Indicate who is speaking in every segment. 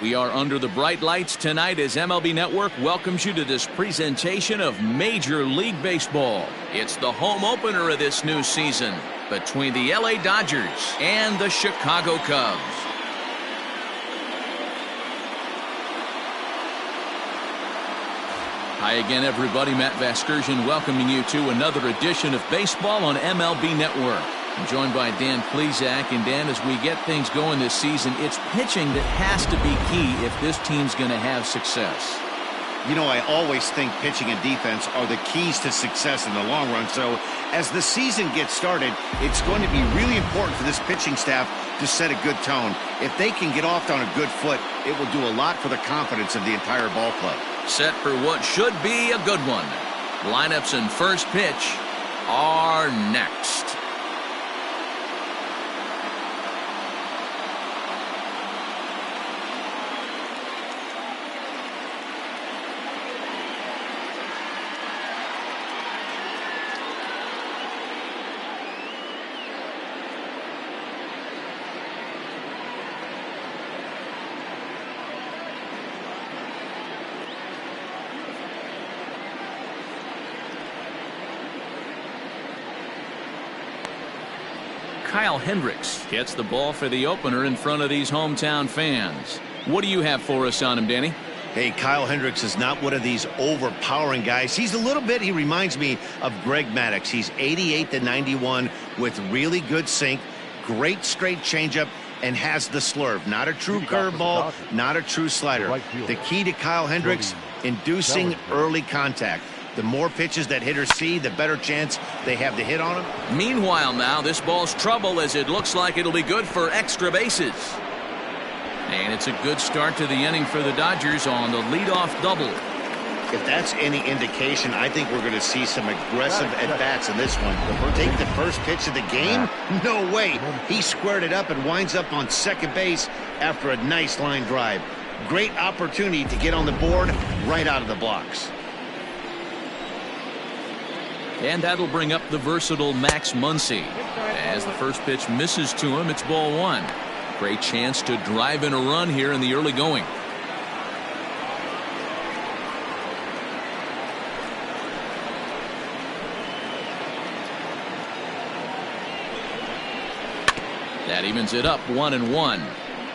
Speaker 1: We are under the bright lights tonight as MLB Network welcomes you to this presentation of Major League Baseball. It's the home opener of this new season between the LA Dodgers and the Chicago Cubs. Hi again, everybody. Matt Vasgersian welcoming you to another edition of Baseball on MLB Network. I'm joined by Dan Plesac. And Dan, as we get things going this season, it's pitching that has to be key if this team's going to have success.
Speaker 2: You know, I always think pitching and defense are the keys to success in the long run. So as the season gets started, it's going to be really important for this pitching staff to set a good tone. If they can get off on a good foot, it will do a lot for the confidence of the entire ball club.
Speaker 1: Set for what should be a good one. Lineups and first pitch are next. Kyle Hendricks gets the ball for the opener in front of these hometown fans. What do you have for us on him, Danny?
Speaker 2: Hey, Kyle Hendricks is not one of these overpowering guys. He reminds me of Greg Maddux. He's 88-91 with really good sink, great straight changeup, and has the slurve. Not a true curveball, not a true slider. The key to Kyle Hendricks, inducing early contact. The more pitches that hitters see, the better chance they have to hit on them.
Speaker 1: Meanwhile now, this ball's trouble as it looks like it'll be good for extra bases. And it's a good start to the inning for the Dodgers on the leadoff double.
Speaker 2: If that's any indication, I think we're going to see some aggressive at-bats in this one. Take the first pitch of the game? No way. He squared it up and winds up on second base after a nice line drive. Great opportunity to get on the board right out of the blocks.
Speaker 1: And that'll bring up the versatile Max Muncy. As the first pitch misses to him, it's ball one. Great chance to drive in a run here in the early going. That evens it up 1-1.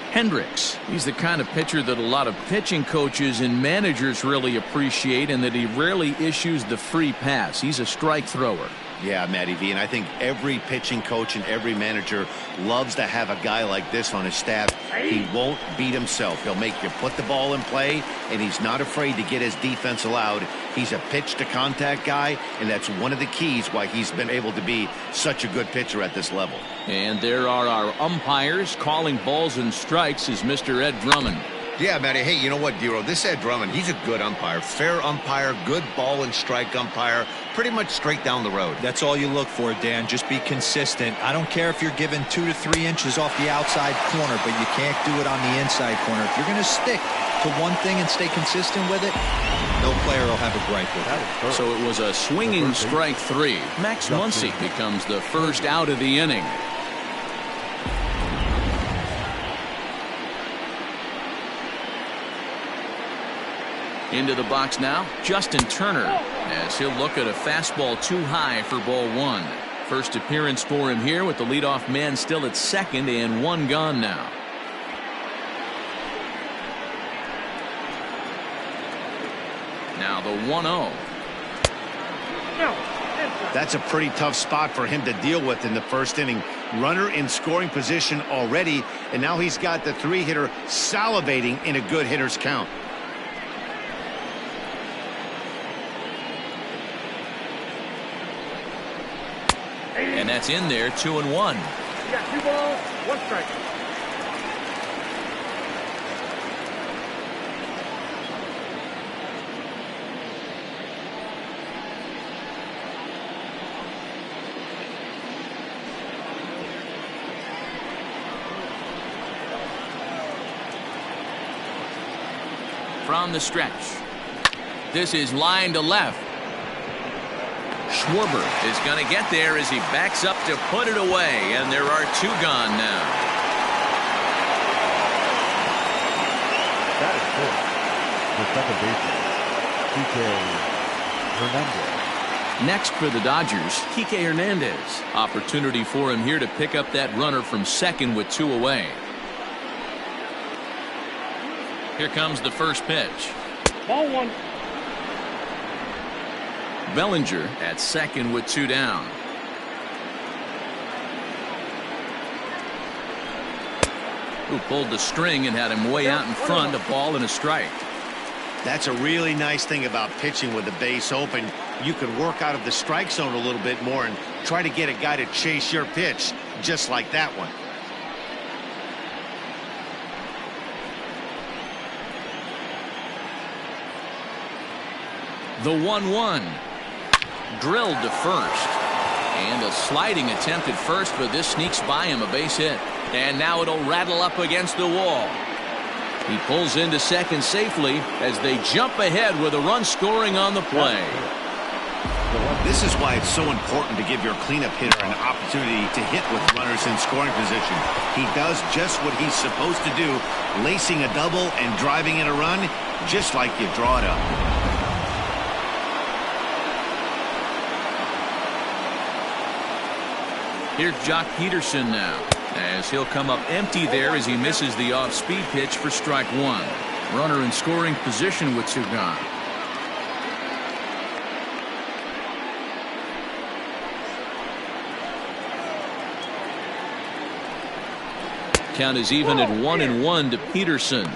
Speaker 1: Hendricks, he's the kind of pitcher that a lot of pitching coaches and managers really appreciate, and that he rarely issues the free pass. He's a strike thrower.
Speaker 2: Yeah, Matty V, and I think every pitching coach and every manager loves to have a guy like this on his staff. He won't beat himself. He'll make you put the ball in play, and he's not afraid to get his defense allowed. He's a pitch-to-contact guy, and that's one of the keys why he's been able to be such a good pitcher at this level.
Speaker 1: And there are our umpires calling balls and strikes is Mr. Ed Drummond.
Speaker 2: Yeah, Matty. Hey, you know what, Dero? This Ed Drummond, he's a good umpire. Fair umpire, good ball and strike umpire. Pretty much straight down the road.
Speaker 3: That's all you look for, Dan. Just be consistent. I don't care if you're given 2 to 3 inches off the outside corner, but you can't do it on the inside corner. If you're going to stick to one thing and stay consistent with it, no player will have a gripe with it.
Speaker 1: So it was a swinging strike 3. Max Muncy becomes the first out of the inning. Into the box now, Justin Turner, as he'll look at a fastball too high for ball one. First appearance for him here with the leadoff man still at second and one gone now. Now the 1-0.
Speaker 2: That's a pretty tough spot for him to deal with in the first inning. Runner in scoring position already, and now he's got the 3-hitter salivating in a good hitter's count.
Speaker 1: And that's in there, 2-1.
Speaker 4: You got 2 balls, 1 strike.
Speaker 1: From the stretch. This is line to left. Schwarber is going to get there as he backs up to put it away, and there are 2 gone now.
Speaker 5: Batting fifth, the second baseman, Hernandez.
Speaker 1: Next for the Dodgers, Kike Hernandez. Opportunity for him here to pick up that runner from second with 2 away. Here comes the first pitch.
Speaker 4: Ball 1.
Speaker 1: Bellinger at second with 2 down. Who pulled the string and had him way out in front, a ball and a strike.
Speaker 2: That's a really nice thing about pitching with the base open. You can work out of the strike zone a little bit more and try to get a guy to chase your pitch, just like that one.
Speaker 1: The 1-1. Drilled to first. And a sliding attempt at first, but this sneaks by him, a base hit. And now it'll rattle up against the wall. He pulls into second safely as they jump ahead with a run scoring on the play.
Speaker 2: This is why it's so important to give your cleanup hitter an opportunity to hit with runners in scoring position. He does just what he's supposed to do, lacing a double and driving in a run, just like you draw it up.
Speaker 1: Here's Jock Peterson now, as he'll come up empty there as he misses the off-speed pitch for strike 1. Runner in scoring position with 2 gone. Count is even at 1-1 to Peterson.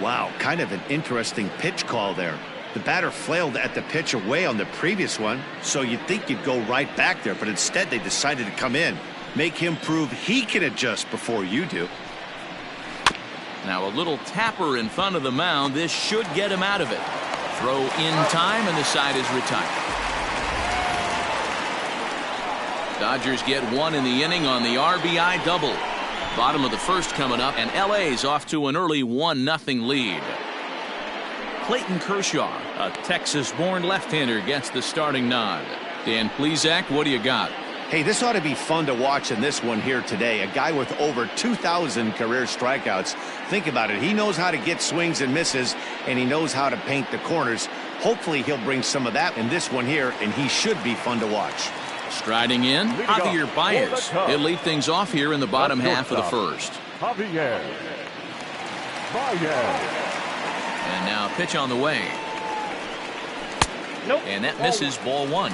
Speaker 2: Wow, kind of an interesting pitch call there. The batter flailed at the pitch away on the previous one, so you'd think you'd go right back there, but instead they decided to come in. Make him prove he can adjust before you do.
Speaker 1: Now a little tapper in front of the mound. This should get him out of it. Throw in time, and the side is retired. Dodgers get 1 in the inning on the RBI double. Bottom of the first coming up, and LA's off to an early 1-0 lead. Clayton Kershaw, a Texas-born left-hander, gets the starting nod. Dan Plesac, what do you got?
Speaker 2: Hey, this ought to be fun to watch in this one here today. A guy with over 2,000 career strikeouts. Think about it. He knows how to get swings and misses, and he knows how to paint the corners. Hopefully he'll bring some of that in this one here, and he should be fun to watch.
Speaker 1: Striding in, Javier Baez. He'll lead things off here in the bottom half of the first.
Speaker 5: Javier Baez.
Speaker 1: And now pitch on the way.
Speaker 4: Nope.
Speaker 1: And that misses, ball 1.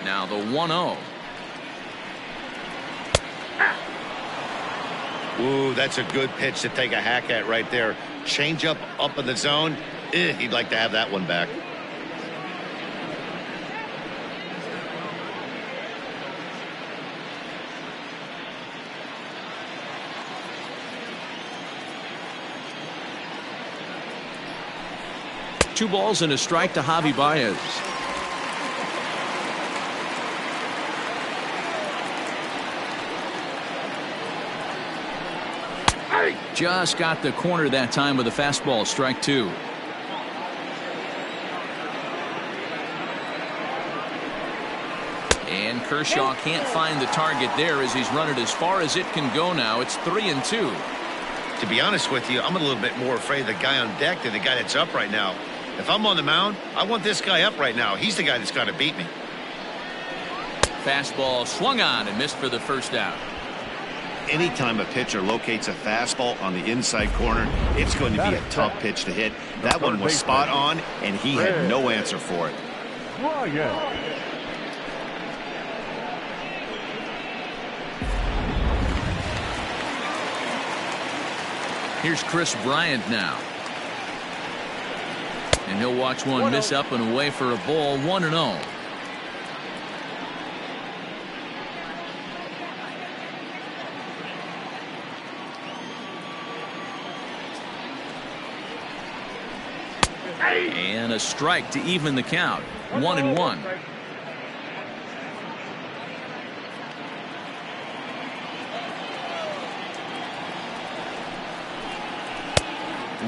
Speaker 1: Now the 1-0.
Speaker 2: Ooh, that's a good pitch to take a hack at right there. Change up in the zone. He'd like to have that one back.
Speaker 1: Two balls and a strike to Javi Baez. Just got the corner that time with a fastball, strike 2. And Kershaw can't find the target there as he's run it as far as it can go now. It's 3-2.
Speaker 2: To be honest with you, I'm a little bit more afraid of the guy on deck than the guy that's up right now. If I'm on the mound, I want this guy up right now. He's the guy that's got to beat me.
Speaker 1: Fastball swung on and missed for the first out.
Speaker 2: Anytime a pitcher locates a fastball on the inside corner, it's going to be a tough pitch to hit. That one was spot on, and he had no answer for it.
Speaker 1: Here's Chris Bryant now. And he'll watch one miss up and away for a ball, 1-0. And a strike to even the count. 1-1.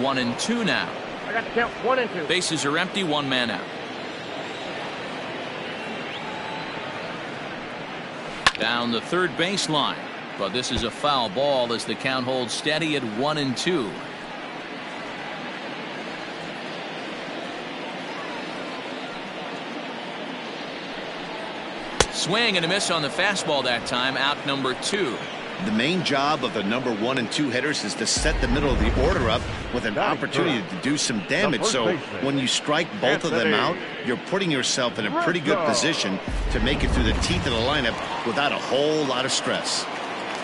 Speaker 1: 1-2 now.
Speaker 4: I got to count 1 and 2.
Speaker 1: Bases are empty, one man out. Down the third baseline, but this is a foul ball as the count holds steady at 1 and 2. Swing and a miss on the fastball that time, out number 2.
Speaker 2: The main job of the number 1 and 2 hitters is to set the middle of the order up with an opportunity to do some damage. So when you strike both of them out, you're putting yourself in a pretty good position to make it through the teeth of the lineup without a whole lot of stress.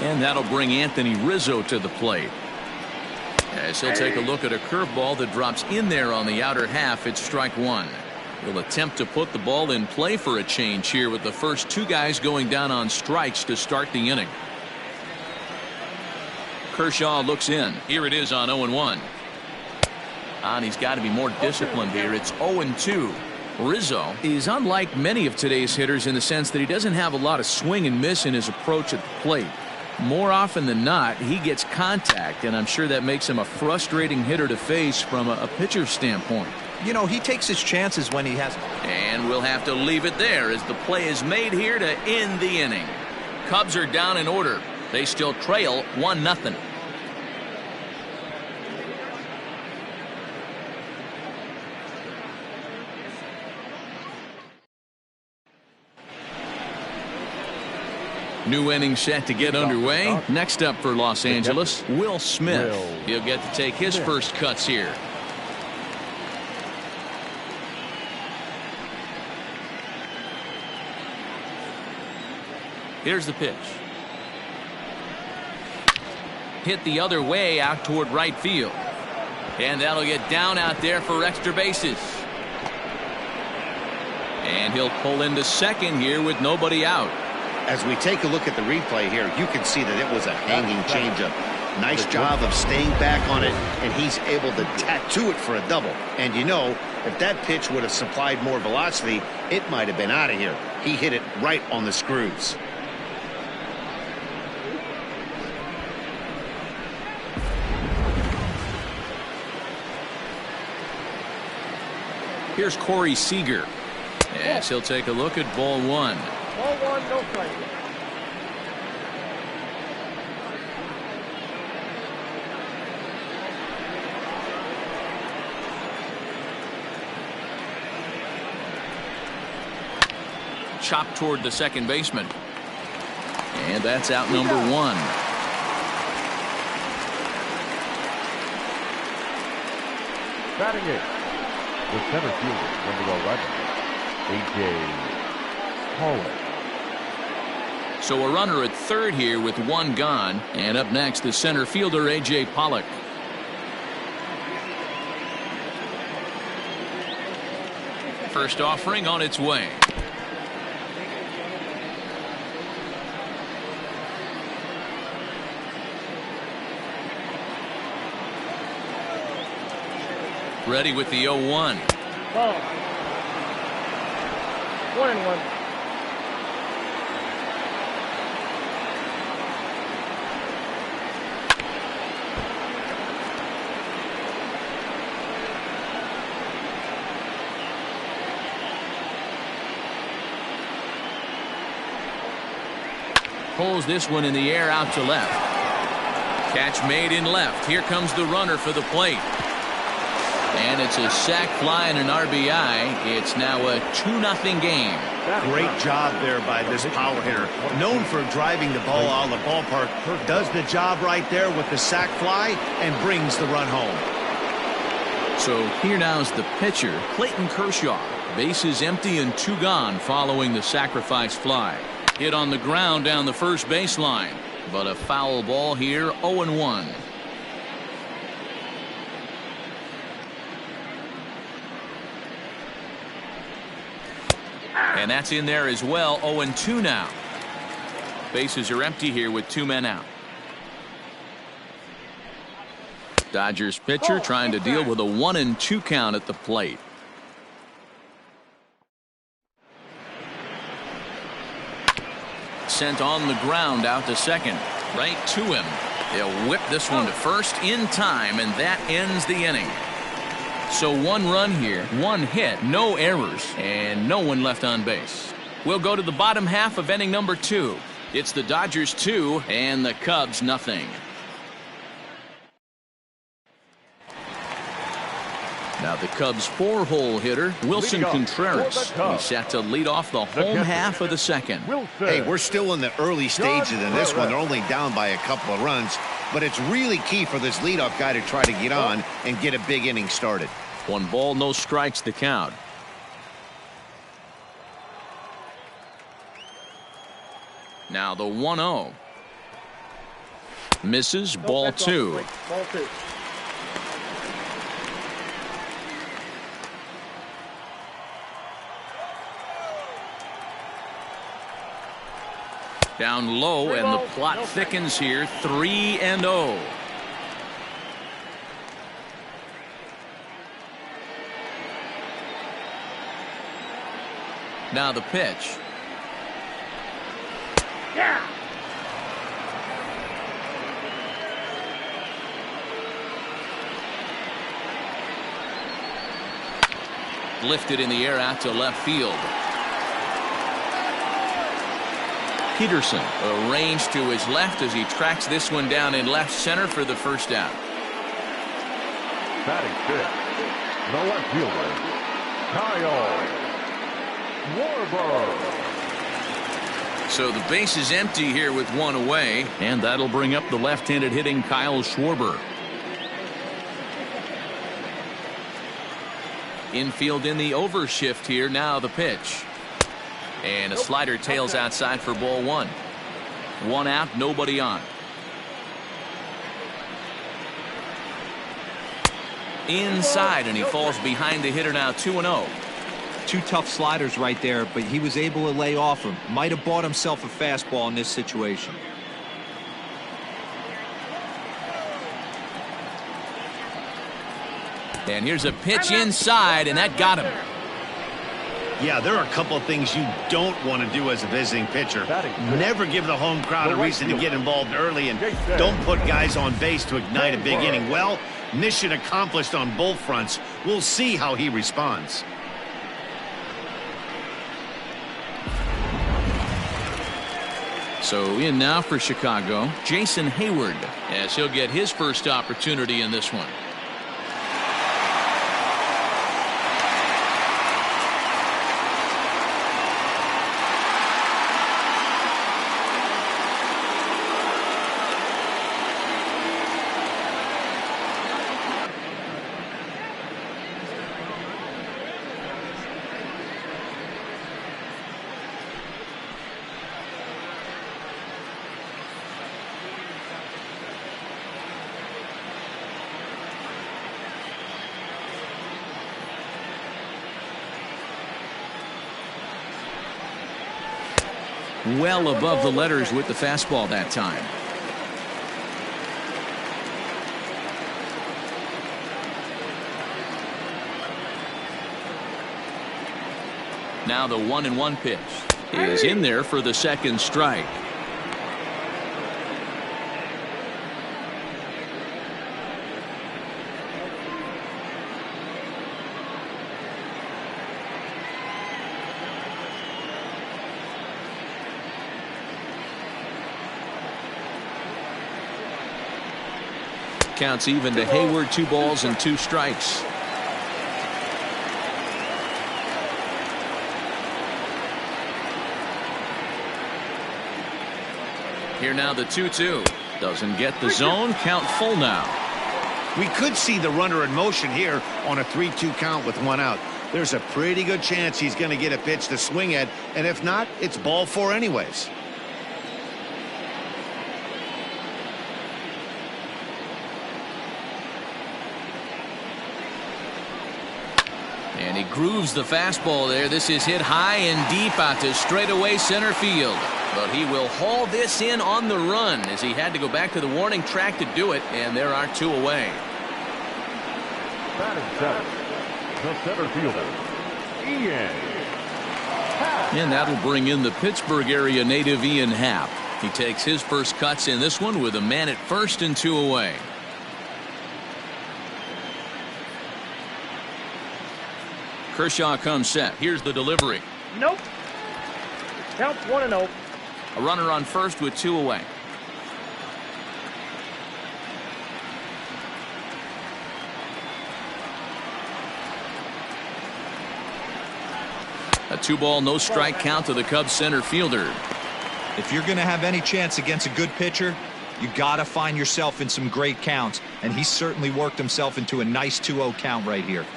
Speaker 1: And that'll bring Anthony Rizzo to the plate. As he'll take a look at a curveball that drops in there on the outer half. It's strike 1. He'll attempt to put the ball in play for a change here with the first 2 guys going down on strikes to start the inning. Kershaw looks in. Here it is on 0-1. And he's got to be more disciplined here. It's 0-2. Rizzo is unlike many of today's hitters in the sense that he doesn't have a lot of swing and miss in his approach at the plate. More often than not, he gets contact, and I'm sure that makes him a frustrating hitter to face from a pitcher's standpoint.
Speaker 3: You know, he takes his chances when he has.
Speaker 1: And we'll have to leave it there as the play is made here to end the inning. Cubs are down in order. They still trail 1-0. New inning set to get underway. Next up for Los Angeles, Will Smith. He'll get to take his first cuts here. Here's the pitch. Hit the other way out toward right field. And that'll get down out there for extra bases. And he'll pull into second here with nobody out.
Speaker 2: As we take a look at the replay here, you can see that it was a hanging changeup. Nice job of staying back on it, and he's able to tattoo it for a double. And you know, if that pitch would have supplied more velocity, it might have been out of here. He hit it right on the screws.
Speaker 1: Here's Corey Seager as he'll take a look at ball 1.
Speaker 4: Ball 1, no strike.
Speaker 1: Chopped toward the second baseman. And that's out number 1.
Speaker 5: Batting it, the center fielder, number 11, A.J. Pollock.
Speaker 1: So a runner at third here with 1 gone. And up next, the center fielder, A.J. Pollock. First offering on its way. Ready with the 0-1.
Speaker 4: Ball. 1-1.
Speaker 1: Pulls this one in the air out to left. Catch made in left. Here comes the runner for the plate. And it's a sac fly and an RBI. It's now a 2-0 game.
Speaker 2: Great job there by this power hitter. Known for driving the ball out of the ballpark. Does the job right there with the sac fly and brings the run home.
Speaker 1: So here now is the pitcher, Clayton Kershaw. Bases empty and 2 gone following the sacrifice fly. Hit on the ground down the first baseline. But a foul ball here, 0-1. And that's in there as well. 0-2 now. Bases are empty here with 2 men out. Dodgers pitcher trying to deal with a 1-2 count at the plate. Sent on the ground out to second. Right to him. They'll whip this one to first in time, and that ends the inning. So 1 run here, 1 hit, no errors, and no one left on base. We'll go to the bottom half of inning number 2. It's the Dodgers 2 and the Cubs nothing. Now the Cubs 4-hole hitter, Wilson Contreras. He's set to lead off the home half of the second.
Speaker 2: Hey, we're still in the early stages in this one. They're only down by a couple of runs, but it's really key for this leadoff guy to try to get on and get a big inning started.
Speaker 1: 1 ball, no strikes the count. Now the 1-0. Misses, ball 2.
Speaker 4: Ball 2.
Speaker 1: Down low, and the plot thickens here. 3-0. Now the pitch.
Speaker 4: Yeah.
Speaker 1: Lifted in the air out to left field. Peterson arranged to his left as he tracks this one down in left center for the first out.
Speaker 5: Batting fifth, the left fielder, Kyle Schwarber.
Speaker 1: So the base is empty here with 1 away, and that'll bring up the left-handed hitting Kyle Schwarber. Infield in the overshift here. Now the pitch. And a slider tails outside for ball 1. 1 out, nobody on. Inside, and he falls behind the hitter now. 2-0.
Speaker 3: 2 tough sliders right there, but he was able to lay off him. Might have bought himself a fastball in this situation.
Speaker 1: And here's a pitch inside, and that got him.
Speaker 2: Yeah, there are a couple of things you don't want to do as a visiting pitcher. Never give the home crowd a reason to get involved early, and don't put guys on base to ignite a big inning. Well, mission accomplished on both fronts. We'll see how he responds.
Speaker 1: So in now for Chicago, Jason Hayward, as he'll get his first opportunity in this one. Well above the letters with the fastball that time. Now the 1-1 pitch is in there for the second strike. Counts even to Hayward. 2 balls and 2 strikes. Here now the 2-2. Doesn't get the zone. Count full now.
Speaker 2: We could see the runner in motion here on a 3-2 count with 1 out. There's a pretty good chance he's going to get a pitch to swing at, and if not, it's ball 4 anyways.
Speaker 1: And he grooves the fastball there. This is hit high and deep out to straightaway center field. But he will haul this in on the run as he had to go back to the warning track to do it. And there are 2 away.
Speaker 5: Batting seventh, the center fielder, Ian Happ.
Speaker 1: And that'll bring in the Pittsburgh area native Ian Happ. He takes his first cuts in this one with a man at first and 2 away. Kershaw comes set. Here's the delivery.
Speaker 4: Nope. Count 1-0.
Speaker 1: A runner on first with 2 away. A 2-ball, no strike count to the Cubs center fielder.
Speaker 3: If you're going to have any chance against a good pitcher, you got to find yourself in some great counts, and he certainly worked himself into a nice 2-0 count right here.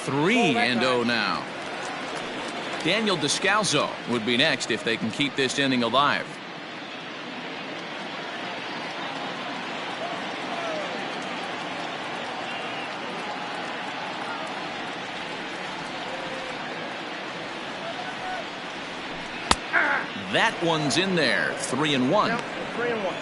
Speaker 1: Three and 0 now. Daniel Descalso would be next if they can keep this inning alive. That one's in there. 3-1.
Speaker 4: Count 3-1.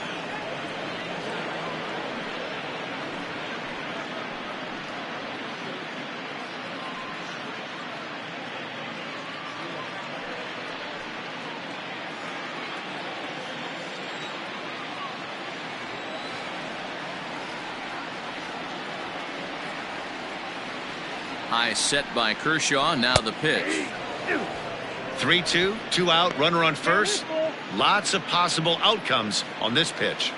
Speaker 1: High set by Kershaw. Now the pitch.
Speaker 2: 3-2, 2 out, runner on first. Lots of possible outcomes on this pitch.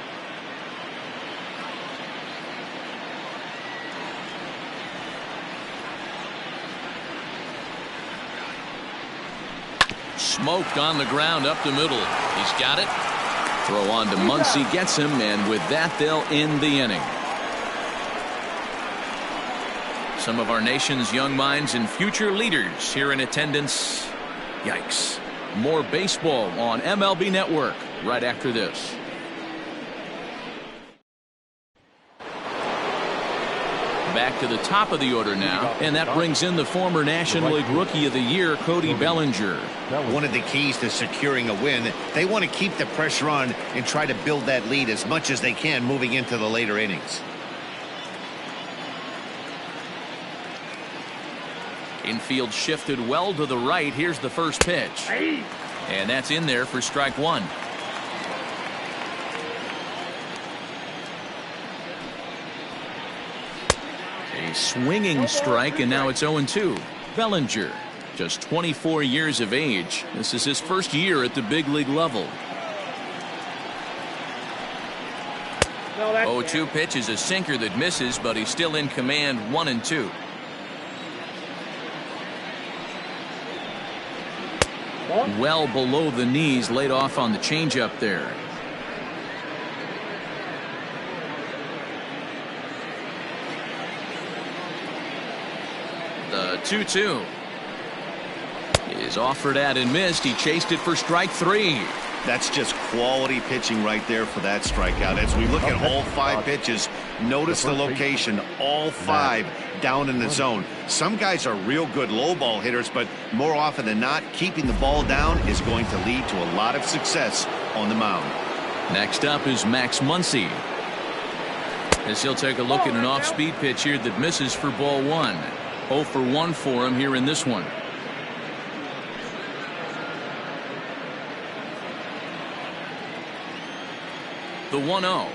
Speaker 1: Smoked on the ground up the middle. He's got it. Throw on to Muncy, gets him, and with that they'll end the inning. Some of our nation's young minds and future leaders here in attendance. Yikes. More baseball on MLB Network right after this. Back to the top of the order now, and that brings in the former National League Rookie of the Year, Cody Bellinger.
Speaker 2: One of the keys to securing a win, they want to keep the pressure on and try to build that lead as much as they can moving into the later innings.
Speaker 1: Infield shifted well to the right. Here's the first pitch. And that's in there for strike one. A swinging strike, and now it's 0-2. Bellinger, just 24 years of age. This is his first year at the big league level. 0-2 pitch is a sinker that misses, but he's still in command. 1-2. Well below the knees, laid off on the changeup there. The 2-2 is offered at and missed. He chased it for strike three.
Speaker 2: That's just quality pitching right there for that strikeout. As we look at all 5 pitches, notice the location, all 5 down in the zone. Some guys are real good low ball hitters, but more often than not, keeping the ball down is going to lead to a lot of success on the mound.
Speaker 1: Next up is Max Muncy, as he'll take a look at an off-speed pitch here that misses for ball 1. 0 for 1 for him here in this one. The 1-0.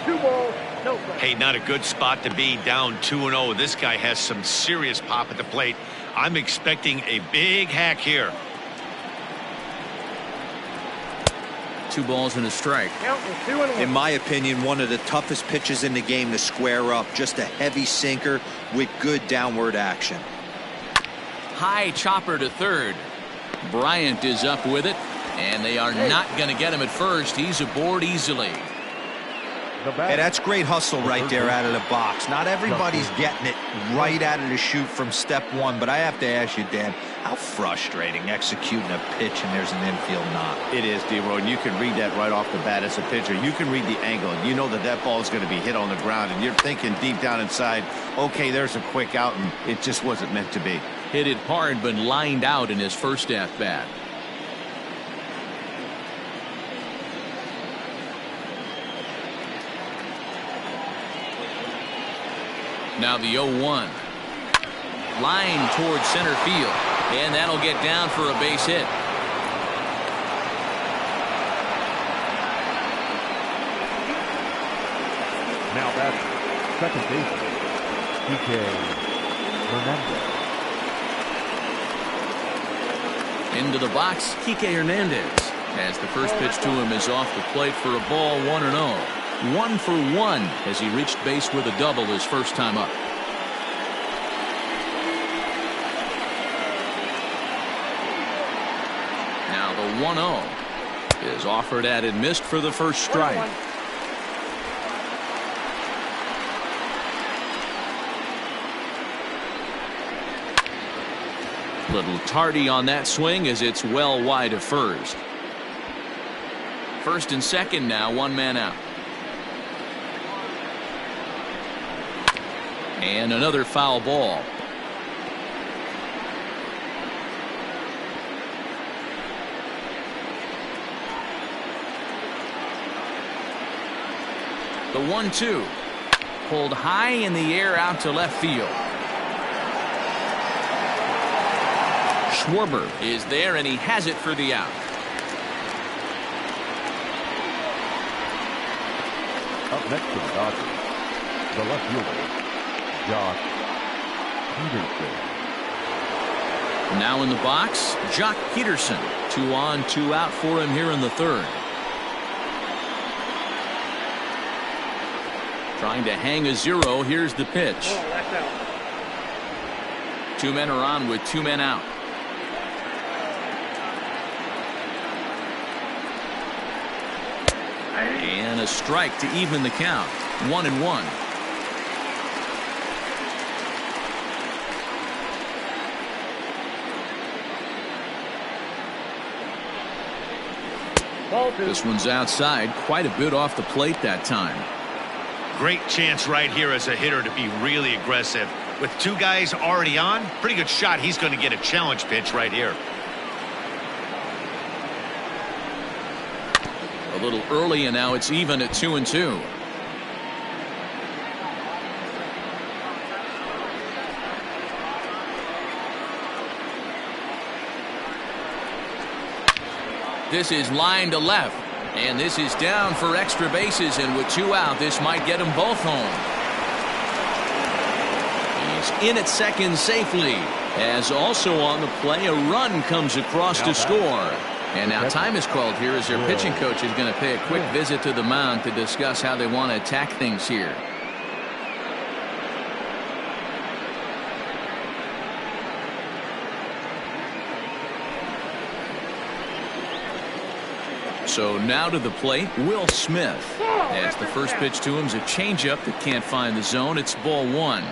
Speaker 4: 2 balls, no strikes.
Speaker 2: Hey, not a good spot to be, down 2-0. This guy has some serious pop at the plate. I'm expecting a big hack here.
Speaker 1: 2 balls and a strike.
Speaker 4: Count is 2-1.
Speaker 3: In my opinion, one of the toughest pitches in the game to square up. Just a heavy sinker with good downward action.
Speaker 1: High chopper to third. Bryant is up with it, and they are not going to get him at first. He's aboard easily.
Speaker 3: Hey, that's great hustle right there out of the box. Not everybody's getting it right out of the chute from step one, but I have to ask you, Dan, how frustrating executing a pitch and there's an infield knock.
Speaker 2: It is, D-Roy, and you can read that right off the bat as a pitcher. You can read the angle, and you know that that ball is going to be hit on the ground, and you're thinking deep down inside, okay, there's a quick out, and it just wasn't meant to be.
Speaker 1: Hit it hard, but lined out in his first at-bat. Now the 0-1. Line towards center field. And that'll get down for a base hit.
Speaker 5: Now that's second baseman, Hernandez.
Speaker 1: Into the box, Kike Hernandez. As the first pitch to him is off the plate for a ball, 1-0. 1 for 1 as he reached base with a double his first time up. Now the 1-0 is offered at and missed for the first strike. Little tardy on that swing as it's well wide of first. First and second now, one man out. And another foul ball. The 1-2 pulled high in the air out to left field. Schwarber is there and he has it for the out.
Speaker 5: Up next to the Dodgers, the left fielder, Josh Peterson.
Speaker 1: Now in the box, Jock Peterson. 2 on, 2 out for him here in the third. Trying to hang a 0. Here's the pitch.
Speaker 4: Oh, that's out.
Speaker 1: 2 men are on with 2 men out. And a strike to even the count. 1-1. This one's outside, quite a bit off the plate that time.
Speaker 2: Great chance right here as a hitter to be really aggressive. With 2 guys already on, pretty good shot. He's going to get a challenge pitch right here.
Speaker 1: A little early, and now it's even at 2-2. This is line to left, and this is down for extra bases, and with 2 out, this might get them both home. He's in at second safely, as also on the play, a run comes across to score. And now time is called here as their pitching coach is going to pay a quick visit to the mound to discuss how they want to attack things here. So now to the plate, Will Smith. As the first pitch to him is a changeup that can't find the zone. It's ball 1.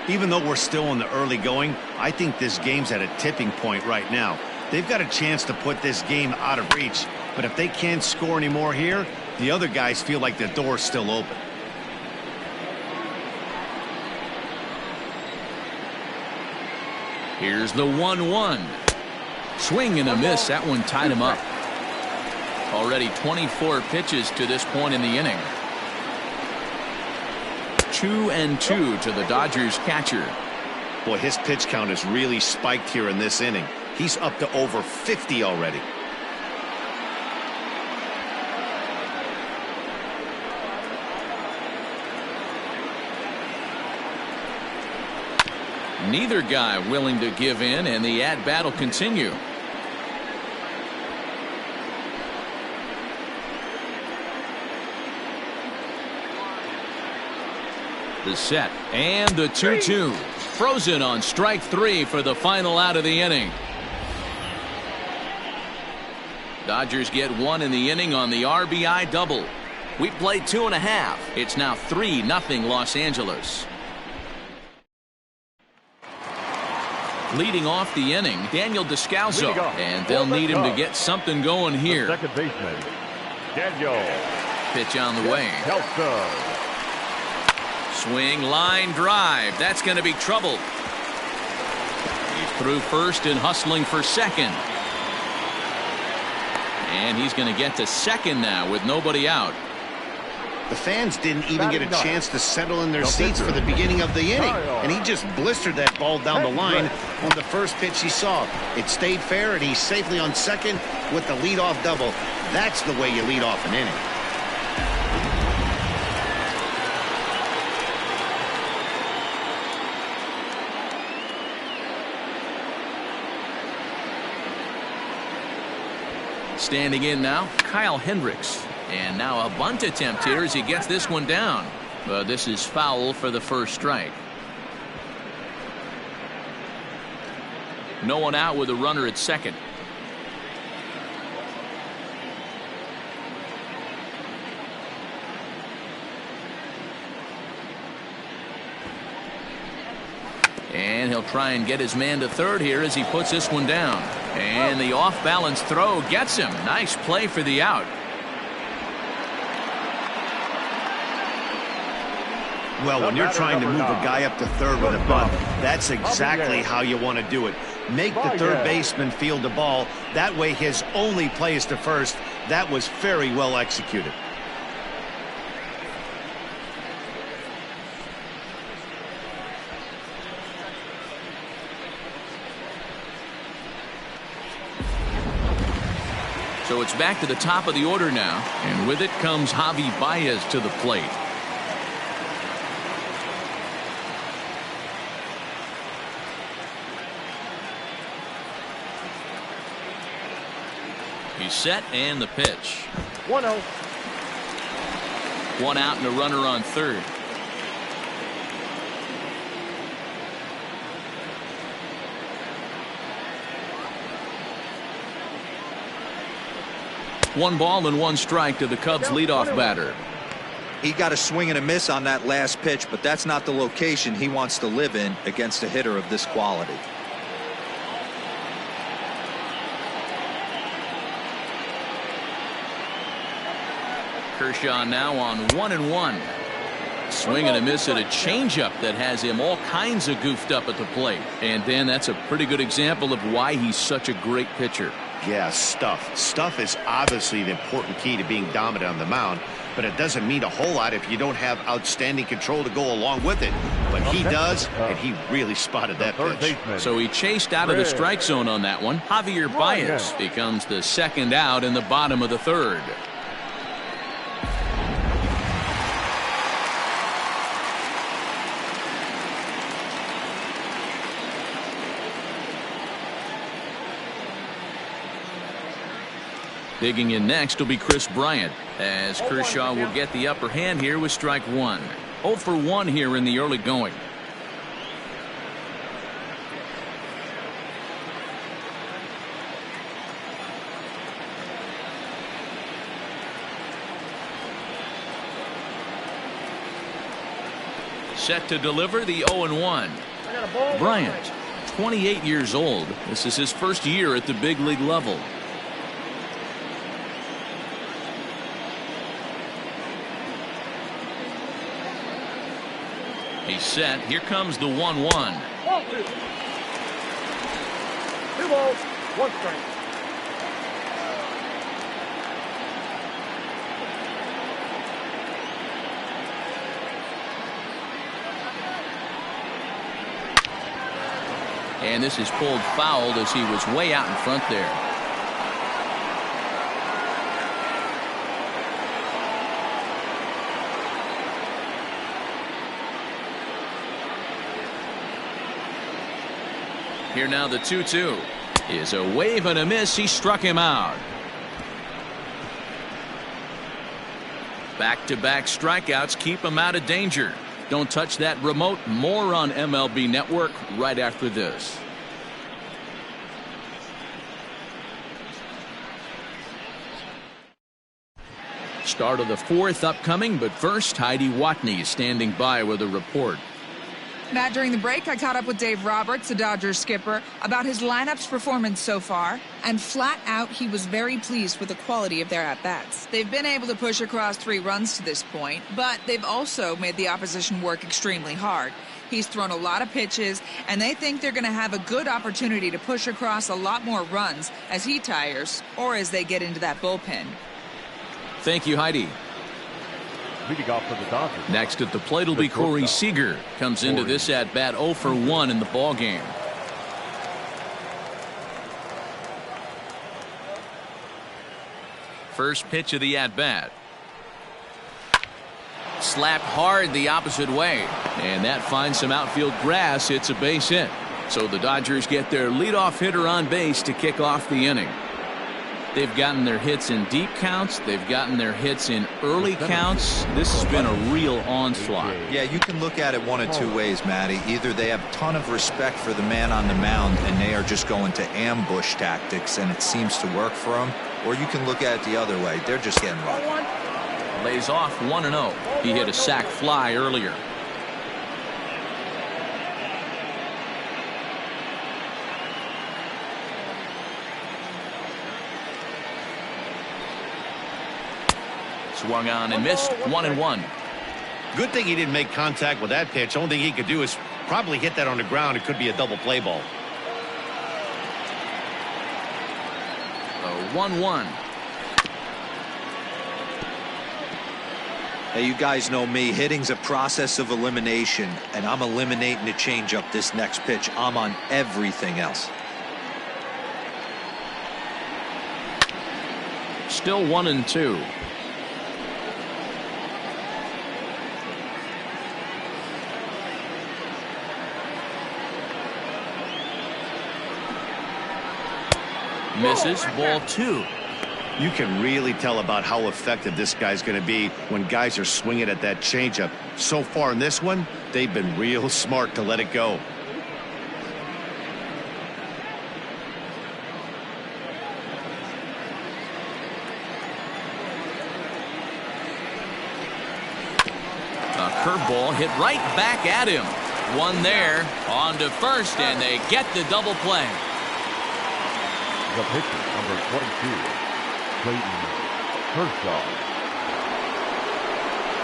Speaker 2: Even though we're still in the early going, I think this game's at a tipping point right now. They've got a chance to put this game out of reach, but if they can't score any more here, the other guys feel like the door's still open.
Speaker 1: Here's the 1-1. Swing and a miss. That one tied him up. Already 24 pitches to this point in the inning. 2-2 to the Dodgers catcher.
Speaker 2: Boy, his pitch count is really spiked here in this inning. He's up to over 50 already.
Speaker 1: Neither guy willing to give in, and the at-bat will continue. The set and the 2-2. Frozen on strike 3 for the final out of the inning. Dodgers get 1 in the inning on the RBI double. We played 2.5. It's now 3-0 Los Angeles. Leading off the inning, Daniel Descalso, and they'll need him to get something going here.
Speaker 5: The second baseman, Daniel.
Speaker 1: Pitch on the way.
Speaker 5: Descalso.
Speaker 1: Swing, line drive. That's going to be trouble. He's through first and hustling for second. And he's going to get to second now with nobody out.
Speaker 2: The fans didn't even get a chance to settle in their seats for the beginning of the inning, and he just blistered that ball down the line on the first pitch he saw. It stayed fair, and he's safely on second with the leadoff double. That's the way you lead off an inning.
Speaker 1: Standing in now, Kyle Hendricks. And now a bunt attempt here as he gets this one down. But this is foul for the first strike. No one out with a runner at second. And he'll try and get his man to third here as he puts this one down. And the off-balance throw gets him. Nice play for the out.
Speaker 2: Well, when you're trying to move a guy up to third with a bunt, that's exactly how you want to do it. Make the third baseman field the ball. That way his only play is to first. That was very well executed.
Speaker 1: So it's back to the top of the order now, and with it comes Javi Baez to the plate. He's set, and the pitch.
Speaker 4: 1-0.
Speaker 1: One out and a runner on third. One ball and one strike to the Cubs leadoff batter.
Speaker 3: He got a swing and a miss on that last pitch, but that's not the location he wants to live in against a hitter of this quality.
Speaker 1: Kershaw now on 1-1. Swing and a miss at a changeup that has him all kinds of goofed up at the plate. And Dan, that's a pretty good example of why he's such a great pitcher.
Speaker 2: Yeah, stuff. Stuff is obviously the important key to being dominant on the mound, but it doesn't mean a whole lot if you don't have outstanding control to go along with it. But he does, and he really spotted that pitch.
Speaker 1: So he chased out of the strike zone on that one. Javier Baez becomes the second out in the bottom of the third. Digging in next will be Chris Bryant, as Kershaw will get the upper hand here with strike one. 0 for 1 here in the early going. Set to deliver the 0-1. Bryant, 28 years old. This is his first year at the big league level. He's set. Here comes the 1-1.
Speaker 4: 2 balls, 1 strike.
Speaker 1: And this is pulled foul as he was way out in front there. Here now the 2-2 is a wave and a miss. He struck him out. Back-to-back strikeouts keep him out of danger. Don't touch that remote. More on MLB Network right after this. Start of the fourth upcoming, but first Heidi Watney standing by with a report.
Speaker 6: Matt, during the break, I caught up with Dave Roberts, the Dodgers skipper, about his lineup's performance so far, and flat out, he was very pleased with the quality of their at-bats. They've been able to push across 3 runs to this point, but they've also made the opposition work extremely hard. He's thrown a lot of pitches, and they think they're going to have a good opportunity to push across a lot more runs as he tires or as they get into that bullpen.
Speaker 1: Thank you, Heidi.
Speaker 5: Leading off for the Dodgers.
Speaker 1: Next at the plate will be Corey Seager. Comes into this at bat 0 for 1 in the ball game. First pitch of the at bat. Slapped hard the opposite way, and that finds some outfield grass. It's a base hit. So the Dodgers get their leadoff hitter on base to kick off the inning. They've gotten their hits in deep counts. They've gotten their hits in early counts. This has been a real onslaught.
Speaker 3: Yeah, you can look at it one of two ways, Matty. Either they have a ton of respect for the man on the mound and they are just going to ambush tactics and it seems to work for them, or you can look at it the other way. They're just getting rocked.
Speaker 1: Lays off 1-0. He hit a sac fly earlier. Swung on and missed. 1-1.
Speaker 2: Good thing he didn't make contact with that pitch. Only thing he could do is probably hit that on the ground. It could be a double play ball.
Speaker 1: 1-1.
Speaker 3: Hey, you guys know me. Hitting's a process of elimination, and I'm eliminating the changeup this next pitch. I'm on everything else.
Speaker 1: Still 1-2. Misses. Ball 2.
Speaker 2: You can really tell about how effective this guy's going to be when guys are swinging at that changeup. So far in this one, they've been real smart to let it go.
Speaker 1: A curveball hit right back at him. One there, on to first, and they get the double play.
Speaker 5: The pitcher, number 22, Clayton Kershaw.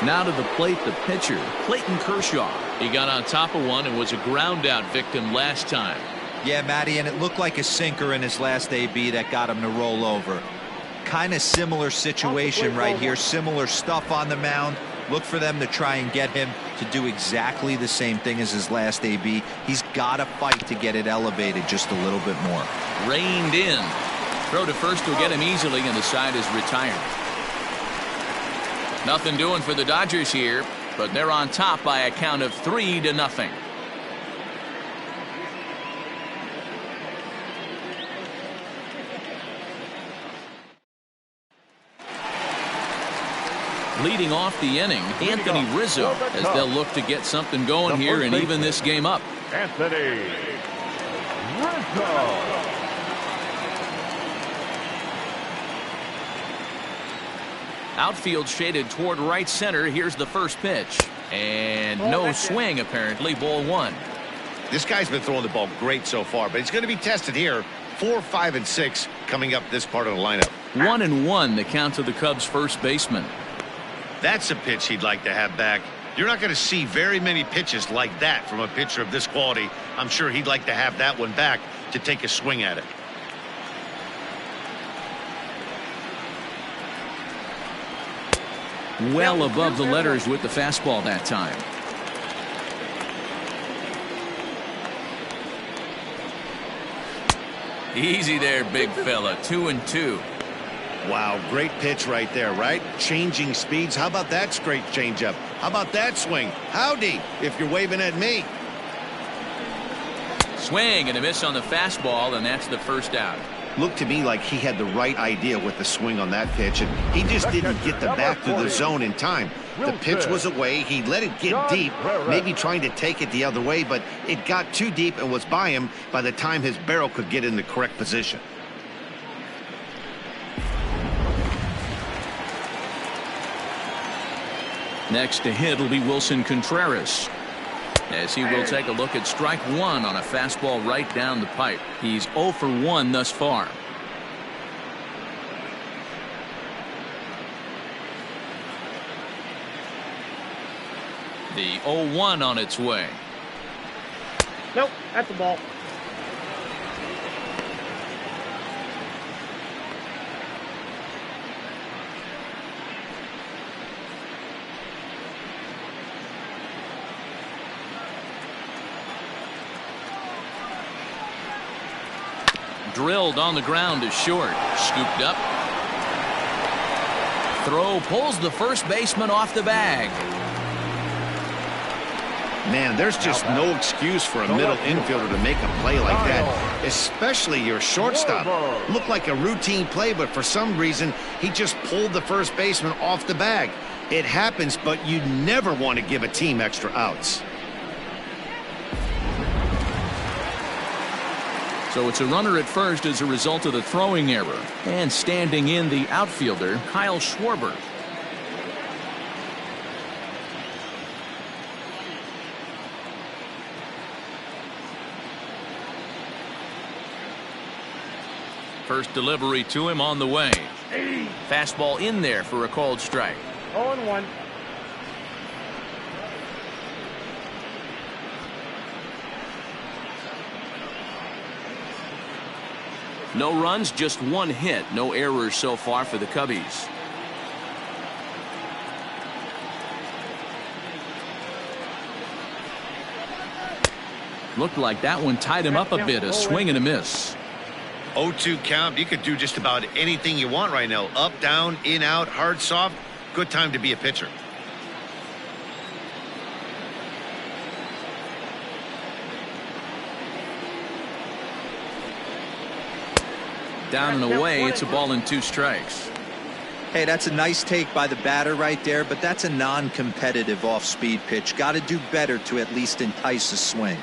Speaker 1: Now to the plate, the pitcher, Clayton Kershaw. He got on top of one and was a ground out victim last time.
Speaker 3: Yeah, Matty, and it looked like a sinker in his last AB that got him to roll over. Kind of similar situation right here. Similar stuff on the mound. Look for them to try and get him to do exactly the same thing as his last AB. He's got to fight to get it elevated just a little bit more.
Speaker 1: Reined in. Throw to first will get him easily, and the side is retired. Nothing doing for the Dodgers here, but they're on top by a count of 3-0. Leading off the inning, Anthony Rizzo, as they'll look to get something going here and even this game up.
Speaker 5: Anthony Rizzo.
Speaker 1: Outfield shaded toward right center. Here's the first pitch. And no swing, apparently. Ball 1.
Speaker 2: This guy's been throwing the ball great so far, but he's going to be tested here. 4, 5, and 6 coming up this part of the lineup.
Speaker 1: 1-1, the count to the Cubs' first baseman.
Speaker 2: That's a pitch he'd like to have back. You're not going to see very many pitches like that from a pitcher of this quality. I'm sure he'd like to have that one back to take a swing at it.
Speaker 1: Well above the letters with the fastball that time. Easy there, big fella. 2-2.
Speaker 2: Wow, great pitch right there, right? Changing speeds. How about that straight changeup? How about that swing? Howdy, if you're waving at me.
Speaker 1: Swing and a miss on the fastball, and that's the first out.
Speaker 2: Looked to me like he had the right idea with the swing on that pitch, and he just didn't get the back to the zone in time. The pitch was away. He let it get deep, maybe trying to take it the other way, but it got too deep and was by him by the time his barrel could get in the correct position.
Speaker 1: Next to hit will be Wilson Contreras, as he will take a look at strike 1 on a fastball right down the pipe. He's 0 for 1 thus far. The 0-1 on its way.
Speaker 4: Nope, that's the ball.
Speaker 1: drilled on the ground is short. Scooped up. Throw pulls the first baseman off the bag.
Speaker 2: Man, there's just no excuse for a middle infielder to make a play like that, especially your shortstop. Looked like a routine play, but for some reason, he just pulled the first baseman off the bag. It happens, but you never want to give a team extra outs.
Speaker 1: So it's a runner at first as a result of the throwing error. And standing in the outfielder, Kyle Schwarber. First delivery to him on the way. Fastball in there for a called strike.
Speaker 4: 0-1.
Speaker 1: No runs, just one hit. No errors so far for the Cubbies. Looked like that one tied him up a bit. A swing and a miss.
Speaker 2: 0-2 count. You could do just about anything you want right now. Up, down, in, out, hard, soft. Good time to be a pitcher.
Speaker 1: Down and away. It's a ball and 2 strikes.
Speaker 3: Hey, that's a nice take by the batter right there, but that's a non-competitive off-speed pitch. Got to do better to at least entice a swing.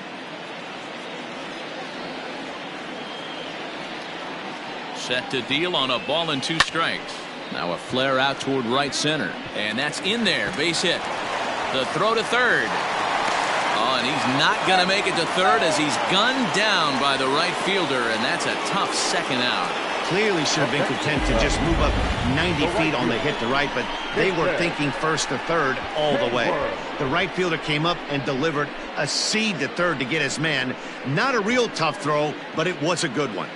Speaker 1: Set to deal on a ball and 2 strikes. Now a flare out toward right center. And that's in there. Base hit. The throw to third. Oh, and he's not going to make it to third as he's gunned down by the right fielder. And that's a tough second out.
Speaker 2: Clearly should have been content to just move up 90 feet on the hit to right, but they were thinking first to third all the way. The right fielder came up and delivered a seed to third to get his man. Not a real tough throw, but it was a good one.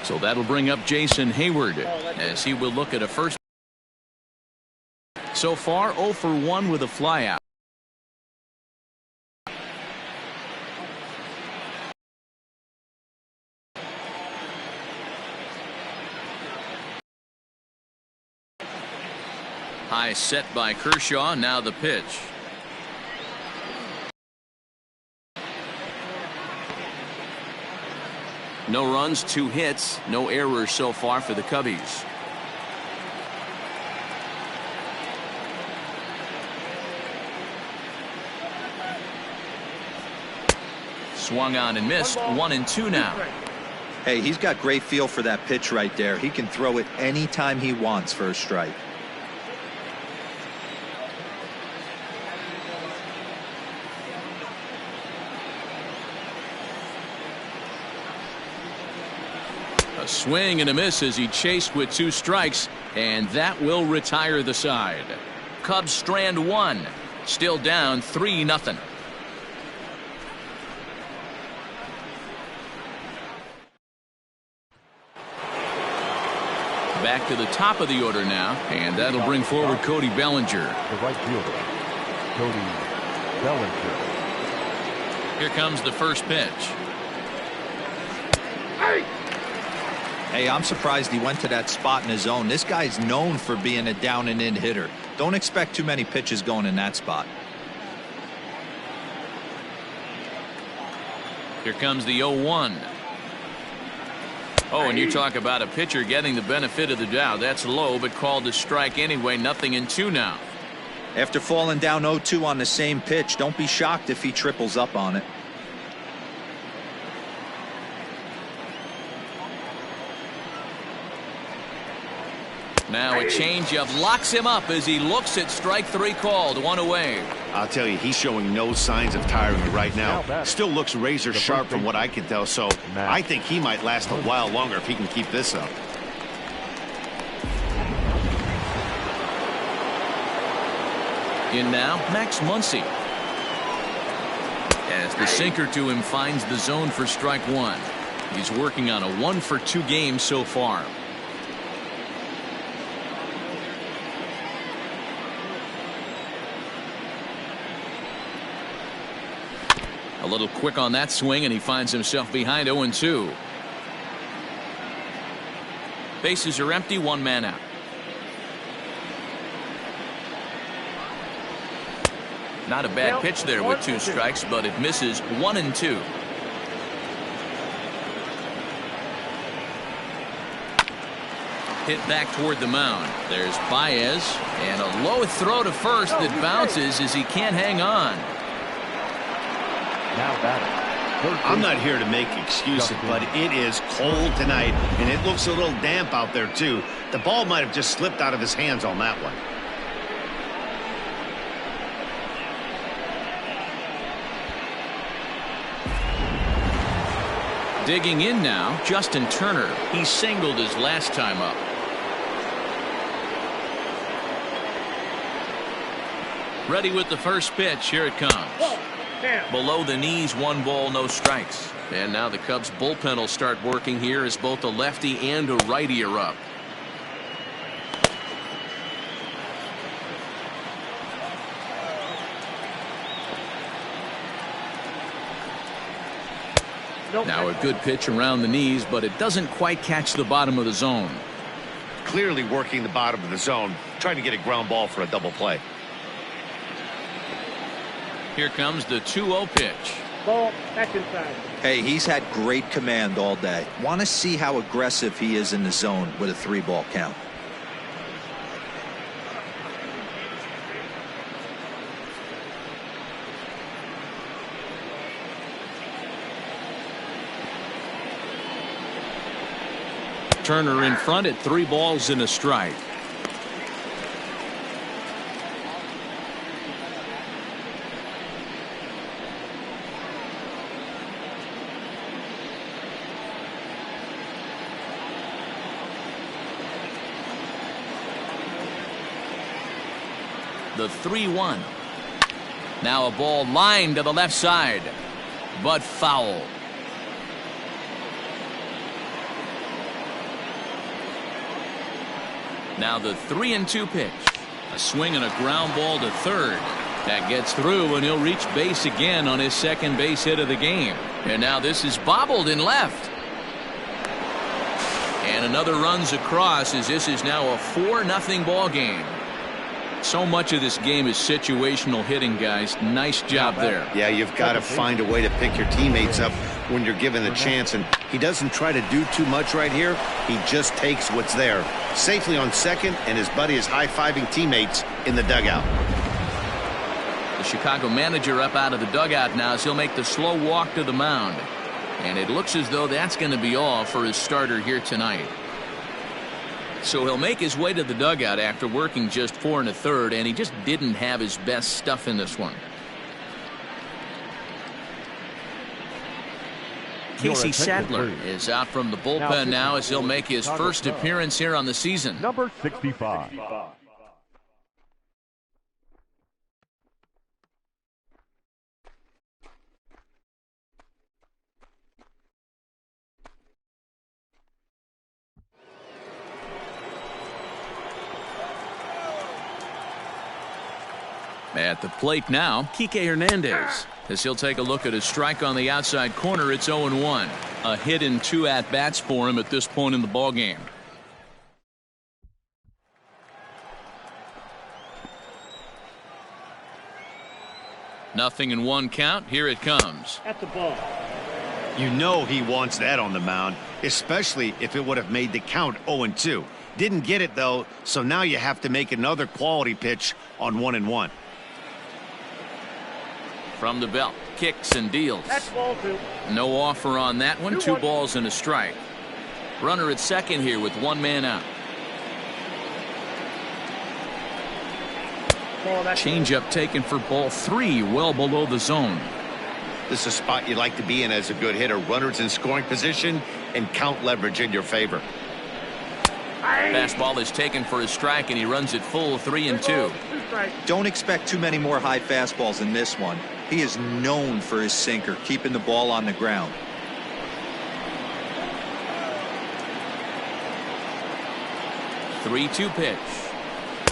Speaker 1: So that'll bring up Jason Hayward as he will look at a first. So far 0 for 1 with a flyout. High set by Kershaw. Now the pitch. No runs, 2 hits, no errors so far for the Cubbies. Swung on and missed. 1-2 now.
Speaker 3: Hey, he's got great feel for that pitch right there. He can throw it anytime he wants for a strike.
Speaker 1: A swing and a miss as he chased with 2 strikes, and that will retire the side. Cubs strand 1, still down 3-0. Back to the top of the order now, and that'll bring forward Cody Bellinger.
Speaker 5: The right fielder, Cody Bellinger.
Speaker 1: Here comes the first pitch.
Speaker 3: Hey, I'm surprised he went to that spot in his zone. This guy's known for being a down and in hitter. Don't expect too many pitches going in that spot.
Speaker 1: Here comes the 0-1. Oh, and you talk about a pitcher getting the benefit of the doubt. That's low, but called a strike anyway. 0-2 now.
Speaker 3: After falling down 0-2 on the same pitch, don't be shocked if he triples up on it.
Speaker 1: Now a changeup locks him up as he looks at strike 3 called. 1 away.
Speaker 2: I'll tell you, he's showing no signs of tiring right now. Still looks razor sharp from what I can tell, so I think he might last a while longer if he can keep this up.
Speaker 1: In now, Max Muncy. As the sinker to him finds the zone for strike 1. He's working on a 1-for-2 game so far. A little quick on that swing, and he finds himself behind 0-2. Bases are empty, one man out. Not a bad pitch there with 2 strikes, but it misses. 1-2. Hit back toward the mound. There's Baez, and a low throw to first that bounces as he can't hang on.
Speaker 5: Now batting.
Speaker 2: I'm not here to make excuses, but it is cold tonight, and it looks a little damp out there, too. The ball might have just slipped out of his hands on that one.
Speaker 1: Digging in now, Justin Turner. He singled his last time up. Ready with the first pitch. Here it comes. Below the knees, 1 ball, no strikes. And now the Cubs bullpen will start working here as both a lefty and a righty are up. Now a good pitch around the knees, but it doesn't quite catch the bottom of the zone.
Speaker 2: Clearly working the bottom of the zone, trying to get a ground ball for a double play.
Speaker 1: Here comes the 2-0 pitch.
Speaker 4: Ball back inside.
Speaker 3: Hey, he's had great command all day. Want to see how aggressive he is in the zone with a 3-ball count.
Speaker 1: Turner in front at 3 balls and a strike. The 3-1. Now a ball lined to the left side, but foul. Now the 3-2 pitch. A swing and a ground ball to third. That gets through, and he'll reach base again on his second base hit of the game. And now this is bobbled in left. And another runs across as this is now a 4-0 ball game. So much of this game is situational hitting, guys. Nice job there.
Speaker 2: Yeah, you've got to find a way to pick your teammates up when you're given the chance, and he doesn't try to do too much right here. He just takes what's there. Safely on second, and his buddy is high-fiving teammates in the dugout.
Speaker 1: The Chicago manager up out of the dugout now as he'll make the slow walk to the mound. And it looks as though that's going to be all for his starter here tonight. So he'll make his way to the dugout after working just 4 1/3, and he just didn't have his best stuff in this one. Casey Sadler is out from the bullpen now as he'll make his first appearance here on the season.
Speaker 5: Number 65.
Speaker 1: At the plate now, Kike Hernandez. As he'll take a look at his strike on the outside corner, it's 0-1. A hit in 2 at-bats for him at this point in the ballgame. Nothing in 1 count. Here it comes.
Speaker 4: At the ball.
Speaker 2: You know he wants that on the mound, especially if it would have made the count 0-2. Didn't get it, though, so now you have to make another quality pitch on 1-1.
Speaker 1: From the belt, kicks and deals.
Speaker 4: That's ball 2.
Speaker 1: No offer on that one. 2 balls and a strike. Runner at second here with 1 man out. Changeup taken for ball 3, well below the zone.
Speaker 2: This is a spot you like to be in as a good hitter. Runners in scoring position and count leverage in your favor.
Speaker 1: Fastball is taken for a strike, and he runs it full 3-2.
Speaker 3: Don't expect too many more high fastballs in this one. He is known for his sinker, keeping the ball on the ground.
Speaker 1: Three-two pitch.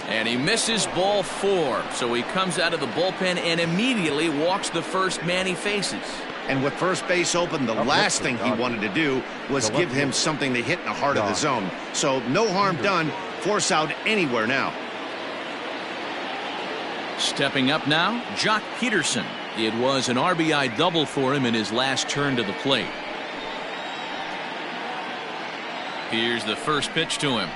Speaker 1: And he misses ball 4. So he comes out of the bullpen and immediately walks the first man he faces.
Speaker 2: And with first base open, the last thing he wanted to do was give him something to hit in the heart of the zone. So no harm done. Force out anywhere now.
Speaker 1: Stepping up now, Jock Peterson. It was an RBI double for him in his last turn to the plate. Here's the first pitch to him.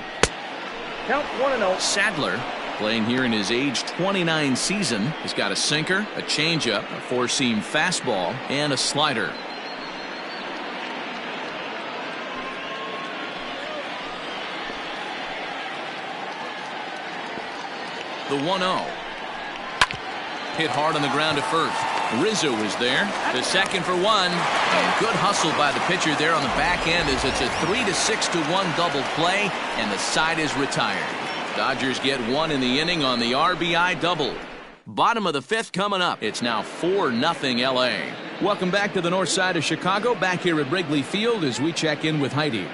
Speaker 4: Count 1-0.
Speaker 1: Sadler, playing here in his age 29 season, has got a sinker, a changeup, a four-seam fastball, and a slider. The 1-0. Hit hard on the ground to first. Rizzo is there. The second for one. And good hustle by the pitcher there on the back end as it's a 3-6-1 double play, and the side is retired. Dodgers get one in the inning on the RBI double. Bottom of the 5th coming up. It's now 4-0 LA. Welcome back to the north side of Chicago, back here at Wrigley Field as we check in with Heidi.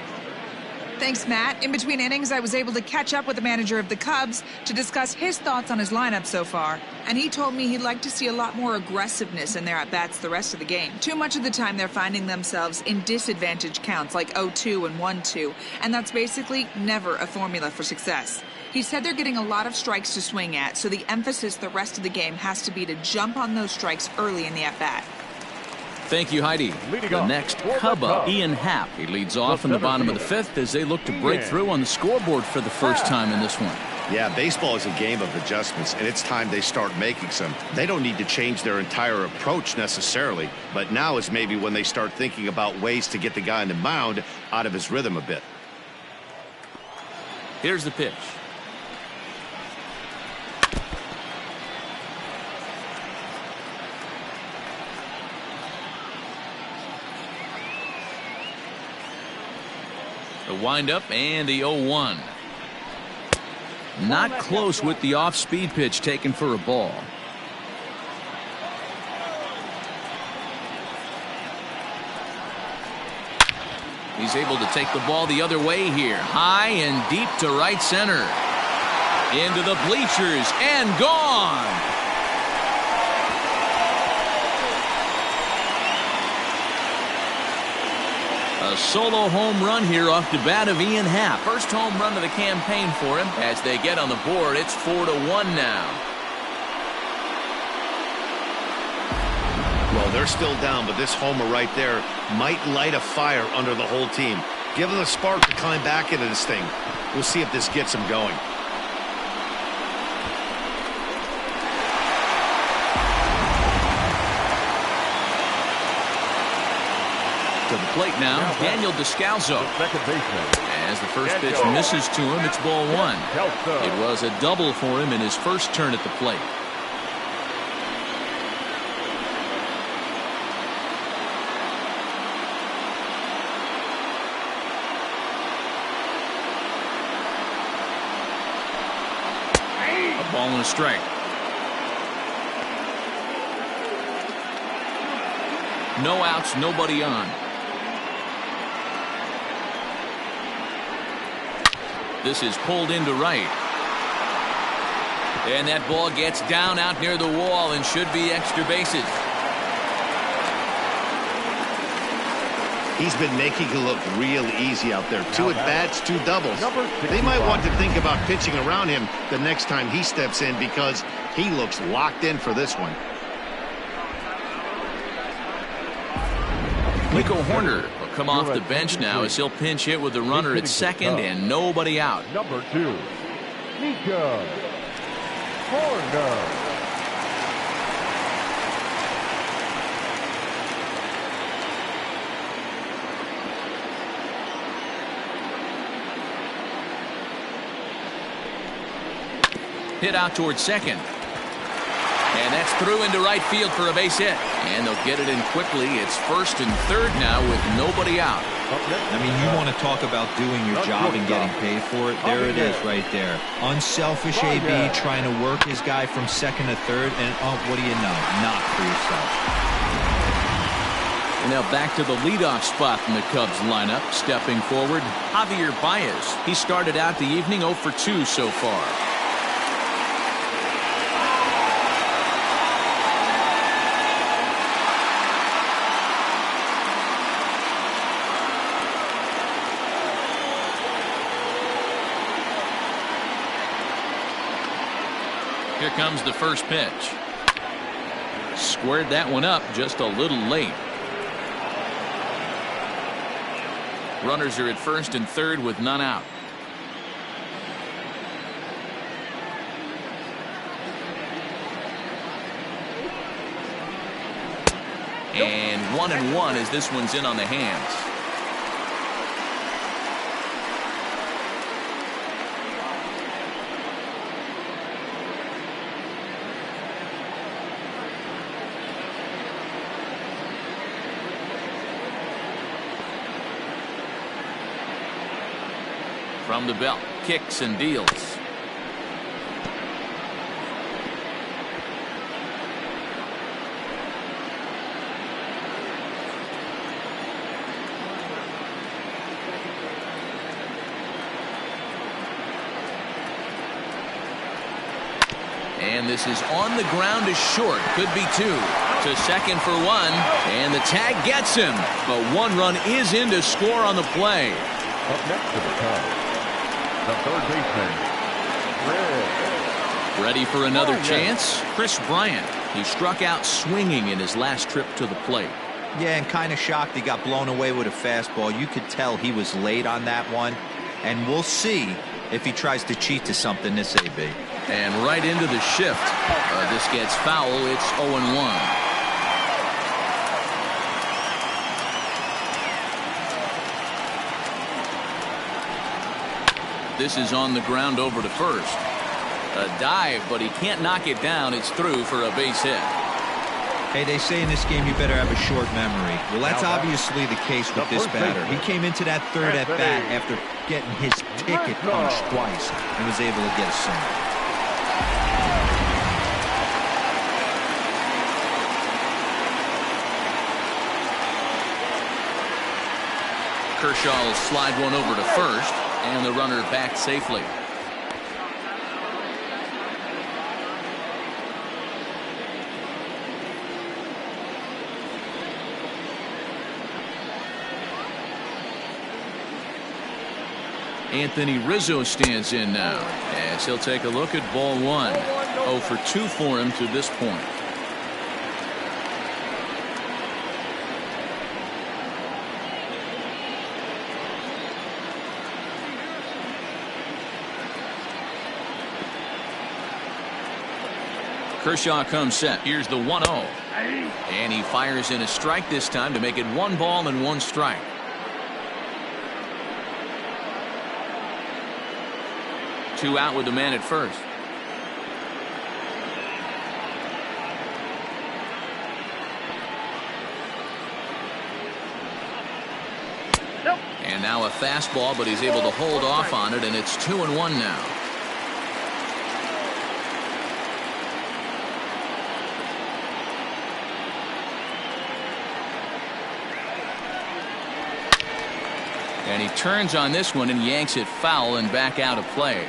Speaker 6: Thanks, Matt. In between innings, I was able to catch up with the manager of the Cubs to discuss his thoughts on his lineup so far. And he told me he'd like to see a lot more aggressiveness in their at-bats the rest of the game. Too much of the time, they're finding themselves in disadvantage counts like 0-2 and 1-2. And that's basically never a formula for success. He said they're getting a lot of strikes to swing at, so the emphasis the rest of the game has to be to jump on those strikes early in the at-bat.
Speaker 1: Thank you, Heidi. The next Cub up, Ian Happ. He leads off in the bottom of the 5th as they look to break through on the scoreboard for the first time in this one.
Speaker 2: Yeah, baseball is a game of adjustments, and it's time they start making some. They don't need to change their entire approach necessarily, but now is maybe when they start thinking about ways to get the guy on the mound out of his rhythm a bit.
Speaker 1: Here's the pitch. The windup and the 0-1. Not close with the off-speed pitch taken for a ball. He's able to take the ball the other way here. High and deep to right center. Into the bleachers and gone. A solo home run here off the bat of Ian Happ. First home run of the campaign for him. As they get on the board, it's 4-1 now.
Speaker 2: Well, they're still down, but this homer right there might light a fire under the whole team. Give them a spark to climb back into this thing. We'll see if this gets them going.
Speaker 1: To the plate now, Daniel Descalso.
Speaker 5: Second baseman.
Speaker 1: As the first pitch misses to him, it's ball 1. It was a double for him in his first turn at the plate. A ball and a strike. No outs, nobody on. This is pulled into right. And that ball gets down out near the wall and should be extra bases.
Speaker 2: He's been making it look real easy out there. 2 at-bats, 2 doubles. They might want to think about pitching around him the next time he steps in because he looks locked in for this one.
Speaker 1: Nico Horner will come off the bench now as he'll pinch hit with the runner at second and nobody out.
Speaker 5: Number 2, Nico Horner.
Speaker 1: Hit out towards second. And that's through into right field for a base hit. And they'll get it in quickly. It's first and third now with nobody out.
Speaker 3: I mean, you want to talk about doing your job and getting paid for it. There it is right there. Unselfish AB trying to work his guy from second to third. And what do you know? Not for yourself.
Speaker 1: And now back to the leadoff spot in the Cubs lineup. Stepping forward, Javier Baez. He started out the evening 0 for 2 so far. comes the first pitch. Squared that one up just a little late. Runners are at first and third with none out. And 1-1 as this one's in on the hands. From the belt, kicks and deals. And this is on the ground is short. Could be two. To second for one. And the tag gets him. But one run is in to score on the play.
Speaker 5: Up next to the Cubs, the third baseman,
Speaker 1: Ready for another chance? Chris Bryant. He struck out swinging in his last trip to the plate.
Speaker 3: Yeah, and kind of shocked he got blown away with a fastball. You could tell he was late on that one. And we'll see if he tries to cheat to something this AB.
Speaker 1: And right into the shift. This gets foul. It's 0-1. This is on the ground over to first. A dive, but he can't knock it down. It's through for a base hit.
Speaker 3: Hey, they say in this game you better have a short memory. Well, that's obviously the case with this batter. He came into that third at bat after getting his ticket punched twice and was able to get a single.
Speaker 1: Kershaw will slide one over to first, and the runner back safely. Anthony Rizzo stands in now as he'll take a look at ball one. 0 for 2 for him to this point. Kershaw comes set. Here's the 1-0. And he fires in a strike this time to make it 1 ball and 1 strike. Two out with the man at first. And now a fastball, but he's able to hold off on it, and it's 2-1 now. And he turns on this one and yanks it foul and back out of play.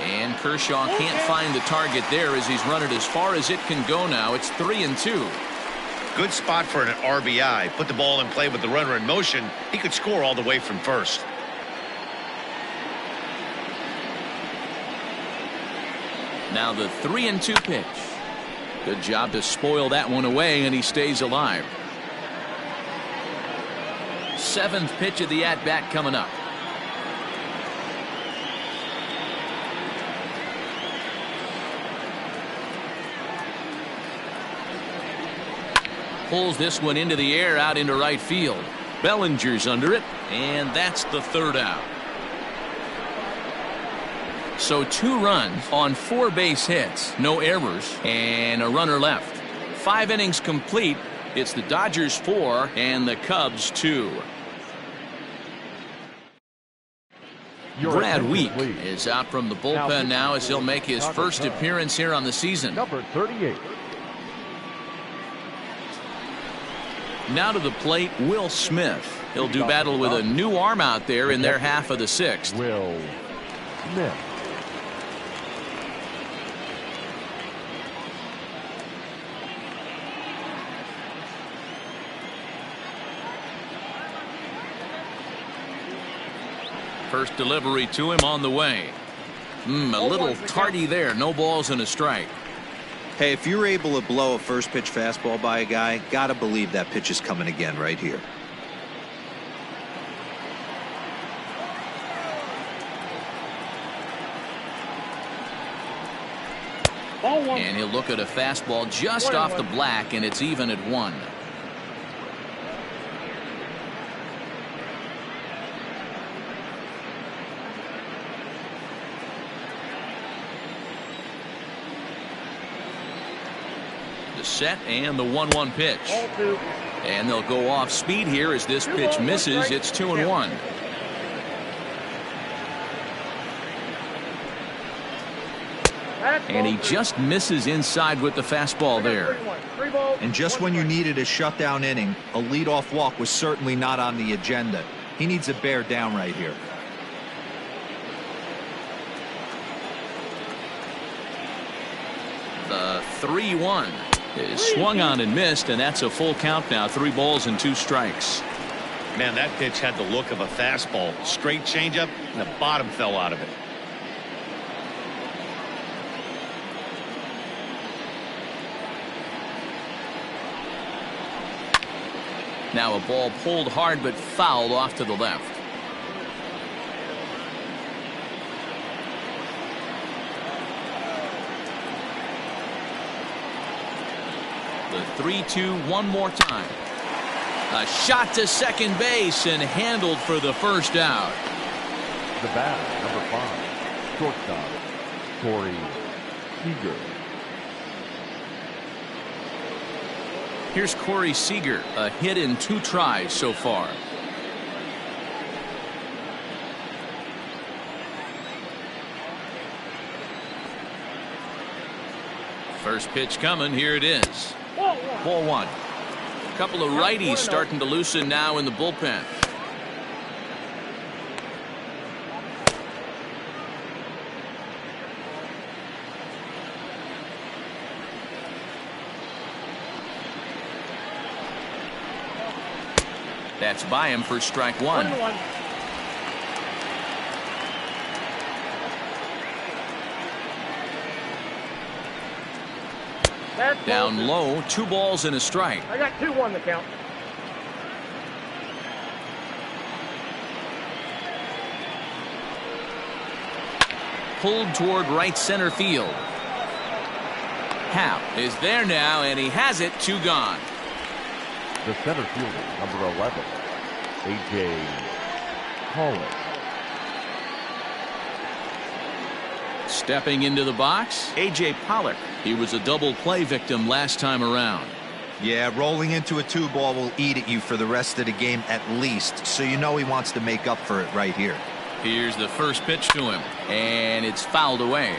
Speaker 1: And Kershaw can't find the target there as he's run it as far as it can go now. It's 3-2.
Speaker 2: Good spot for an RBI. Put the ball in play with the runner in motion. He could score all the way from first.
Speaker 1: Now the 3-2 pitch. Good job to spoil that one away, and he stays alive. 7th pitch of the at-bat coming up. Pulls this one into the air out into right field. Bellinger's under it, and that's the 3rd out. So 2 runs on 4 base hits, no errors, and a runner left. 5 innings complete. It's the Dodgers 4 and the Cubs 2. Brad Week is out from the bullpen now as he'll make his first appearance here on the season.
Speaker 5: number 38.
Speaker 1: Now to the plate, Will Smith. He'll do battle with a new arm out there in their half of the 6th.
Speaker 5: Will Smith.
Speaker 1: First delivery to him on the way. A little tardy there. No balls and a strike.
Speaker 3: Hey, if you're able to blow a first pitch fastball by a guy, gotta believe that pitch is coming again right here.
Speaker 1: And he'll look at a fastball just off the black, and it's even at 1. The set and the 1-1 pitch. And they'll go off speed here as this pitch misses. It's 2-1. And he just misses inside with the fastball there.
Speaker 3: And just when you needed a shutdown inning, a leadoff walk was certainly not on the agenda. He needs to bear down right here.
Speaker 1: The 3-1 is swung on and missed, and that's a full count now. 3 balls and 2 strikes.
Speaker 2: Man, that pitch had the look of a fastball. Straight changeup, and the bottom fell out of it.
Speaker 1: Now a ball pulled hard but fouled off to the left. The 3-2 one more time. A shot to second base and handled for the first out.
Speaker 5: The batter, number 5, shortstop, Corey Seager.
Speaker 1: Here's Corey Seager, a hit in 2 tries so far. First pitch coming. Here it is. Ball 1. A couple of righties starting to loosen now in the bullpen. That's by him for strike 1. Down low, 2 balls and a strike.
Speaker 4: I got 2-1 the count.
Speaker 1: Pulled toward right center field. Happ is there now, and he has it. 2 gone.
Speaker 5: The center fielder, number 11, A.J. Pollock.
Speaker 1: Stepping into the box, A.J. Pollock. He was a double play victim last time around.
Speaker 3: Yeah, rolling into a 2-ball will eat at you for the rest of the game at least, so you know he wants to make up for it right here.
Speaker 1: Here's the first pitch to him, and it's fouled away.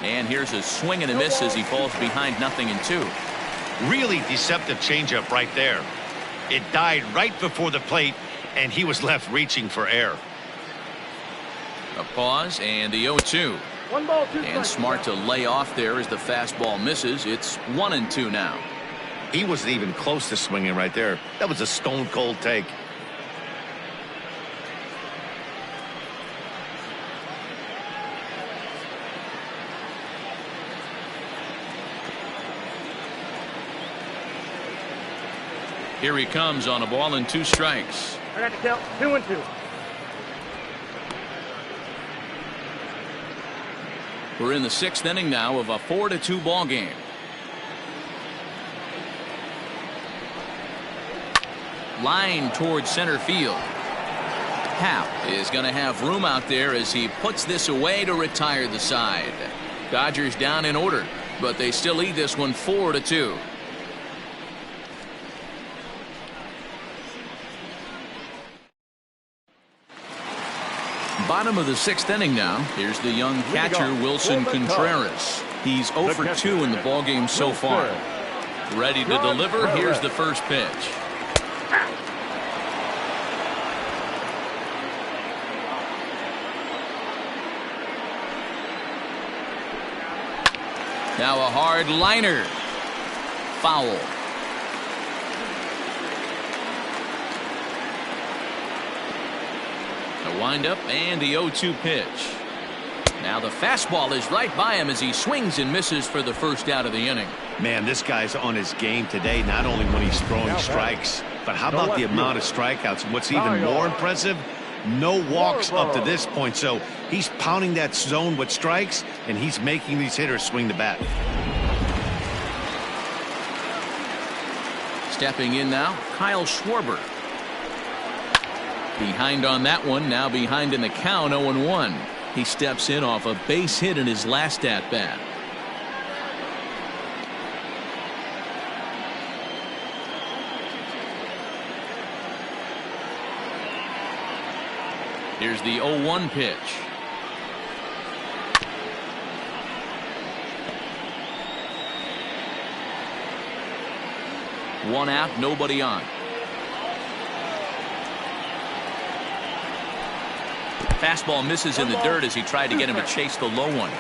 Speaker 1: And here's a swing and a miss as he falls behind 0-2.
Speaker 2: Really deceptive changeup right there. It died right before the plate, and he was left reaching for air.
Speaker 1: A pause and the 0-2.
Speaker 4: 1 ball, 2
Speaker 1: And
Speaker 4: strikes.
Speaker 1: smart to lay off there as the fastball misses. It's 1-2 now.
Speaker 2: He wasn't even close to swinging right there. That was a stone cold take.
Speaker 1: Here he comes on a ball and 2 strikes.
Speaker 4: I got the count. 2-2.
Speaker 1: We're in the 6th inning now of a 4-2 ball game. Line towards center field. Happ is going to have room out there as he puts this away to retire the side. Dodgers down in order, but they still lead this one 4-2. Bottom of the 6th inning now. Here's the young catcher Wilson Contreras. He's 0 for 2 in the ballgame so far. Ready to deliver. Here's the first pitch. Now a hard liner. Foul. The windup and the 0-2 pitch. Now the fastball is right by him as he swings and misses for the first out of the inning.
Speaker 2: Man, this guy's on his game today, not only when he's throwing strikes, but how about the amount of strikeouts? And what's even more impressive, no walks up to this point. So he's pounding that zone with strikes, and he's making these hitters swing the bat.
Speaker 1: Stepping in now, Kyle Schwarber. Behind on that one, now behind in the count, 0-1. He steps in off a base hit in his last at-bat. Here's the 0-1 pitch. One out, nobody on. Fastball misses in the dirt as he tried to get him to chase the low one.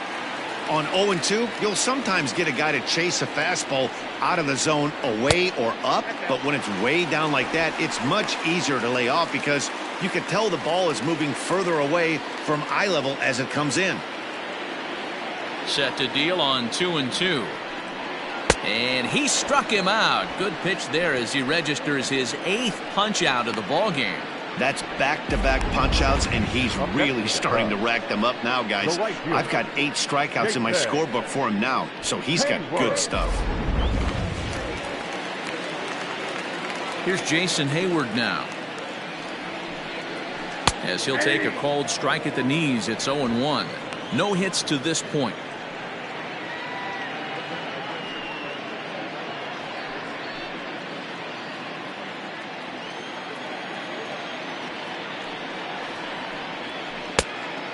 Speaker 2: On 0-2, you'll sometimes get a guy to chase a fastball out of the zone away or up, but when it's way down like that, it's much easier to lay off because you can tell the ball is moving further away from eye level as it comes in.
Speaker 1: Set to deal on 2-2. And he struck him out. Good pitch there as he registers his 8th punch out of the ball game.
Speaker 2: That's back-to-back punch-outs, and he's really starting to rack them up now, guys. I've got 8 strikeouts in my scorebook for him now, so he's got good stuff. Here's
Speaker 1: Jason Hayward now. As he'll take a called strike at the knees, it's 0-1. No hits to this point.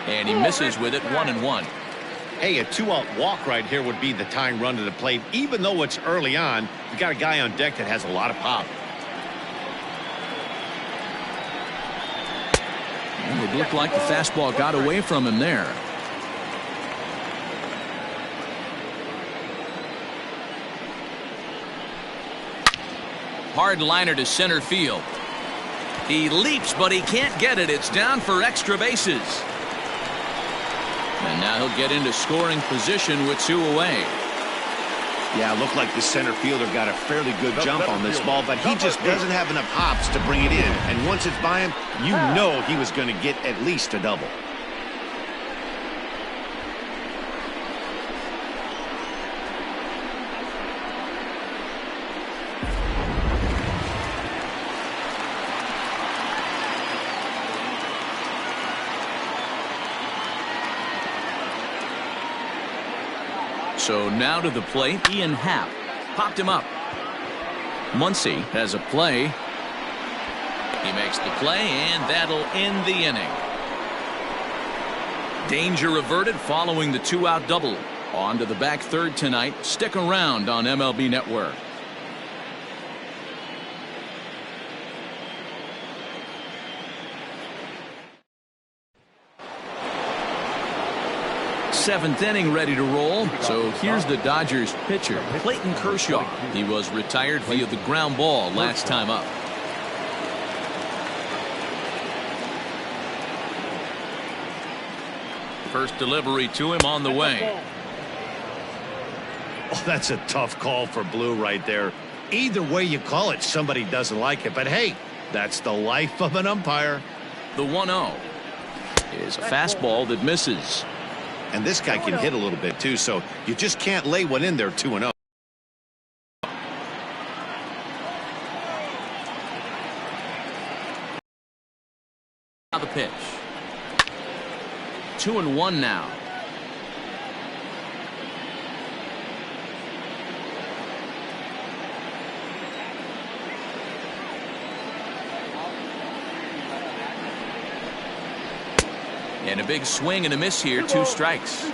Speaker 1: And he misses with it, 1-1.
Speaker 2: Hey, a 2-out walk right here would be the tying run to the plate. Even though it's early on, you got a guy on deck that has a lot of pop.
Speaker 1: Well, it looked like the fastball got away from him there. Hard liner to center field. He leaps, but he can't get it. It's down for extra bases. And now he'll get into scoring position with 2 away.
Speaker 2: Yeah, it looked like the center fielder got a fairly good jump on this ball, but he just doesn't have enough hops to bring it in. And once it's by him, you know he was going to get at least a double.
Speaker 1: So now to the plate, Ian Happ popped him up. Muncy has a play. He makes the play, and that'll end the inning. Danger averted following the 2-out double. On to the back third tonight. Stick around on MLB Network. Seventh inning ready to roll. So here's the Dodgers pitcher, Clayton Kershaw. He was retired via the ground ball last time up. First delivery to him on the way.
Speaker 2: Oh, that's a tough call for Blue right there. Either way you call it, somebody doesn't like it. But hey, that's the life of an umpire.
Speaker 1: The 1-0 is a fastball that misses.
Speaker 2: And this guy can hit a little bit too, so you just can't lay one in there 2-0.
Speaker 1: Now the pitch. 2-1 now. And a big swing and a miss here, 2 strikes.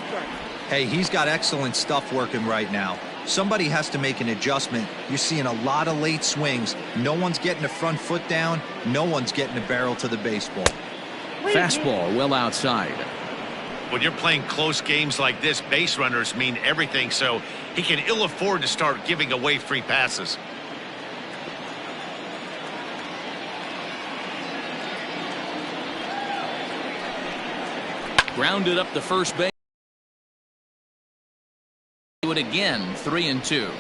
Speaker 3: Hey, he's got excellent stuff working right now. Somebody has to make an adjustment. You're seeing a lot of late swings. No one's getting the front foot down. No one's getting the barrel to the baseball.
Speaker 1: Fastball well outside.
Speaker 2: When you're playing close games like this, base runners mean everything, so he can ill afford to start giving away free passes.
Speaker 1: Grounded up the first base. Do it again, 3-2.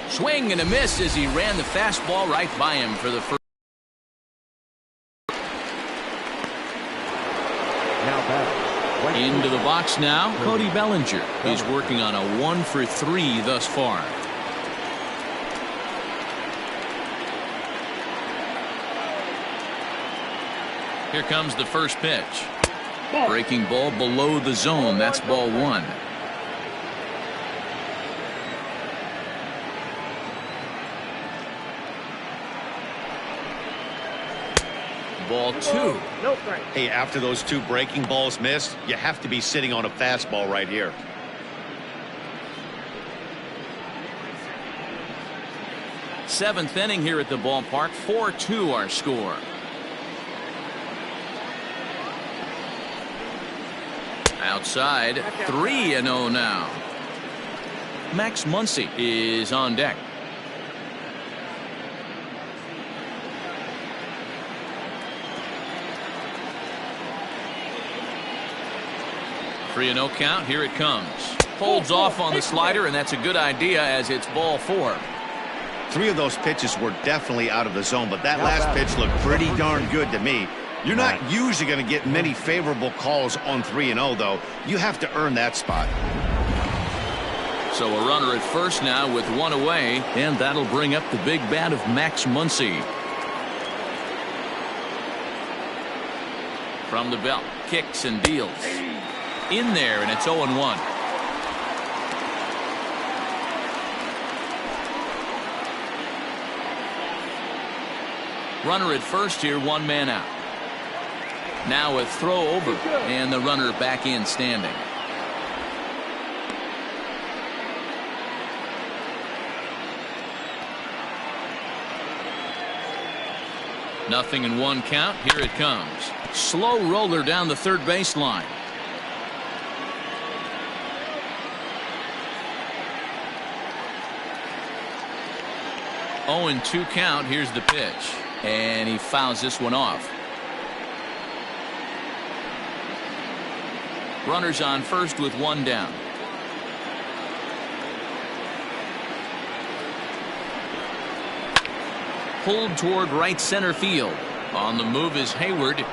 Speaker 1: Swing and a miss as he ran the fastball right by him for the first.
Speaker 5: Now batting.
Speaker 1: Into the box now, Cody Bellinger. He's working on a 1-for-3 thus far. Here comes the first pitch. Breaking ball below the zone. That's ball 1. Ball 2.
Speaker 4: No strike.
Speaker 2: Hey, after those 2 breaking balls missed, you have to be sitting on a fastball right here.
Speaker 1: Seventh inning here at the ballpark. 4-2 our score. Outside, 3-0 now. Max Muncy is on deck. Three-0 count. Here it comes. Holds off on the slider, and that's a good idea as it's ball 4.
Speaker 2: 3 of those pitches were definitely out of the zone, but that last pitch looked pretty darn good to me. You're not usually going to get many favorable calls on 3-0, though. You have to earn that spot.
Speaker 1: So a runner at first now with 1 away, and that'll bring up the big bat of Max Muncy. From the belt, kicks and deals. In there, and it's 0-1. Runner at first here, 1 man out. Now a throw over, and the runner back in standing. Nothing in 1 count. Here it comes. Slow roller down the third baseline. 0-2 count. Here's the pitch, and he fouls this one off. Runners on first with 1 down. Pulled toward right center field. On the move is Hayward.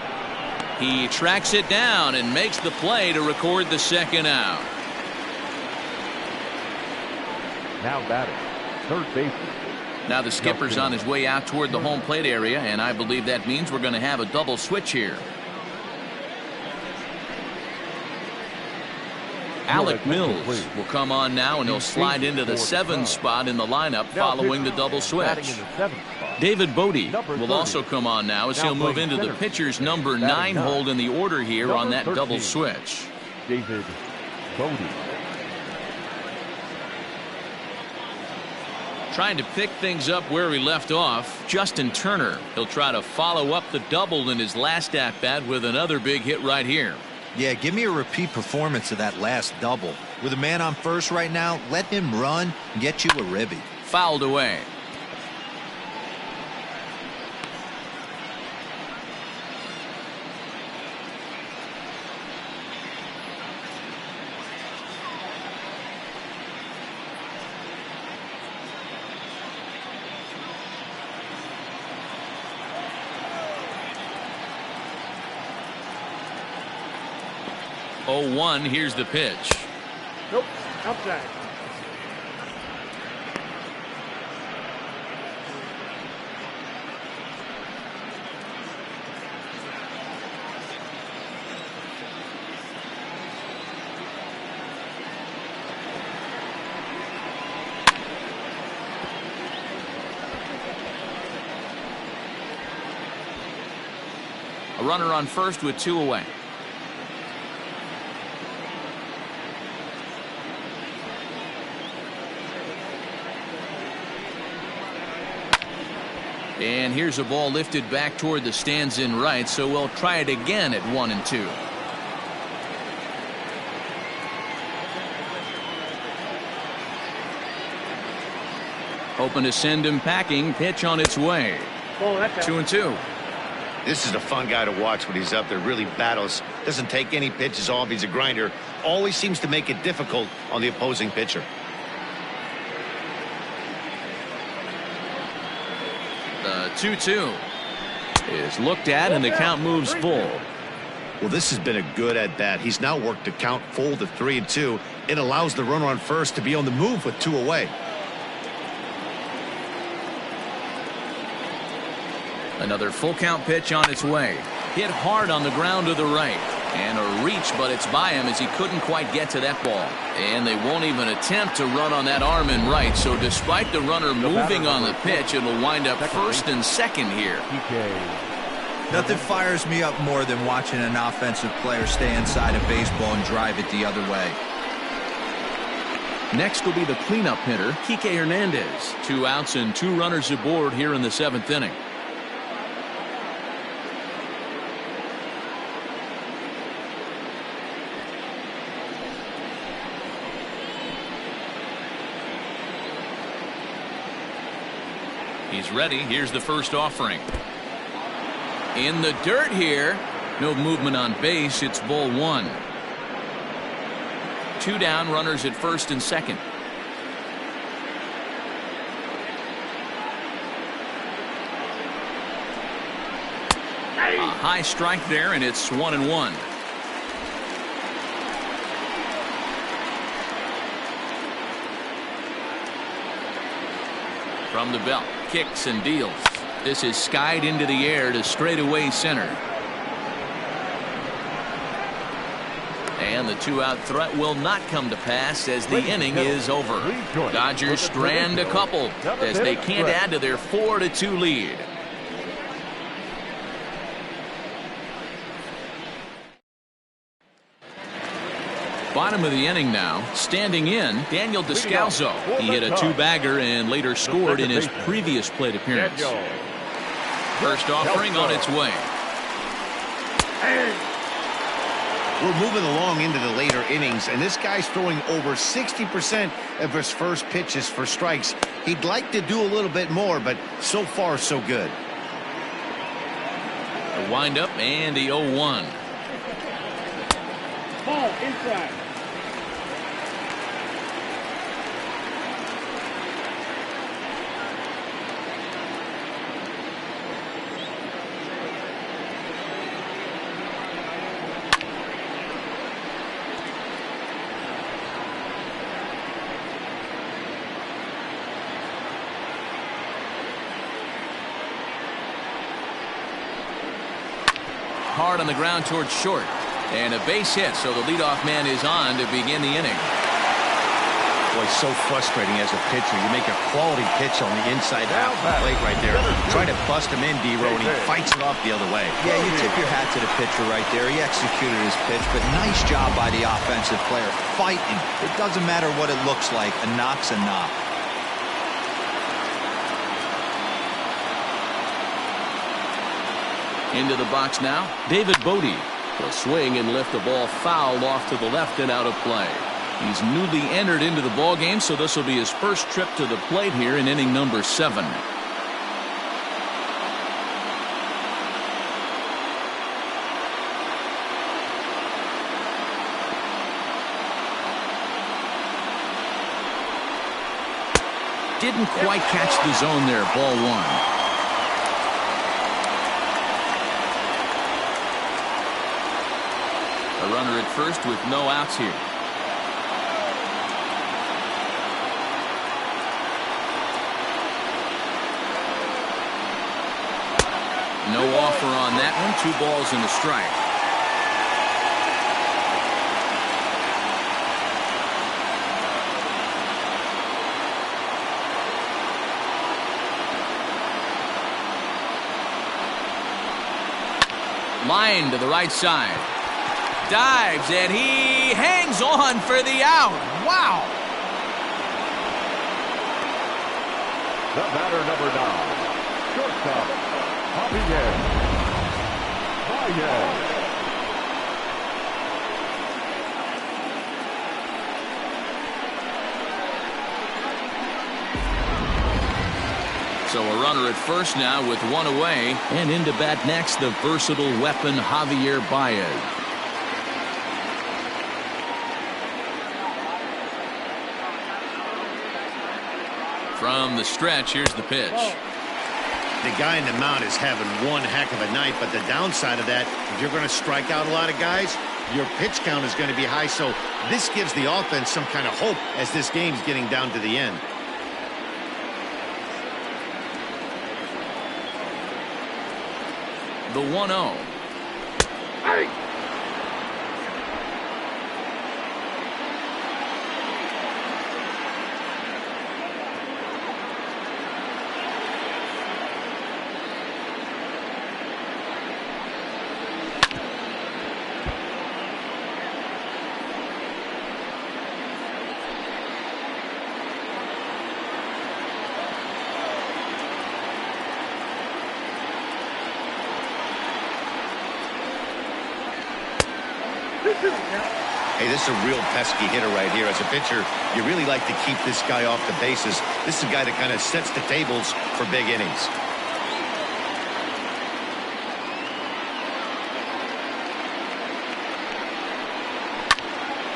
Speaker 1: He tracks it down and makes the play to record the second out.
Speaker 5: Now batting. Third baseman.
Speaker 1: Now the skipper's on his way out toward the home plate area, and I believe that means we're going to have a double switch here. Alec Mills will come on now, and he'll slide into the 7th spot in the lineup following the double switch. David Bodie will also come on now as he'll move into the pitcher's number 9 hold in the order here on that double switch.
Speaker 5: David Bodie.
Speaker 1: Trying to pick things up where he left off, Justin Turner. He'll try to follow up the double in his last at-bat with another big hit right here.
Speaker 3: Yeah, give me a repeat performance of that last double. With a man on first right now, let him run and get you a ribby.
Speaker 1: Fouled away. Oh, 1. Here's the pitch.
Speaker 4: Nope. Outside.
Speaker 1: A runner on first with 2 away. And here's a ball lifted back toward the stands in right, so we'll try it again at 1-2. Hoping to send him packing. Pitch on its way. 2-2.
Speaker 2: This is a fun guy to watch when he's up there. Really battles. Doesn't take any pitches off. He's a grinder. Always seems to make it difficult on the opposing pitcher.
Speaker 1: The 2-2 is looked at, and the count moves full.
Speaker 2: Well, this has been a good at-bat. He's now worked the count full to 3-2. It allows the runner on first to be on the move with 2 away.
Speaker 1: Another full count pitch on its way. Hit hard on the ground to the right. And a reach, but it's by him as he couldn't quite get to that ball. And they won't even attempt to run on that arm in right. So despite the runner moving on the pitch, it'll wind up first and second here.
Speaker 3: Nothing fires me up more than watching an offensive player stay inside of baseball and drive it the other way.
Speaker 1: Next will be the cleanup hitter, Kike Hernandez. 2 outs and 2 runners aboard here in the 7th inning. He's ready. Here's the first offering. In the dirt here. No movement on base. It's ball 1. 2 down, runners at first and second. A high strike there, and it's 1-1. From the belt, kicks and deals. This is skied into the air to straightaway center. And the 2-out threat will not come to pass as the inning is over. Dodgers strand a couple as they can't add to their 4-2 lead. Bottom of the inning now. Standing in, Daniel Descalso. He hit a 2-bagger and later scored in his previous plate appearance. First offering on its way.
Speaker 2: We're moving along into the later innings, and this guy's throwing over 60% of his first pitches for strikes. He'd like to do a little bit more, but so far so good.
Speaker 1: The windup and the 0-1.
Speaker 4: Ball inside.
Speaker 1: Hard on the ground towards short. And a base hit, so the leadoff man is on to begin the inning.
Speaker 2: Boy, so frustrating as a pitcher. You make a quality pitch on the inside half of the plate right there. Try to bust him in, D-Row, and he fights it off the other way.
Speaker 3: Yeah, you tip your hat to the pitcher right there. He executed his pitch, but nice job by the offensive player. Fighting. It doesn't matter what it looks like. A knock's a knock.
Speaker 1: Into the box now, David Bodie. Will swing and lift the ball foul off to the left and out of play. He's newly entered into the ball game, so this will be his first trip to the plate here in inning number 7. Didn't quite catch the zone there. Ball 1. A runner at first with no outs here. No offer on that one. 2 balls and a strike. Line to the right side. Dives, and he hangs on for the out. Wow.
Speaker 5: The batter, number 9, shortstop, Javier Baez.
Speaker 1: So a runner at first now with one away, and into bat next, the versatile weapon Javier Baez. From the stretch, here's the pitch.
Speaker 2: The guy in the mound is having one heck of a night, but the downside of that, if you're going to strike out a lot of guys, your pitch count is going to be high. So this gives the offense some kind of hope as this game's getting down to the end.
Speaker 1: The 1-0.
Speaker 4: Hey!
Speaker 2: Hey, this is a real pesky hitter right here. As a pitcher, you really like to keep this guy off the bases. This is a guy that kind of sets the tables for big innings.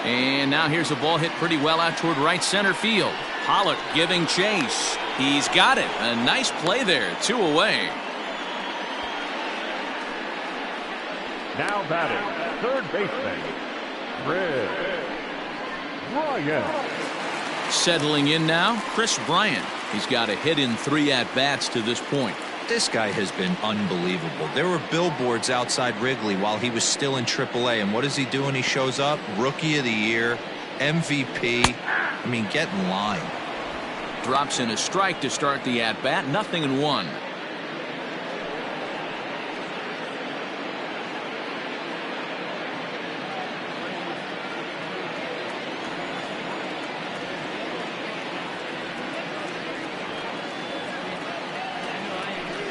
Speaker 1: And now here's a ball hit pretty well out toward right center field. Pollock giving chase. He's got it. A nice play there. 2 away.
Speaker 5: Now batting, third baseman, Chris Bryant.
Speaker 1: Settling in now, Chris Bryant. He's got a hit in 3 at-bats to this point.
Speaker 3: This guy has been unbelievable. There were billboards outside Wrigley while he was still in AAA, and what is he doing? He shows up, Rookie of the Year, MVP. I mean, get in line.
Speaker 1: Drops in a strike to start the at-bat. 0-1.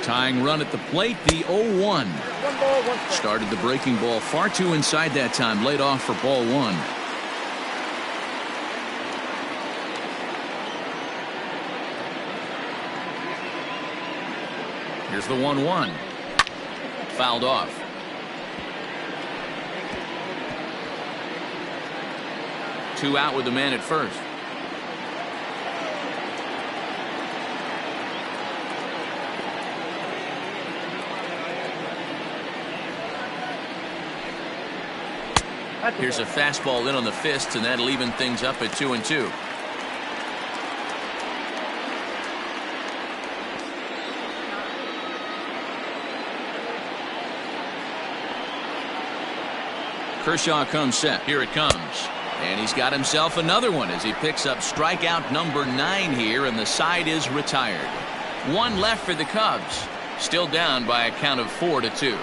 Speaker 1: Tying run at the plate, the 0-1.
Speaker 4: 1 ball, 1 strike.
Speaker 1: Started the breaking ball far too inside that time. Laid off for ball 1. Here's the 1-1. Fouled off. Two out with the man at first. Here's a fastball in on the fists, and that'll even things up at 2-2. Kershaw comes set. Here it comes. And he's got himself another one as he picks up strikeout number 9 here, and the side is retired. 1 left for the Cubs. Still down by a count of 4-2.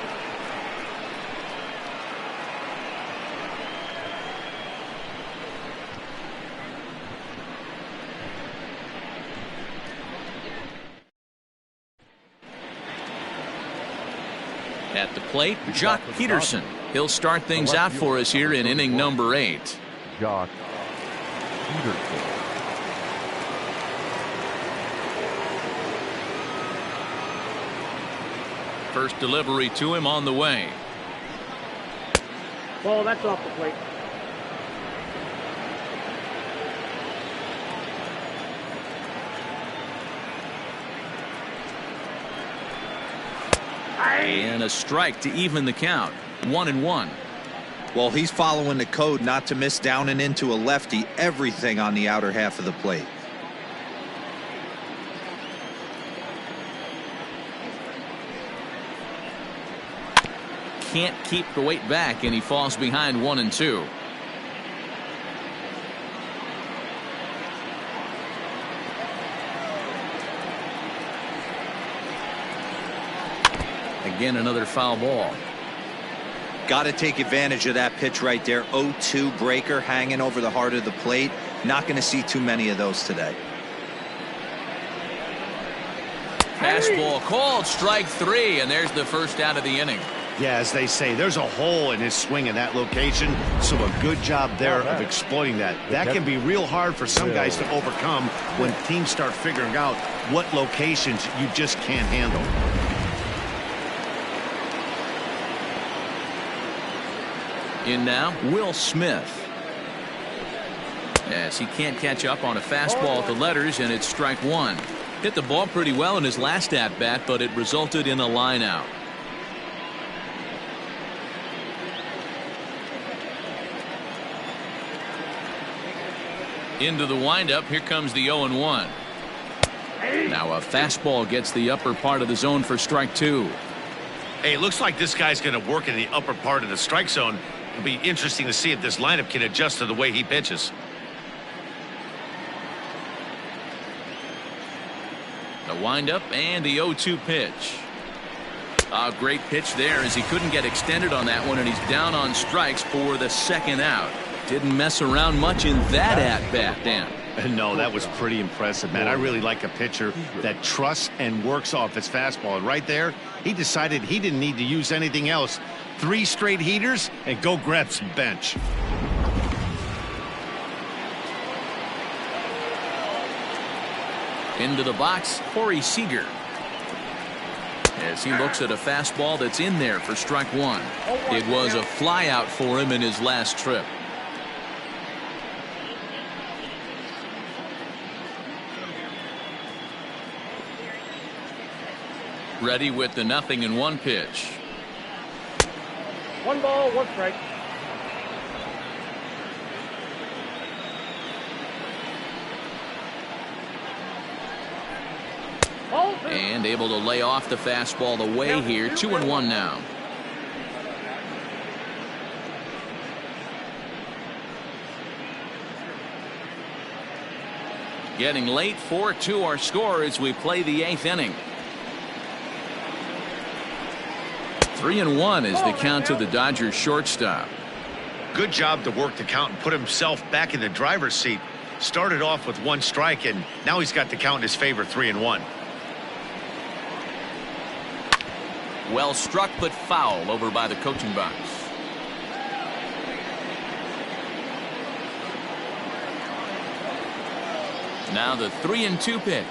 Speaker 1: At the plate, Jock Peterson. He'll start things out for us here in inning number 8.
Speaker 5: Jock Peterson.
Speaker 1: First delivery to him on the way.
Speaker 4: Ball, that's off the plate.
Speaker 1: And a strike to even the count. 1-1.
Speaker 3: Well, he's following the code not to miss down and into a lefty. Everything on the outer half of the plate.
Speaker 1: Can't keep the weight back, and he falls behind 1-2. Again, another foul ball.
Speaker 3: Got to take advantage of that pitch right there. 0-2 breaker hanging over the heart of the plate. Not going to see too many of those today.
Speaker 1: Fastball called, strike 3, and there's the first out of the inning.
Speaker 2: Yeah, as they say, there's a hole in his swing in that location, so a good job there of exploiting that. That can be real hard for some guys to overcome when teams start figuring out what locations you just can't handle.
Speaker 1: In now, Will Smith. As he can't catch up on a fastball at the letters, and it's strike 1. Hit the ball pretty well in his last at-bat, but it resulted in a line out. Into the windup, here comes the 0-1. Now a fastball gets the upper part of the zone for strike 2.
Speaker 2: Hey, it looks like this guy's going to work in the upper part of the strike zone. It'll be interesting to see if this lineup can adjust to the way he pitches.
Speaker 1: The windup and the 0-2 pitch. A great pitch there as he couldn't get extended on that one, and he's down on strikes for the second out. Didn't mess around much in that at-bat, Dan.
Speaker 2: No, that was pretty impressive, man. I really like a pitcher that trusts and works off his fastball. And right there, he decided he didn't need to use anything else. 3 straight heaters and go grab some bench.
Speaker 1: Into the box, Corey Seager. As he looks at a fastball that's in there for strike 1. It was a fly out for him in his last trip. Ready with the 0-1 pitch.
Speaker 4: 1 ball, 1 strike.
Speaker 1: And able to lay off the fastball away here. 2-1 now. Getting late, 4-2 our score as we play the 8th inning. 3-1 is the count to the Dodgers shortstop.
Speaker 2: Good job to work the count and put himself back in the driver's seat. Started off with 1 strike, and now he's got the count in his favor, 3-1.
Speaker 1: Well struck, but foul over by the coaching box. Now the 3-2 pitch.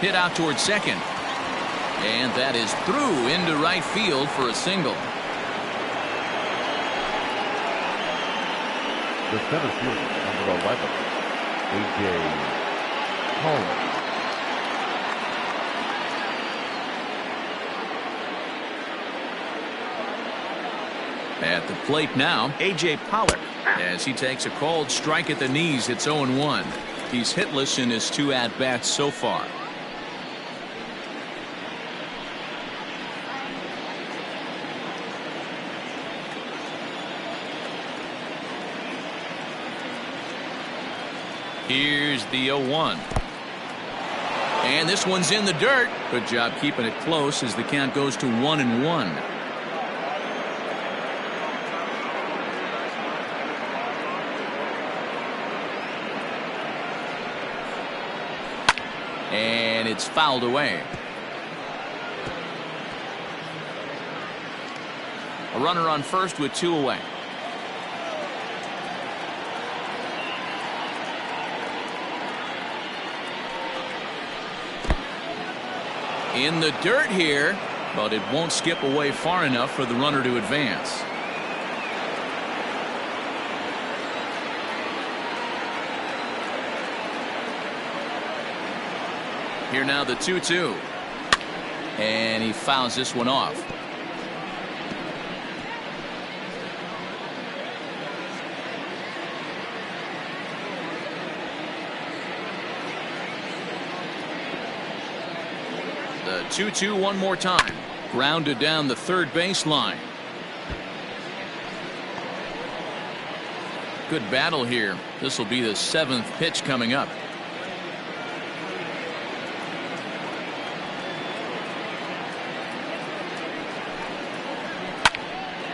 Speaker 1: Hit out towards second. And that is through into right field for a single.
Speaker 5: The center fielder, number 11, A.J. Pollock.
Speaker 1: At the plate now, A.J. Pollock, as he takes a called strike at the knees. It's 0-1. He's hitless in his 2 at-bats so far. Here's the 0-1. And this one's in the dirt. Good job keeping it close as the count goes to 1-1. And it's fouled away. A runner on first with 2 away. In the dirt here, but it won't skip away far enough for the runner to advance. Here now the 2-2. And he fouls this one off. The 2-2 one more time. Grounded down the third baseline. Good battle here. This will be the 7th pitch coming up.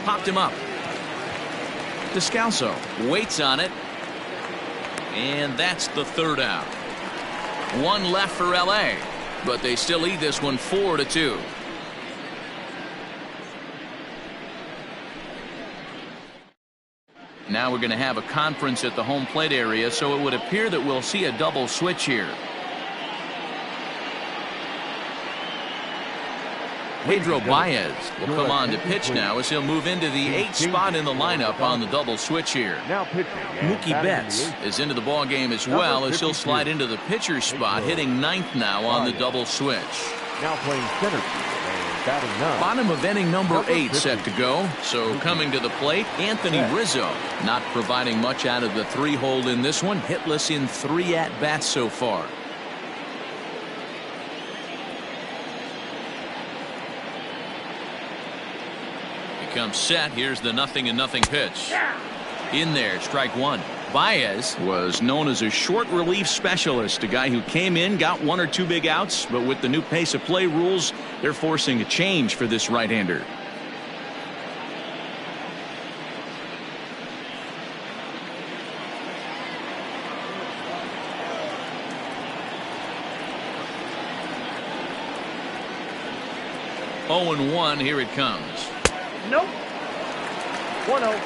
Speaker 1: popped him up. Descalso waits on it. And that's the third out. One left for LA, but they still lead this one 4-2. Now we're going to have a conference at the home plate area, so it would appear that we'll see a double switch here. Pedro Baez will come on to pitch now as he'll move into the 8th spot in the lineup on the double switch here.
Speaker 5: Now pitching.
Speaker 1: Mookie Betts is into the ball game as well as he'll slide into the pitcher's spot, hitting 9th now on the double switch.
Speaker 5: Now playing center field and batting 9.
Speaker 1: Bottom of inning number 8 set to go. So coming to the plate, Anthony Rizzo, not providing much out of the 3-hole in this one, hitless in 3 at-bats so far. Comes set. Here's the 0-0 pitch. In there, strike one. Baez was known as a short relief specialist, a guy who came in, got 1 or 2 big outs, but with the new pace of play rules, they're forcing a change for this right-hander. Oh and 1, here it comes.
Speaker 4: Nope. 1-0.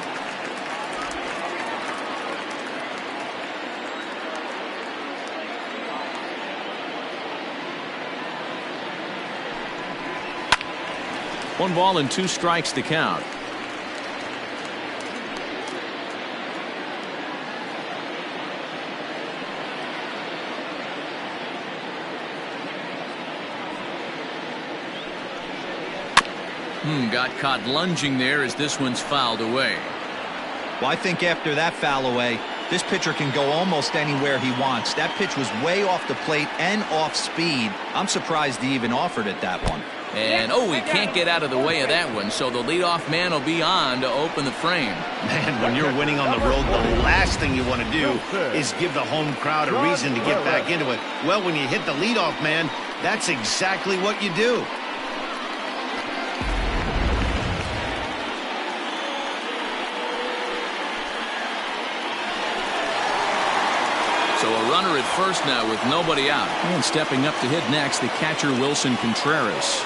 Speaker 1: One ball and 2 strikes to count. Got caught lunging there as this one's fouled away.
Speaker 3: Well, I think after that foul away, this pitcher can go almost anywhere he wants. That pitch was way off the plate and off speed. I'm surprised he even offered it that one.
Speaker 1: And he can't get out of the way of that one, so the leadoff man will be on to open the frame.
Speaker 2: Man, when you're winning on the road, the last thing you want to do is give the home crowd a reason to get back into it. Well, when you hit the leadoff man, that's exactly what you do.
Speaker 1: So a runner at first now with nobody out. And stepping up to hit next, the catcher Wilson Contreras.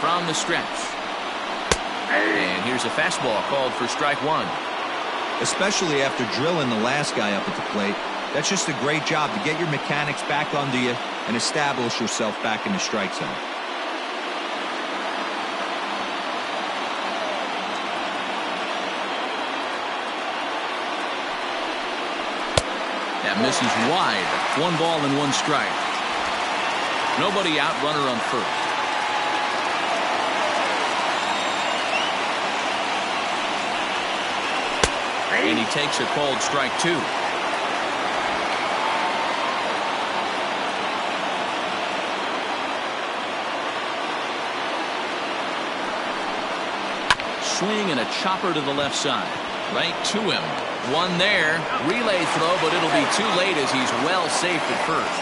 Speaker 1: From the stretch. And here's a fastball called for strike one.
Speaker 3: Especially after drilling the last guy up at the plate. That's just a great job to get your mechanics back under you and establish yourself back in the strike zone.
Speaker 1: That misses wide. 1 ball and 1 strike. Nobody out, runner on first. And he takes a called strike 2. Swing and a chopper to the left side. Right to him. One there. Relay throw, but it'll be too late as he's well safe at first.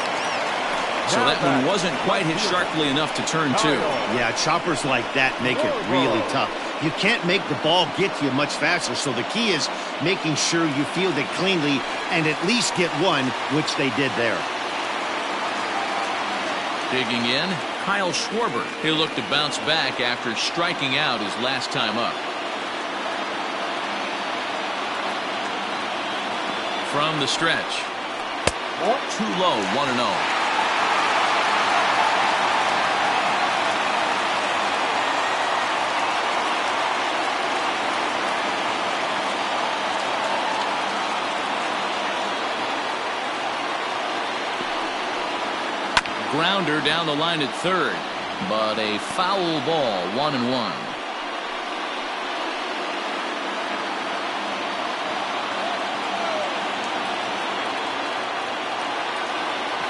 Speaker 1: So that one wasn't quite hit sharply enough to turn 2.
Speaker 2: Yeah, choppers like that make it really tough. You can't make the ball get to you much faster, so the key is making sure you field it cleanly and at least get one, which they did there.
Speaker 1: Digging in, Kyle Schwarber. He'll look to bounce back after striking out his last time up. From the stretch. Too low, 1-0. Grounder down the line at third, but a foul ball, 1-1.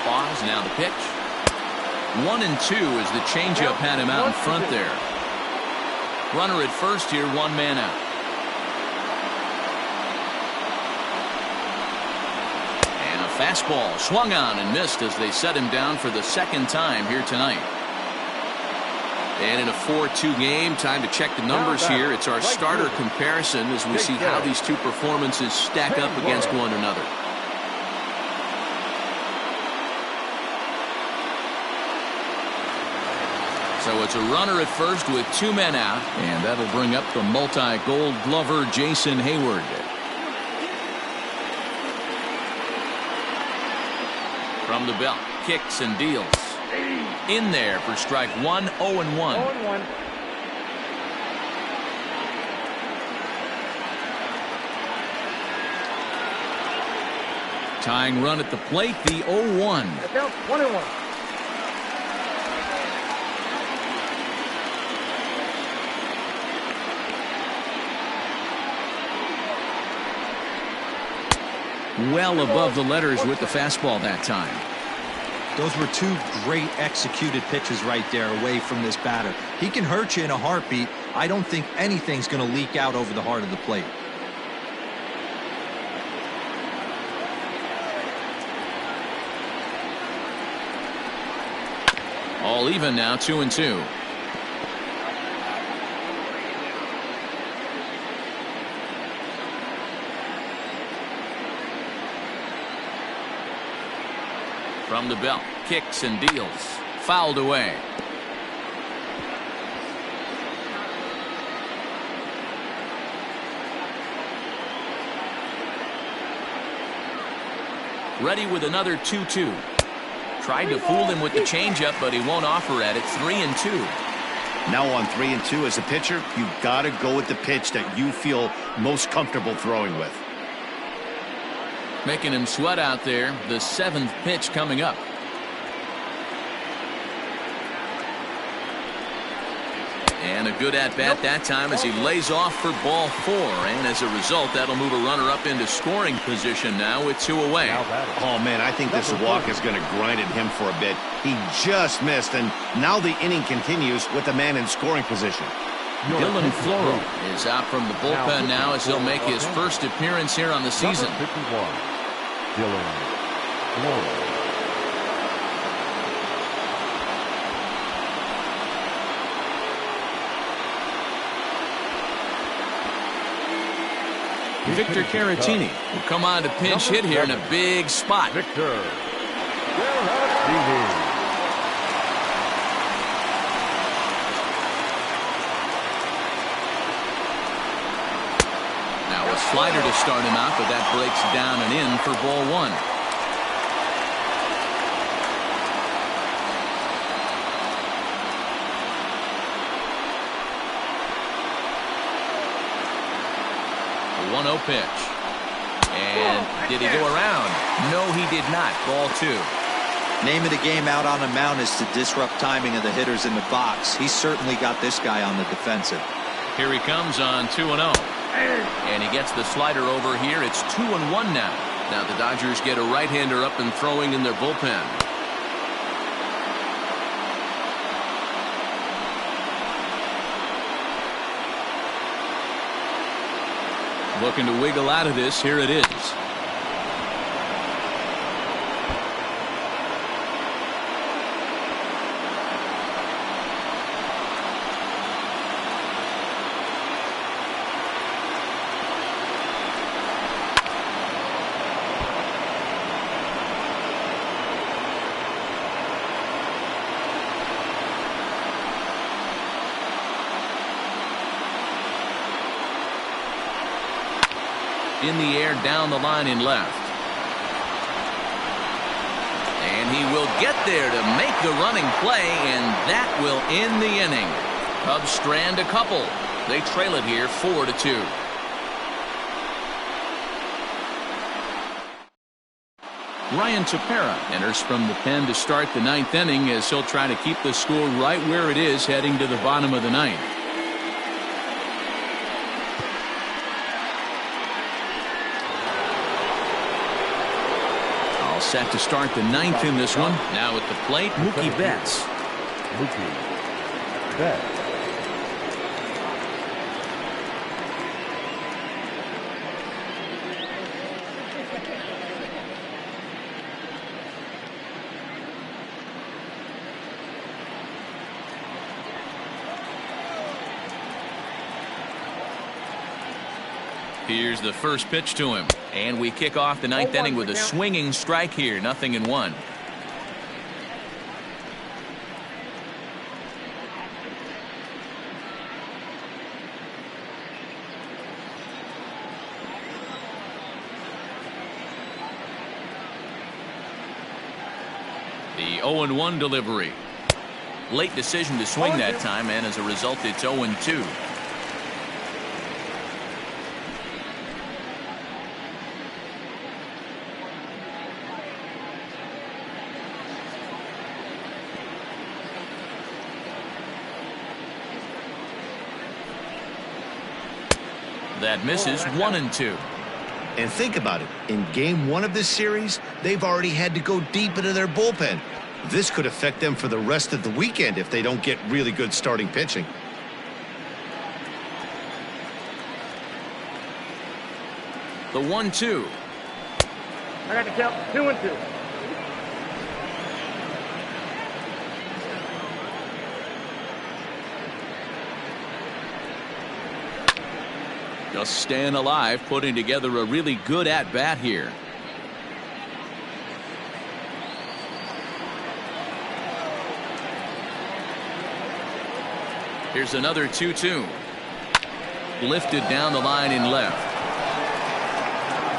Speaker 1: Pause, now the pitch. 1-2 as the changeup had him out in front there. Runner at first here, 1 man out. Fastball swung on and missed as they set him down for the second time here tonight. And in a 4-2 game, time to check the numbers here. It's our starter comparison as we see how these two performances stack up against one another. So it's a runner at first with 2 men out, and that'll bring up the multi-gold glover Jason Hayward. From the belt, kicks and deals. In there for strike 1, 0-1.
Speaker 4: 0-1.
Speaker 1: Tying run at the plate, the 0-1.
Speaker 4: Count 1-1.
Speaker 1: Well above the letters with the fastball that time.
Speaker 3: Those were 2 great executed pitches right there away from this batter. He can hurt you in a heartbeat. I don't think anything's going to leak out over the heart of the plate.
Speaker 1: All even now, 2-2. From the belt, kicks and deals. Fouled away. Ready with another 2-2. Tried to fool him with the changeup, but he won't offer at it. 3-2.
Speaker 2: Now on 3-2 as a pitcher, you've got to go with the pitch that you feel most comfortable throwing with.
Speaker 1: Making him sweat out there. The 7th pitch coming up. And a good at-bat that time as he lays off for ball 4. And as a result, that'll move a runner up into scoring position now with 2 away.
Speaker 2: Oh, man, I think this walk is going to grind at him for a bit. He just missed, and now the inning continues with the man in scoring position.
Speaker 1: Dylan Floro is out from the bullpen now as he'll make his first appearance here on the season.
Speaker 5: Number 51, Dylan Floro.
Speaker 1: Victor Caratini will come on to pinch hit here in a big spot.
Speaker 5: Victor Caratini.
Speaker 1: Now a slider to start him out, but that breaks down and in for ball 1. A 1-0 pitch. And did he go around? No, he did not. Ball 2.
Speaker 3: Name of the game out on the mound is to disrupt timing of the hitters in the box. He's certainly got this guy on the defensive.
Speaker 1: Here he comes on 2-0. And he gets the slider over here. It's 2-1 now. Now the Dodgers get a right-hander up and throwing in their bullpen. Looking to wiggle out of this. Here it is. In the air down the line in left. And he will get there to make the running play, and that will end the inning. Cubs strand a couple. They trail it here 4-2. Ryan Tepera enters from the pen to start the 9th inning as he'll try to keep the score right where it is heading to the bottom of the 9th. Set to start the 9th in this one. Now at the plate, Mookie Betts.
Speaker 5: Mookie Betts.
Speaker 1: Here's the first pitch to him. And we kick off the ninth inning with a swinging strike here. 0-1. The 0-1 delivery. Late decision to swing that time, and as a result, it's 0-2. That misses. 1-2.
Speaker 2: And think about it. In game 1 of this series, they've already had to go deep into their bullpen. This could affect them for the rest of the weekend if they don't get really good starting pitching.
Speaker 1: The 1-2.
Speaker 4: I got to count 2-2.
Speaker 1: Just staying alive, putting together a really good at-bat here. Here's another 2-2. Lifted down the line in left.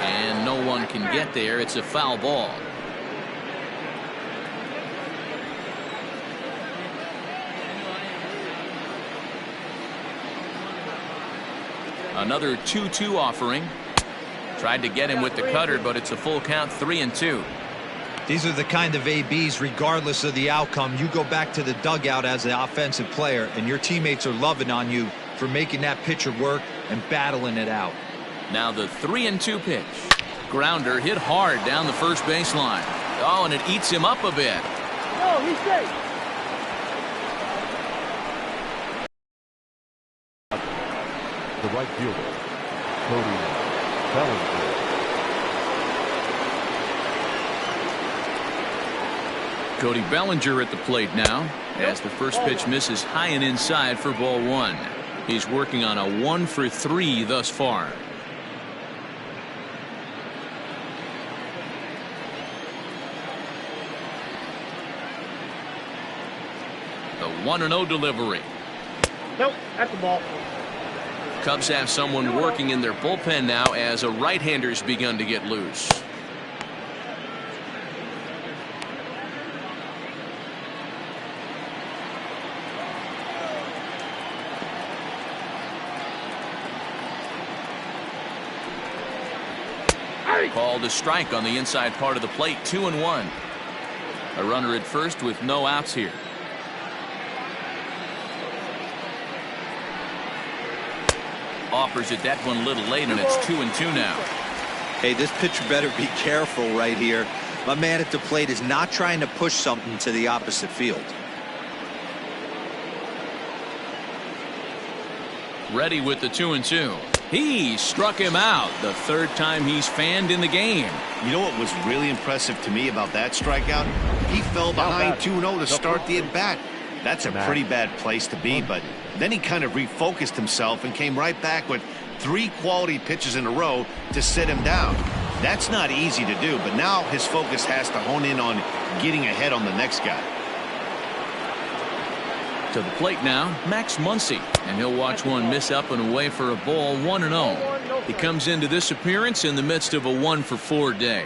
Speaker 1: And no one can get there. It's a foul ball. Another 2-2 offering. Tried to get him with the cutter, but it's a full count. 3-2.
Speaker 3: These are the kind of ABs, regardless of the outcome, you go back to the dugout as the offensive player, and your teammates are loving on you for making that pitcher work and battling it out.
Speaker 1: Now the 3-2 pitch. Grounder hit hard down the first baseline. Oh, and it eats him up a bit.
Speaker 4: No, he's safe.
Speaker 5: The right fielder, Cody Bellinger.
Speaker 1: Cody Bellinger at the plate now as the first pitch misses high and inside for ball 1. He's working on a 1-for-3 thus far. The 1-0 delivery.
Speaker 4: Nope, that's the ball.
Speaker 1: Cubs have someone working in their bullpen now as a right-hander's begun to get loose. Called a strike on the inside part of the plate. 2-1. A runner at first with no outs here. Offers it that one a little late, and it's 2-2 now.
Speaker 3: Hey, this pitcher better be careful right here. My man at the plate is not trying to push something to the opposite field.
Speaker 1: Ready with the 2-2. He struck him out, the third time he's fanned in the game.
Speaker 2: You know what was really impressive to me about that strikeout? He fell behind 2-0 to start the at-bat. That's a pretty bad place to be, but then he kind of refocused himself and came right back with 3 quality pitches in a row to sit him down. That's not easy to do, but now his focus has to hone in on getting ahead on the next guy.
Speaker 1: To the plate now, Max Muncy, and he'll watch one miss up and away for a ball. 1-0. He comes into this appearance in the midst of a 1-for-4 day.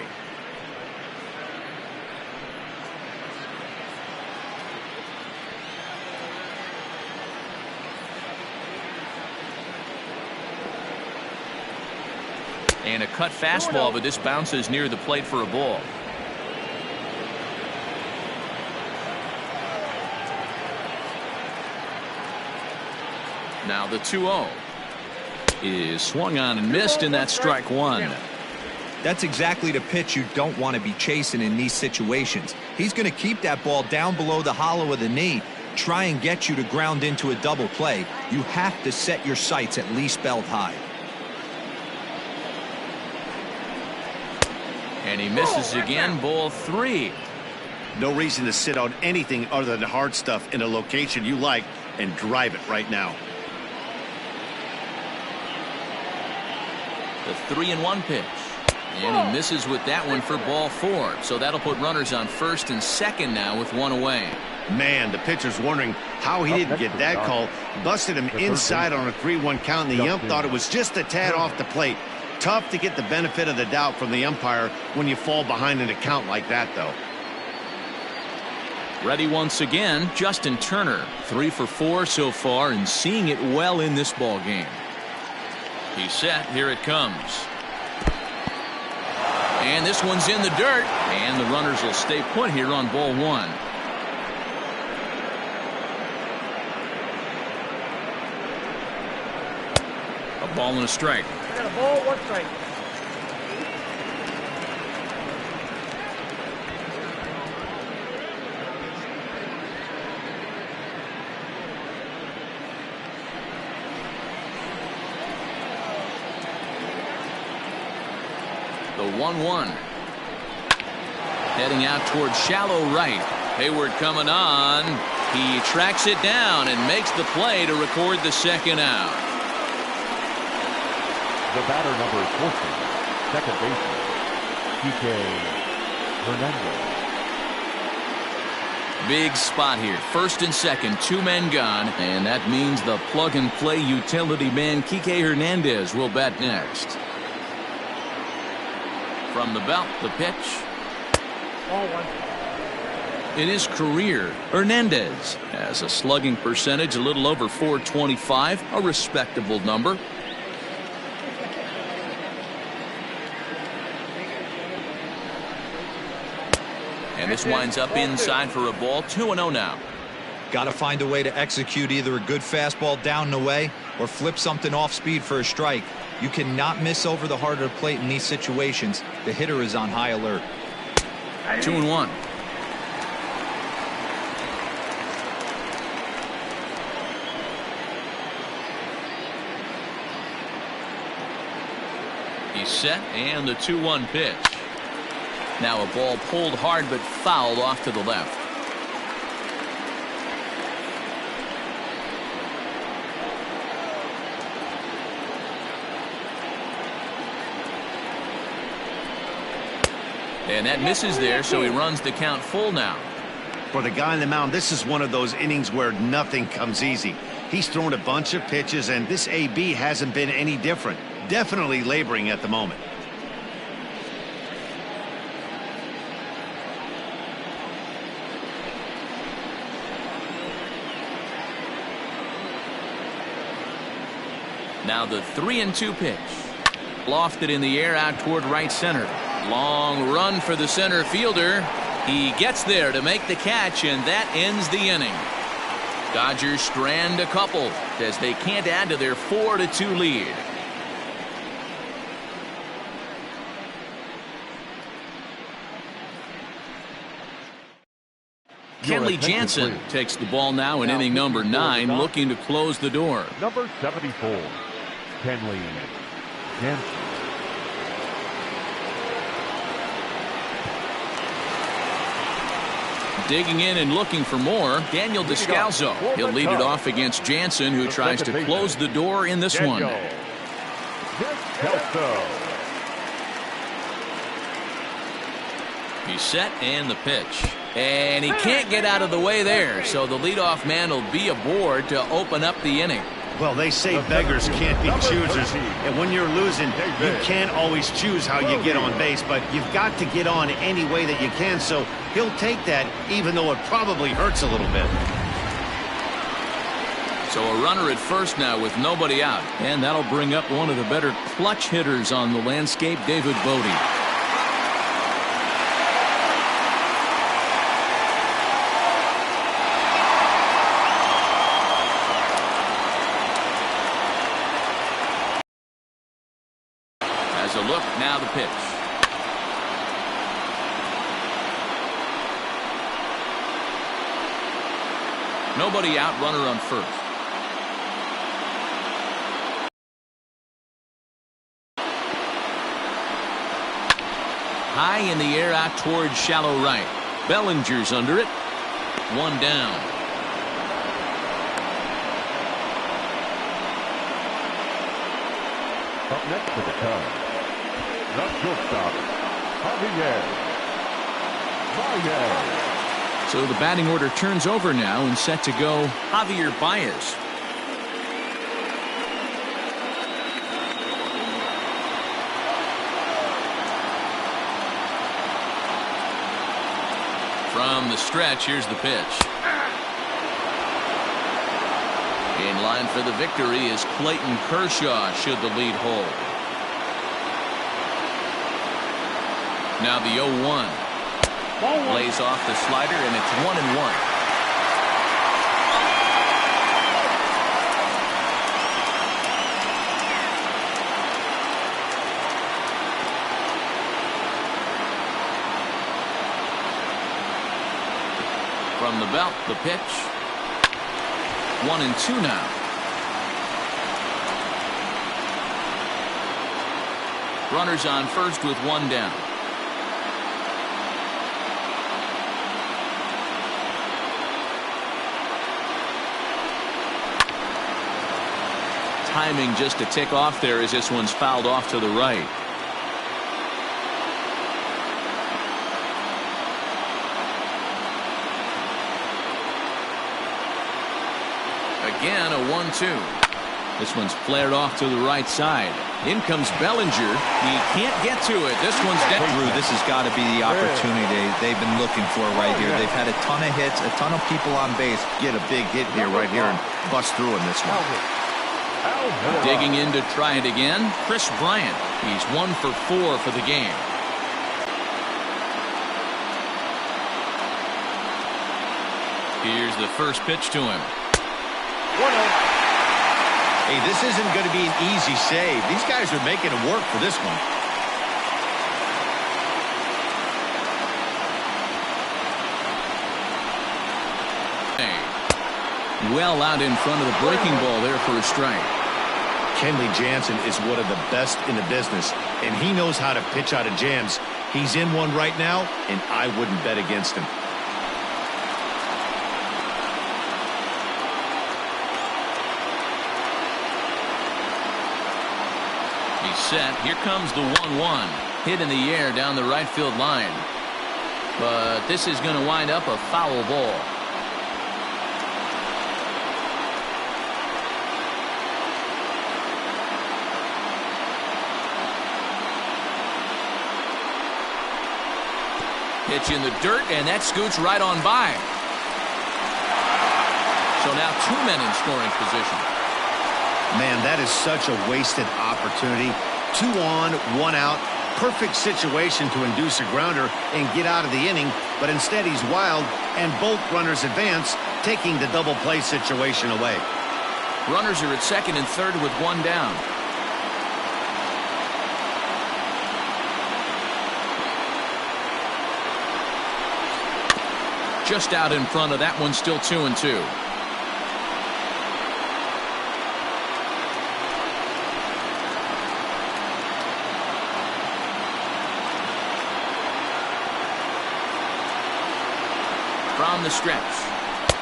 Speaker 1: And a cut fastball, but this bounces near the plate for a ball. Now the 2-0 is swung on and missed, and that's strike 1.
Speaker 3: That's exactly the pitch you don't want to be chasing in these situations. He's going to keep that ball down below the hollow of the knee, try and get you to ground into a double play. You have to set your sights at least belt high.
Speaker 1: And he misses again. Ball 3.
Speaker 2: No reason to sit on anything other than the hard stuff in a location you like and drive it right now.
Speaker 1: The 3-1 pitch. And he misses with that one for ball 4. So that'll put runners on first and second now with one away.
Speaker 2: Man, the pitcher's wondering how he didn't get that call. Busted him inside on a 3-1 count, and the ump thought it was just a tad off the plate. Tough to get the benefit of the doubt from the umpire when you fall behind in a count like that, though.
Speaker 1: Ready once again, Justin Turner. 3 for 4 so far and seeing it well in this ball game. He's set. Here it comes. And this one's in the dirt. And the runners will stay put here on ball 1. A ball and a strike.
Speaker 4: Got a ball, 1 strike.
Speaker 1: The 1-1. Heading out towards shallow right. Hayward coming on. He tracks it down and makes the play to record the second out.
Speaker 5: The batter, number 14, second baseman, Kike Hernandez.
Speaker 1: Big spot here. First and second, 2 men gone. And that means the plug-and-play utility man, Kike Hernandez, will bat next. From the belt, the pitch.
Speaker 4: Ball 1.
Speaker 1: In his career, Hernandez has a slugging percentage a little over .425, a respectable number. And this winds up inside for a ball. 2-0 now.
Speaker 3: Got to find a way to execute either a good fastball down and away or flip something off speed for a strike. You cannot miss over the heart of the plate in these situations. The hitter is on high alert.
Speaker 1: 2-1. He's set, and the 2-1 pitch. Now a ball pulled hard but fouled off to the left. And that misses there, so he runs the count full now.
Speaker 2: For the guy on the mound, this is one of those innings where nothing comes easy. He's thrown a bunch of pitches, and this AB hasn't been any different. Definitely laboring at the moment.
Speaker 1: Now the 3-2 pitch. Lofted in the air out toward right center. Long run for the center fielder. He gets there to make the catch, and that ends the inning. Dodgers strand a couple as they can't add to their 4-2 lead. Kenley Jansen takes the ball now in inning number 9, looking to close the door.
Speaker 5: Number 74, Kenley Jansen.
Speaker 1: Digging in and looking for more, Daniel Descalzo. He'll lead it off against Jansen, who tries to close the door in this one. He's set, and the pitch. And he can't get out of the way there, so the leadoff man will be aboard to open up the inning.
Speaker 2: Well, they say beggars can't be choosers, and when you're losing, you can't always choose how you get on base, but you've got to get on any way that you can, so he'll take that, even though it probably hurts a little bit.
Speaker 1: So a runner at first now with nobody out, and that'll bring up one of the better clutch hitters on the landscape, David Bodie. A look, now the pitch. Nobody out, runner on first. High in the air out towards shallow right. Bellinger's under it. One down.
Speaker 5: Up next for the Cubs, the shortstop, Javier Baez.
Speaker 1: So the batting order turns over now and set to go Javier Baez. From the stretch, here's the pitch. In line for the victory is Clayton Kershaw should the lead hold. Now the 0-1. Lays off the slider and it's 1-1. From the belt, the pitch. 1-2 now. Runners on first with one down. Timing just a tick off there as this one's fouled off to the right. Again, a 1-2. This one's flared off to the right side. In comes Bellinger. He can't get to it. This one's dead.
Speaker 3: Drew, this has got to be the opportunity they've been looking for right here. They've had a ton of hits, a ton of people on base.
Speaker 2: Get a big hit here, right here, and bust through in this one.
Speaker 1: Digging in to try it again, Chris Bryant. He's 1 for 4 for the game. Here's the first pitch to him.
Speaker 2: Hey, this isn't going to be an easy save. These guys are making it work for this one.
Speaker 1: Well out in front of the breaking ball there for a strike.
Speaker 2: Kenley Jansen is one of the best in the business, and he knows how to pitch out of jams. He's in one right now, and I wouldn't bet against him.
Speaker 1: Set. Here comes the 1-1. Hit in the air down the right field line. But this is going to wind up a foul ball. Pitch in the dirt, and that scoots right on by. So now 2 men in scoring position.
Speaker 2: Man, that is such a wasted opportunity. 2 on, 1 out. Perfect situation to induce a grounder and get out of the inning, but instead he's wild, and both runners advance, taking the double play situation away.
Speaker 1: Runners are at second and third with 1 down. Just out in front of that one, still 2-2. From the stretch.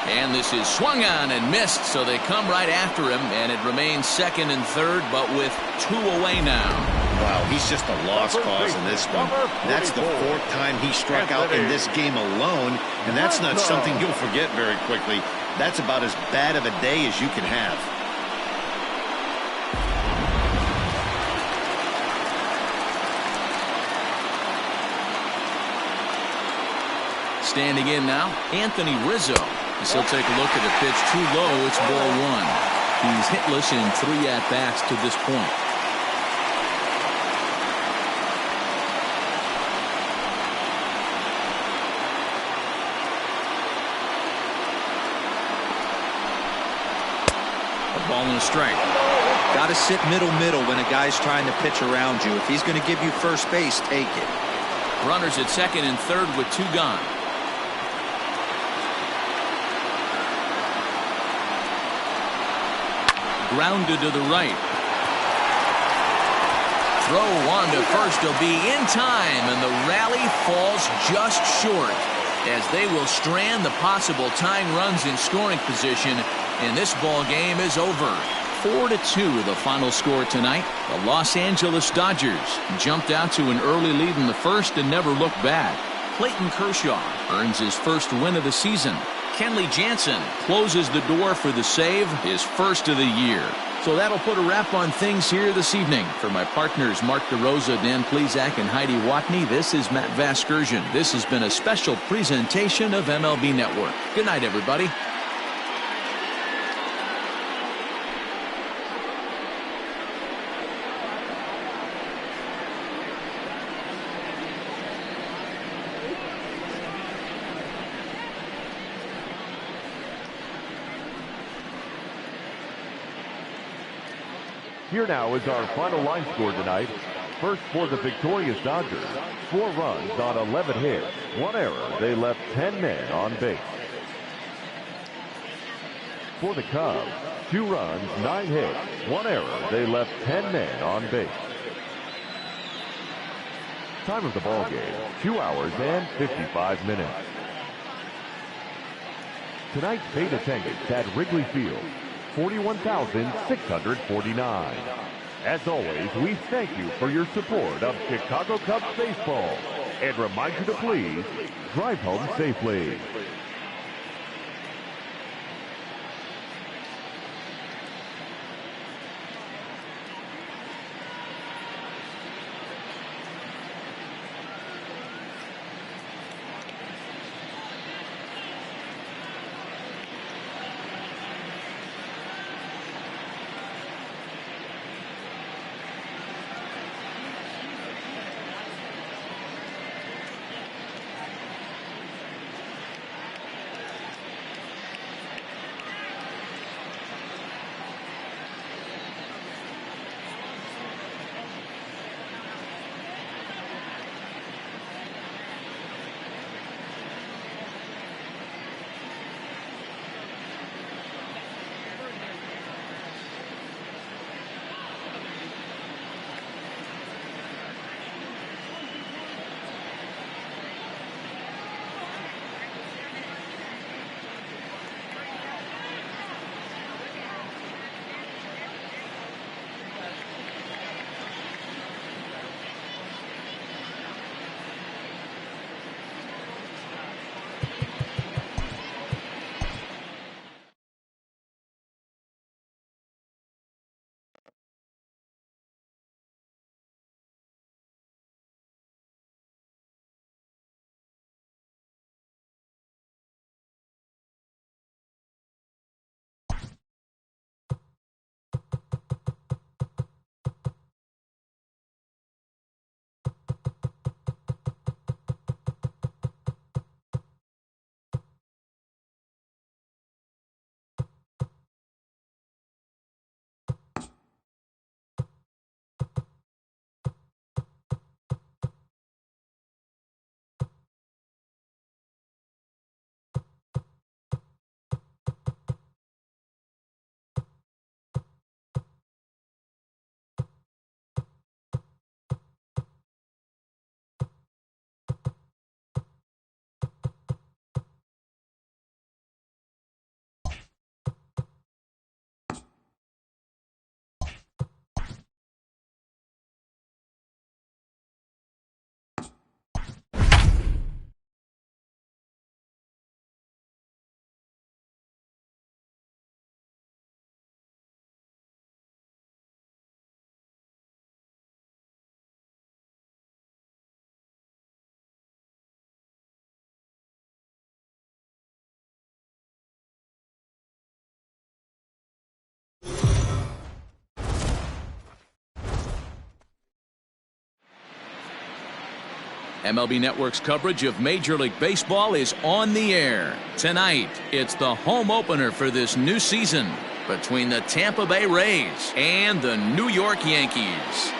Speaker 1: And this is swung on and missed, so they come right after him, and it remains second and third, but with 2 away now.
Speaker 2: Wow, he's just a lost cause in this one. That's the 4th time he struck out in this game alone, and that's not something you'll forget very quickly. That's about as bad of a day as you can have.
Speaker 1: Standing in now, Anthony Rizzo. As he'll take a look at the pitch too low, it's ball 1. He's hitless in 3 at-bats to this point. A ball and a strike.
Speaker 3: Got to sit middle when a guy's trying to pitch around you. If he's going to give you first base, take it.
Speaker 1: Runners at second and third with 2 gone. Grounded to the right. Throw on to first. He'll be in time, and the rally falls just short as they will strand the possible tying runs in scoring position, and this ball game is over. 4-2 the final score tonight. The Los Angeles Dodgers jumped out to an early lead in the first and never looked back. Clayton Kershaw earns his first win of the season. Kenley Jansen closes the door for the save, his first of the year. So that'll put a wrap on things here this evening. For my partners Mark DeRosa, Dan Plesac, and Heidi Watney, this is Matt Vasgersian. This has been a special presentation of MLB Network. Good night, everybody.
Speaker 5: Here now is our final line score tonight. First for the victorious Dodgers, 4 runs on 11 hits, 1 error. They left 10 men on base. For the Cubs, 2 runs, 9 hits, 1 error. They left 10 men on base. Time of the ball game, 2 hours and 55 minutes. Tonight's paid attendance at Wrigley Field, 41,649. As always, we thank you for your support of Chicago Cubs baseball and remind you to please drive home safely.
Speaker 1: MLB Network's coverage of Major League Baseball is on the air. Tonight, it's the home opener for this new season between the Tampa Bay Rays and the New York Yankees.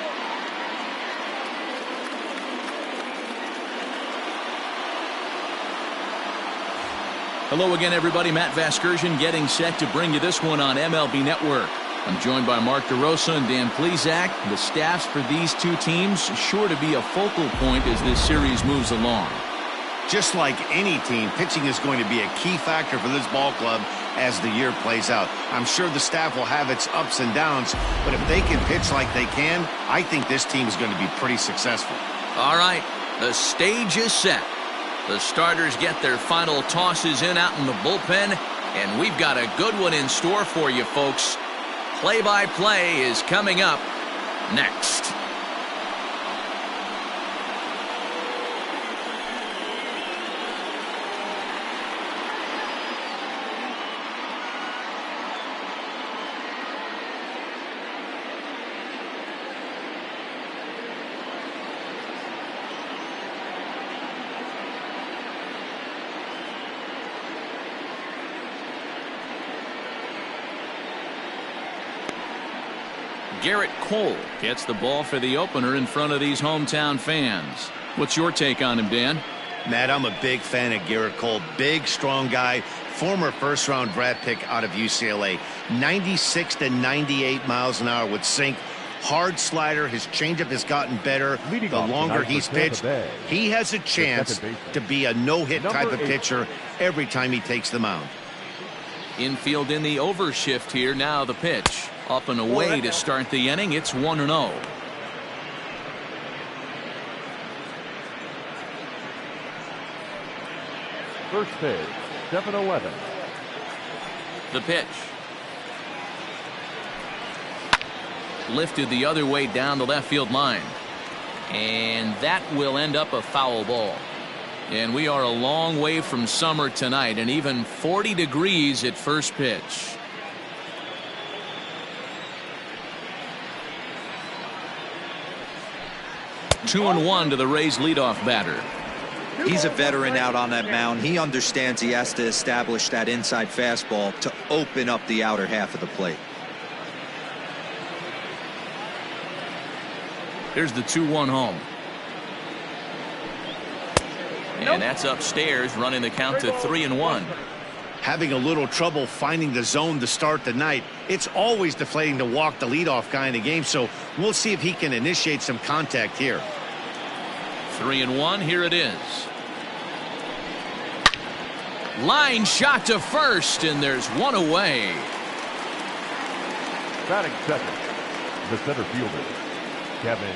Speaker 1: Hello again, everybody. Matt Vasgersian getting set to bring you this one on MLB Network. I'm joined by Mark DeRosa and Dan Plesac. The staffs for these two teams sure to be a focal point as this series moves along.
Speaker 2: Just like any team, pitching is going to be a key factor for this ball club as the year plays out. I'm sure the staff will have its ups and downs, but if they can pitch like they can, I think this team is going to be pretty successful.
Speaker 1: All right, the stage is set. The starters get their final tosses in out in the bullpen, and we've got a good one in store for you folks. Play-by-play is coming up next. Garrett Cole gets the ball for the opener in front of these hometown fans. What's your take on him, Dan?
Speaker 2: Matt, I'm a big fan of Garrett Cole. Big, strong guy. Former first-round draft pick out of UCLA. 96 to 98 miles an hour with sink. Hard slider. His changeup has gotten better the longer he's pitched. He has a chance to be a no-hit type of pitcher every time he takes the mound.
Speaker 1: Infield in the overshift here. Now the pitch. Up and away to start the inning. It's 1-0.
Speaker 5: First pitch, 7-11.
Speaker 1: The pitch. Lifted the other way down the left field line. And that will end up a foul ball. And we are a long way from summer tonight, and even 40 degrees at first pitch. Two and one to the Rays leadoff batter.
Speaker 3: He's a veteran out on that mound. He understands he has to establish that inside fastball to open up the outer half of the plate.
Speaker 1: Here's the 2-1 home. And that's upstairs, running the count to 3-1.
Speaker 2: Having a little trouble finding the zone to start the night. It's always deflating to walk the leadoff guy in the game, so we'll see if he can initiate some contact here.
Speaker 1: 3-1, here it is. Line shot to first, and there's one away.
Speaker 5: Batting second, the center fielder, Kevin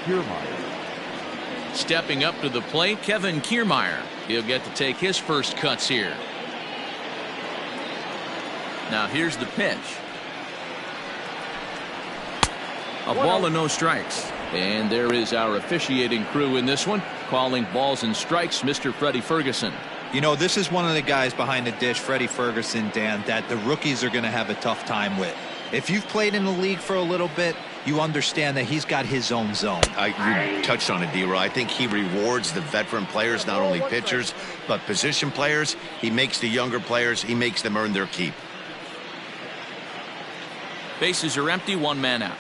Speaker 5: Kiermaier.
Speaker 1: Stepping up to the plate, Kevin Kiermaier. He'll get to take his first cuts here. Now here's the pitch. A ball and no strikes. And there is our officiating crew in this one, calling balls and strikes, Mr. Freddie Ferguson.
Speaker 3: You know, this is one of the guys behind the dish, Freddie Ferguson, Dan, that the rookies are going to have a tough time with. If you've played in the league for a little bit, you understand that he's got his own zone.
Speaker 2: You touched on it, D-Roy. I think he rewards the veteran players, not only pitchers, but position players. He makes the younger players, he makes them earn their keep.
Speaker 1: Bases are empty, one man out.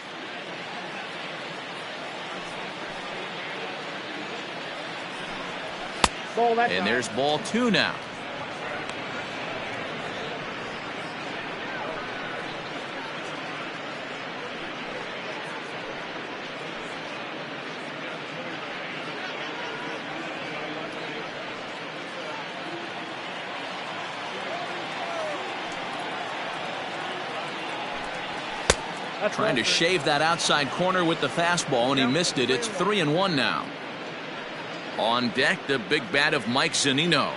Speaker 1: And there's ball two now. Trying to shave that outside corner with the fastball, and he missed it. It's 3-1 now. On deck, the big bat of Mike Zunino.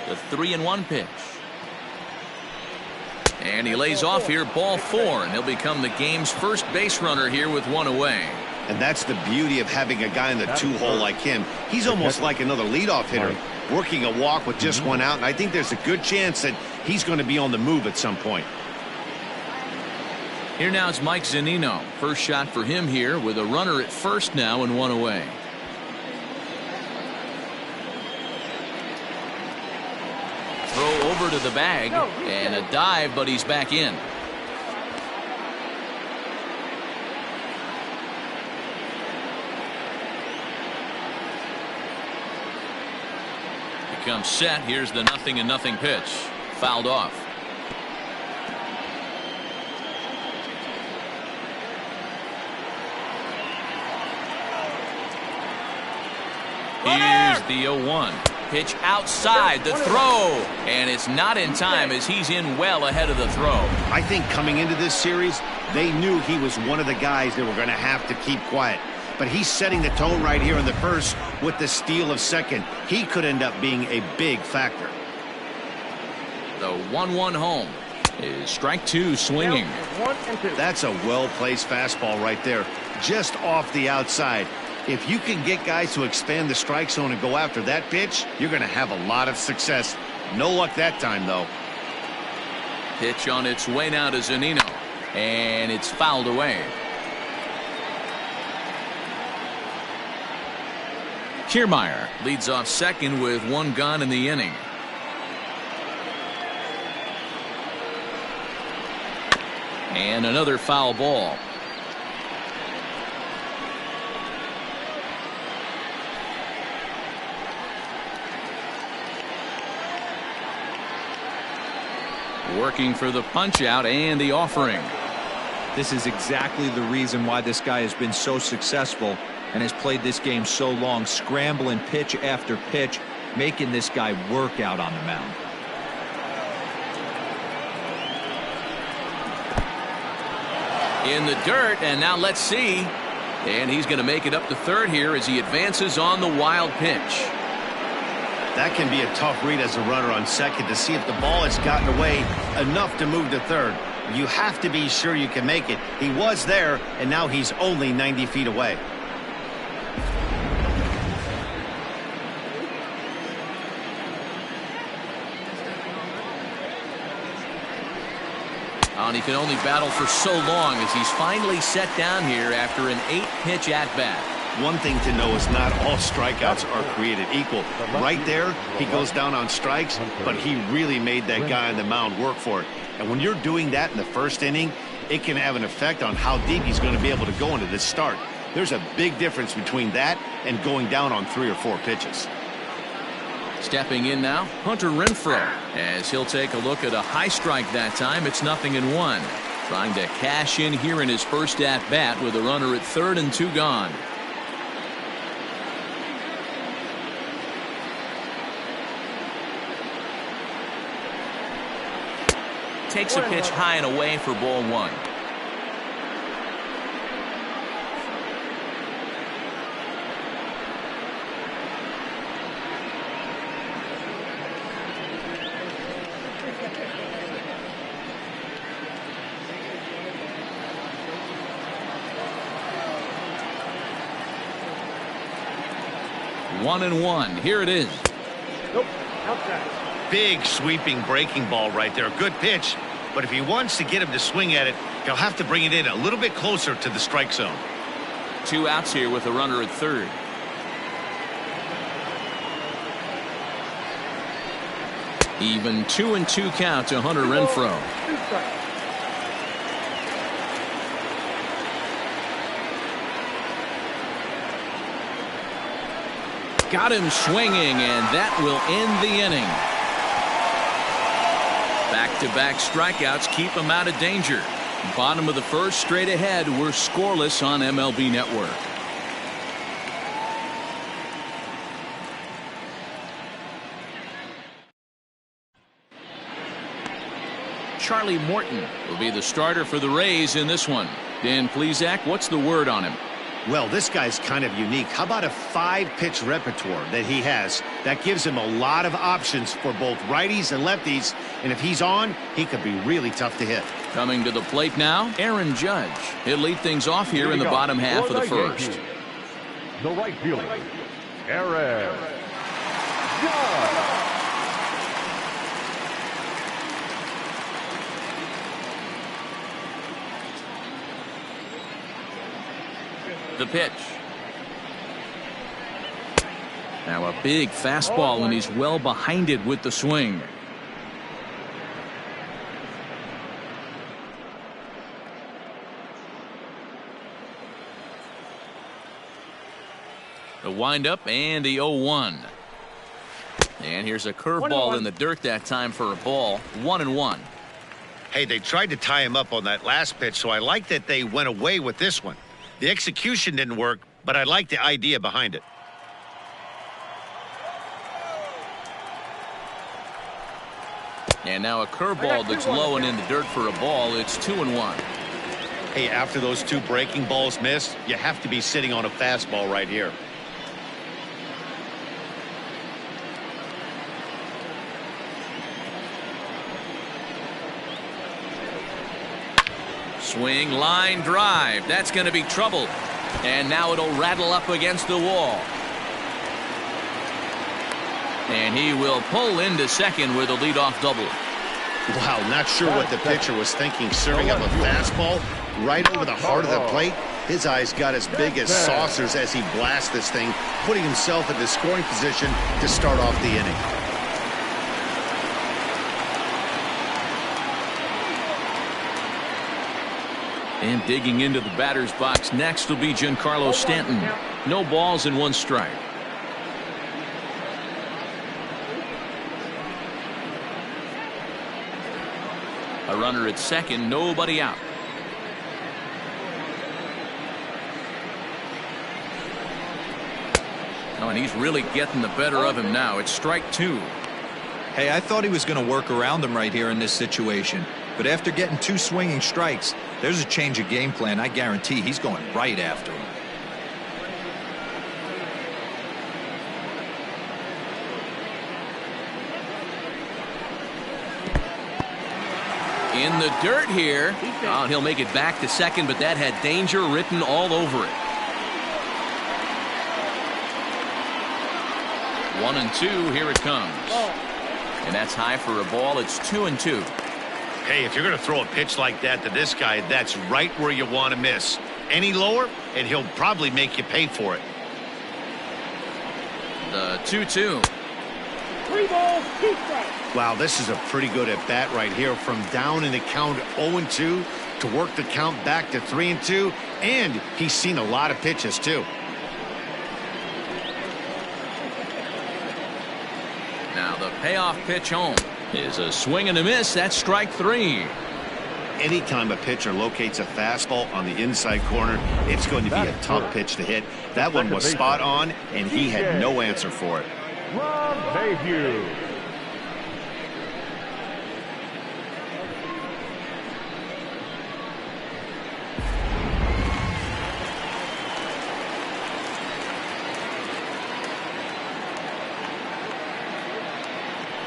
Speaker 1: The 3-1 pitch. And he lays off here, ball four, and he'll become the game's first base runner here with one away.
Speaker 2: And that's the beauty of having a guy in the two-hole like him. He's almost like another leadoff hitter, working a walk with just one out, and I think there's a good chance that he's going to be on the move at some point.
Speaker 1: Here now is Mike Zunino. First shot for him here with a runner at first now and one away. Throw over to the bag and a dive, but he's back in. Becomes set. Here's the 0-0 pitch. Fouled off. Here's the 0-1. Pitch outside, the throw, and it's not in time as he's in well ahead of the throw.
Speaker 2: I think coming into this series, they knew he was one of the guys they were going to have to keep quiet. But he's setting the tone right here in the first with the steal of second. He could end up being a big factor.
Speaker 1: The 1-1 home is strike two swinging.
Speaker 2: That's a well-placed fastball right there, just off the outside. If you can get guys to expand the strike zone and go after that pitch, you're going to have a lot of success. No luck that time, though.
Speaker 1: Pitch on its way now to Zunino, and it's fouled away. Kiermaier leads off second with one gone in the inning. And another foul ball. Working for the punch out and the offering.
Speaker 3: This is exactly the reason why this guy has been so successful and has played this game so long, scrambling pitch after pitch, making this guy work out on the mound.
Speaker 1: In the dirt, and now let's see. And he's going to make it up to third here as he advances on the wild pitch.
Speaker 2: That can be a tough read as a runner on second to see if the ball has gotten away enough to move to third. You have to be sure you can make it. He was there, and now he's only 90 feet away.
Speaker 1: And he can only battle for so long as he's finally set down here after an 8-pitch at-bat.
Speaker 2: One thing to know is not all strikeouts are created equal. Right there, he goes down on strikes, but he really made that guy on the mound work for it. And when you're doing that in the first inning, it can have an effect on how deep he's going to be able to go into this start. There's a big difference between that and going down on 3 or 4 pitches.
Speaker 1: Stepping in now, Hunter Renfroe, as he'll take a look at a high strike that time. It's 0-1. Trying to cash in here in his first at-bat with a runner at third and 2 gone. Takes a pitch high and away for ball 1. One and one. Here it is.
Speaker 4: Nope. Outside.
Speaker 2: Big sweeping breaking ball right there. Good pitch. But if he wants to get him to swing at it, he'll have to bring it in a little bit closer to the strike zone.
Speaker 1: 2 outs here with a runner at third. Even 2-2 count to Hunter Renfroe.
Speaker 4: 2 strikes.
Speaker 1: Got him swinging, and that will end the inning. Back-to-back strikeouts keep him out of danger. Bottom of the first, straight ahead. We're scoreless on MLB Network. Charlie Morton will be the starter for the Rays in this one. Dan Plesac, what's the word on him?
Speaker 2: Well, this guy's kind of unique. How about a 5-pitch repertoire that he has? That gives him a lot of options for both righties and lefties. And if he's on, he could be really tough to hit.
Speaker 1: Coming to the plate now, Aaron Judge. He'll lead things off here in the bottom half of the first.
Speaker 5: The right fielder, Aaron Judge.
Speaker 1: The pitch. Now a big fastball, and he's well behind it with the swing. The windup and the 0-1. And here's a curveball in the dirt that time for a ball. 1-1.
Speaker 2: Hey, they tried to tie him up on that last pitch, so I like that they went away with this one. The execution didn't work, but I like the idea behind it.
Speaker 1: And now a curveball that's low and in the dirt for a ball. It's 2-1.
Speaker 2: Hey, after those two breaking balls missed, you have to be sitting on a fastball right here.
Speaker 1: Swing, line drive. That's going to be trouble. And now it'll rattle up against the wall. And he will pull into second with a leadoff double.
Speaker 2: Wow, not sure what the pitcher was thinking, serving up a fastball right over the heart of the plate. His eyes got as big as saucers as he blasts this thing, putting himself in the scoring position to start off the inning.
Speaker 1: And digging into the batter's box next will be Giancarlo Stanton. No balls and one strike. A runner at second, nobody out. Oh, and he's really getting the better of him now. It's strike two.
Speaker 3: Hey, I thought he was going to work around him right here in this situation. But after getting two swinging strikes, there's a change of game plan. I guarantee he's going right after him.
Speaker 1: In the dirt here. Oh, he'll make it back to second, but that had danger written all over it. 1-2. Here it comes. And that's high for a ball. It's 2-2.
Speaker 2: Hey, if you're going to throw a pitch like that to this guy, that's right where you want to miss. Any lower, and he'll probably make you pay for it.
Speaker 1: The 2-2.
Speaker 4: 3 balls, 2 strikes.
Speaker 2: Wow, this is a pretty good at bat right here. From down in the count 0-2 to work the count back to 3-2, and he's seen a lot of pitches too.
Speaker 1: Now the payoff pitch home is a swing and a miss. That's strike three.
Speaker 2: Anytime a pitcher locates a fastball on the inside corner, it's going to be a tough pitch to hit. That one was spot on, and he had no answer for it.
Speaker 5: Rona2020.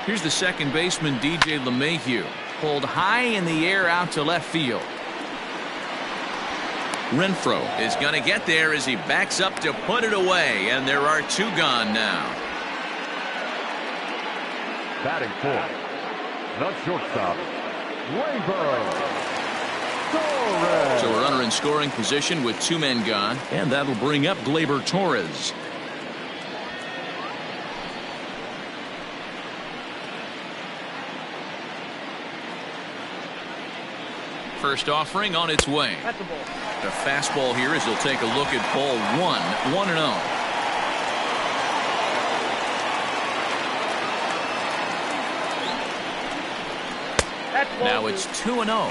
Speaker 1: Here's the second baseman, DJ LeMahieu. Pulled high in the air out to left field. Renfroe is going to get there as he backs up to put it away, and there are two gone now.
Speaker 5: Batting fourth, the shortstop, Torres.
Speaker 1: So a runner in scoring position with two men gone, and that'll bring up Gleyber Torres. First offering on its way.
Speaker 4: That's a ball.
Speaker 1: The fastball here as he'll take a look at ball 1-0. Now it's 2-0.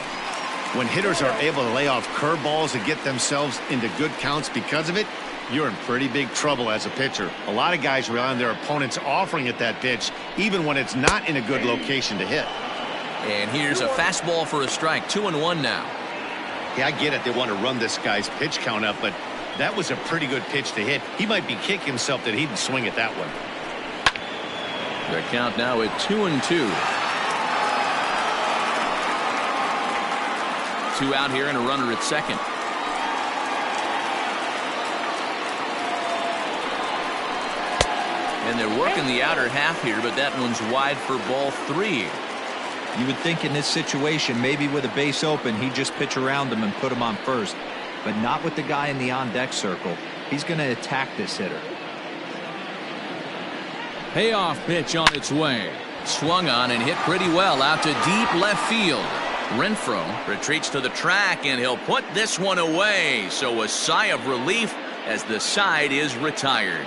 Speaker 2: When hitters are able to lay off curveballs and get themselves into good counts because of it, you're in pretty big trouble as a pitcher. A lot of guys rely on their opponents offering at that pitch, even when it's not in a good location to hit.
Speaker 1: And here's a fastball for a strike. 2-1 now.
Speaker 2: Yeah, I get it. They want to run this guy's pitch count up, but that was a pretty good pitch to hit. He might be kicking himself that he didn't swing at that one.
Speaker 1: The count now at 2-2. 2 out here and a runner at second. And they're working the outer half here, but that one's wide for ball 3.
Speaker 3: You would think in this situation, maybe with a base open, he'd just pitch around him and put him on first. But not with the guy in the on-deck circle. He's going to attack this hitter.
Speaker 1: Payoff pitch on its way. Swung on and hit pretty well out to deep left field. Renfroe retreats to the track, and he'll put this one away. So a sigh of relief as the side is retired.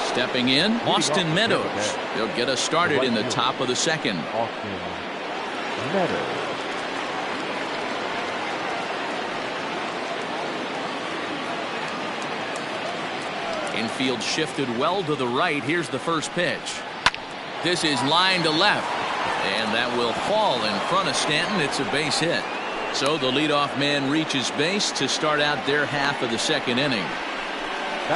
Speaker 1: Stepping in, Austin Meadows. He'll get us started in the top of the second.
Speaker 5: Austin Meadows.
Speaker 1: Infield shifted well to the right. Here's the first pitch. This is line to left, and that will fall in front of Stanton. It's a base hit. So the leadoff man reaches base to start out their half of the second inning.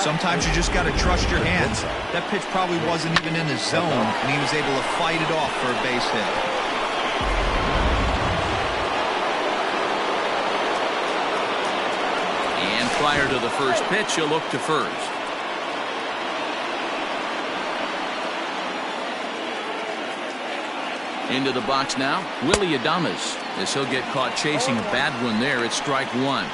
Speaker 3: Sometimes you just got to trust your hands. That pitch probably wasn't even in his zone, and he was able to fight it off for a base hit.
Speaker 1: And prior to the first pitch, he'll look to first. Into the box now, Willie Adames, as he'll get caught chasing a bad one there. It's strike one.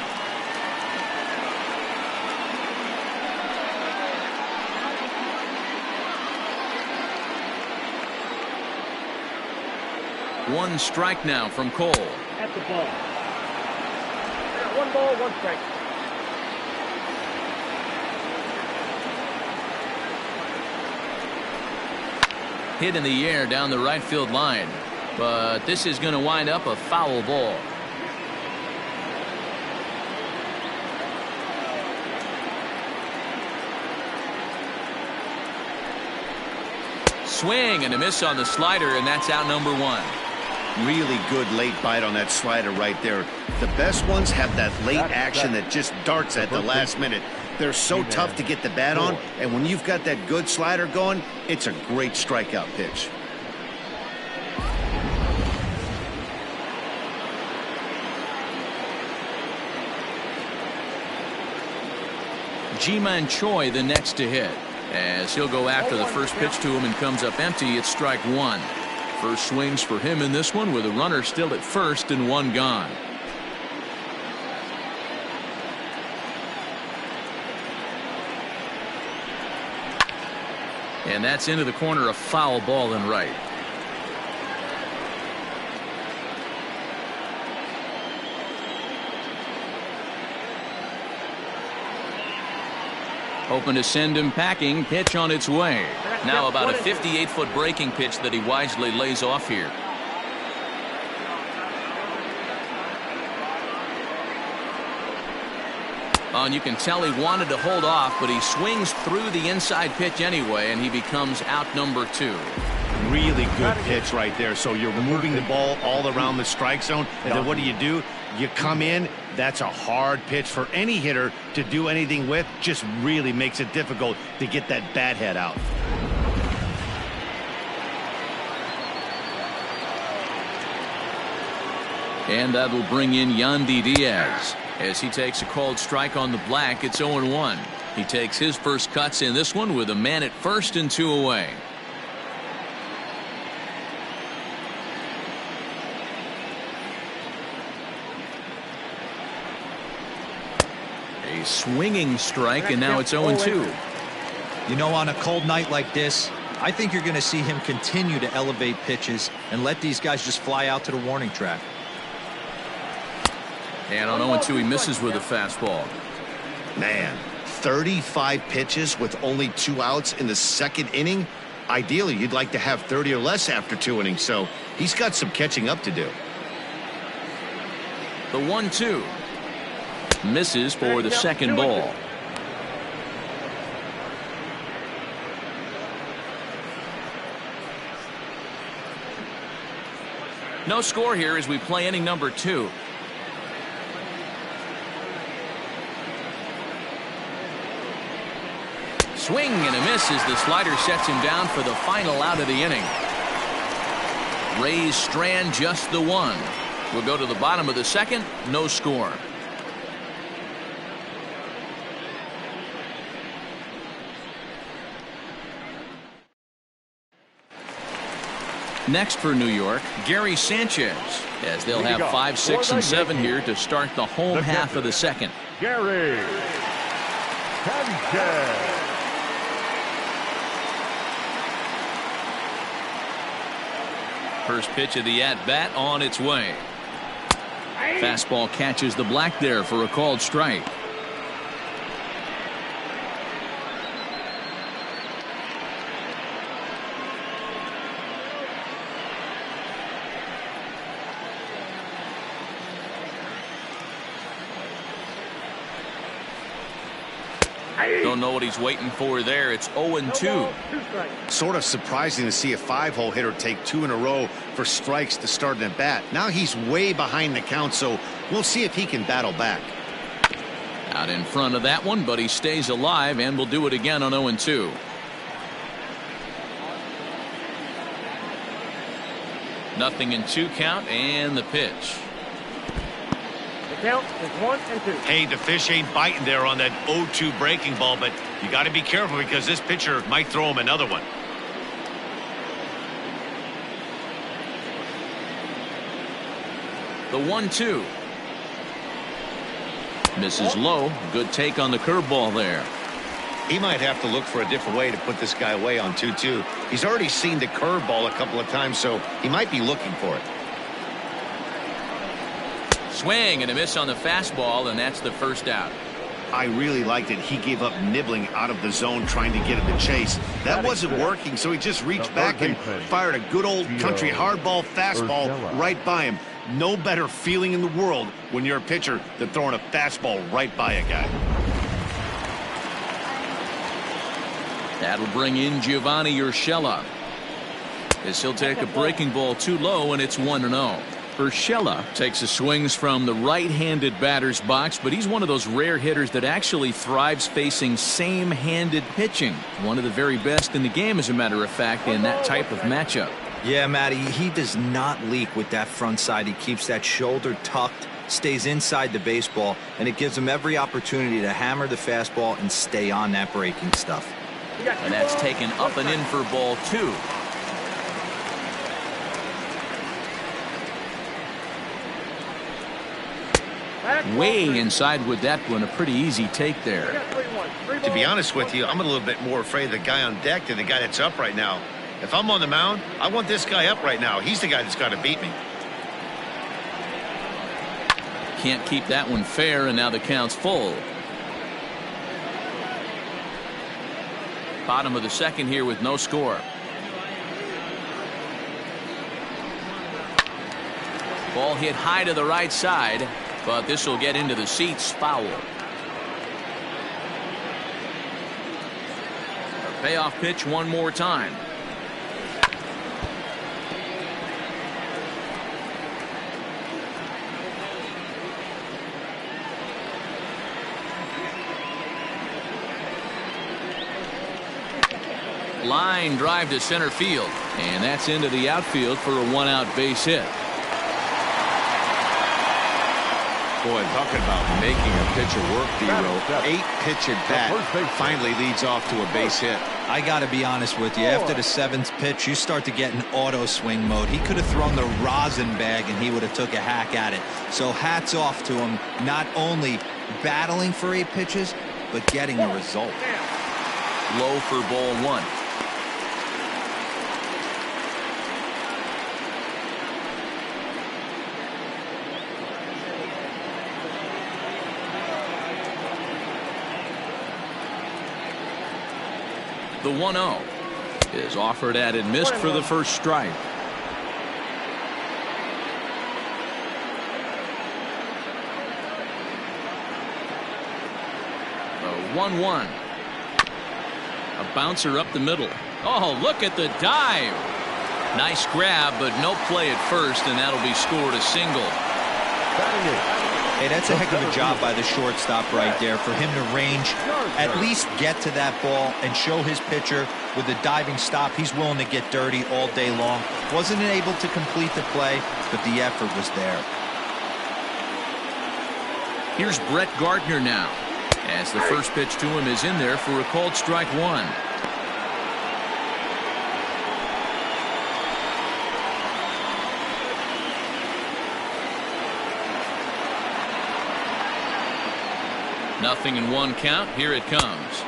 Speaker 1: One strike now from Cole.
Speaker 4: At the ball. 1 ball, 1 strike.
Speaker 1: Hit in the air down the right field line, but this is going to wind up a foul ball. Swing and a miss on the slider, and that's out number one.
Speaker 2: Really good late bite on that slider right there. The best ones have that late action that just darts at the last minute. They're so tough to get the bat on, and when you've got that good slider going, it's a great strikeout pitch.
Speaker 1: Ji-Man Choi the next to hit, as he'll go after the first pitch to him and comes up empty. It's strike one. First swings for him in this one with a runner still at first and one gone. And that's into the corner, a foul ball and right. Hoping to send him packing. Pitch on its way. Now about a 58-foot breaking pitch that he wisely lays off here. And you can tell he wanted to hold off, but he swings through the inside pitch anyway, and he becomes out number two.
Speaker 2: Really good pitch right there. So you're moving the ball all around the strike zone, and then what do? You come in. That's a hard pitch for any hitter to do anything with. Just really makes it difficult to get that bat head out.
Speaker 1: And that'll bring in Yandy Diaz. As he takes a called strike on the black, it's 0-1. He takes his first cuts in this one with a man at first and two away. A swinging strike, and now it's 0-2.
Speaker 3: You know, on a cold night like this, I think you're going to see him continue to elevate pitches and let these guys just fly out to the warning track.
Speaker 1: And on 0-2, he misses with a fastball.
Speaker 2: Man, 35 pitches with only 2 outs in the second inning. Ideally, you'd like to have 30 or less after 2 innings, so he's got some catching up to do.
Speaker 1: The 1-2 misses for the second ball. No score here as we play inning number 2. Swing and a miss as the slider sets him down for the final out of the inning. Rays strand just the one. We'll go to the bottom of the second. No score. Next for New York, Gary Sanchez, as they'll have 5, 6, and 7 here to start the home half of the second.
Speaker 5: Gary Sanchez.
Speaker 1: First pitch of the at-bat on its way. Fastball catches the black there for a called strike. Don't know what he's waiting for there. It's 0-2.
Speaker 2: Sort of surprising to see a 5-hole hitter take 2 in a row for strikes to start an at-bat. Now he's way behind the count, so we'll see if he can battle back.
Speaker 1: Out in front of that one, but he stays alive and will do it again on 0-2. Nothing in 2 count, and the pitch.
Speaker 4: The count is 1-2.
Speaker 2: Hey, the fish ain't biting there on that 0-2 breaking ball, but you got to be careful because this pitcher might throw him another one.
Speaker 1: The 1-2. Misses low. Good take on the curveball there.
Speaker 2: He might have to look for a different way to put this guy away on 2-2. He's already seen the curveball a couple of times, so he might be looking for it.
Speaker 1: Swing and a miss on the fastball, and that's the first out.
Speaker 2: I really liked it. He gave up nibbling out of the zone trying to get him to chase. That wasn't working, so he just reached back and fired a good old country hardball fastball right by him. No better feeling in the world when you're a pitcher than throwing a fastball right by a guy.
Speaker 1: That'll bring in Giovanni Urshela, as he'll take a breaking ball too low, and it's 1-0. Urshela takes the swings from the right-handed batter's box, but he's one of those rare hitters that actually thrives facing same-handed pitching. One of the very best in the game, as a matter of fact, in that type of matchup.
Speaker 3: Yeah, Matty, he does not leak with that front side. He keeps that shoulder tucked, stays inside the baseball, and it gives him every opportunity to hammer the fastball and stay on that breaking stuff.
Speaker 1: And that's taken up and in for ball 2. Way inside with that one. A pretty easy take there.
Speaker 2: To be honest with you, I'm a little bit more afraid of the guy on deck than the guy that's up right now. If I'm on the mound, I want this guy up right now. He's the guy that's got to beat me.
Speaker 1: Can't keep that one fair, and now the count's full. Bottom of the second here with no score. Ball hit high to the right side, but this will get into the seats. Foul. A payoff pitch one more time. Line drive to center field, and that's into the outfield for a 1-out base hit.
Speaker 2: Boy, talking about making a pitcher work, D-Row. 8-pitch at bat finally leads off to a base hit.
Speaker 3: I got to be honest with you. After the 7th pitch, you start to get in auto swing mode. He could have thrown the rosin bag, and he would have took a hack at it. So hats off to him, not only battling for 8 pitches, but getting a result.
Speaker 1: Low for ball 1. The 1-0 is offered at and missed for the first strike. The 1-1. A bouncer up the middle. Oh, look at the dive. Nice grab, but no play at first, and that'll be scored a single.
Speaker 3: Hey, that's a heck of a job by the shortstop right there for him to range, at least get to that ball and show his pitcher with a diving stop. He's willing to get dirty all day long. Wasn't able to complete the play, but the effort was there.
Speaker 1: Here's Brett Gardner now, as the first pitch to him is in there for a called strike 1. Nothing in 1 count. Here it comes.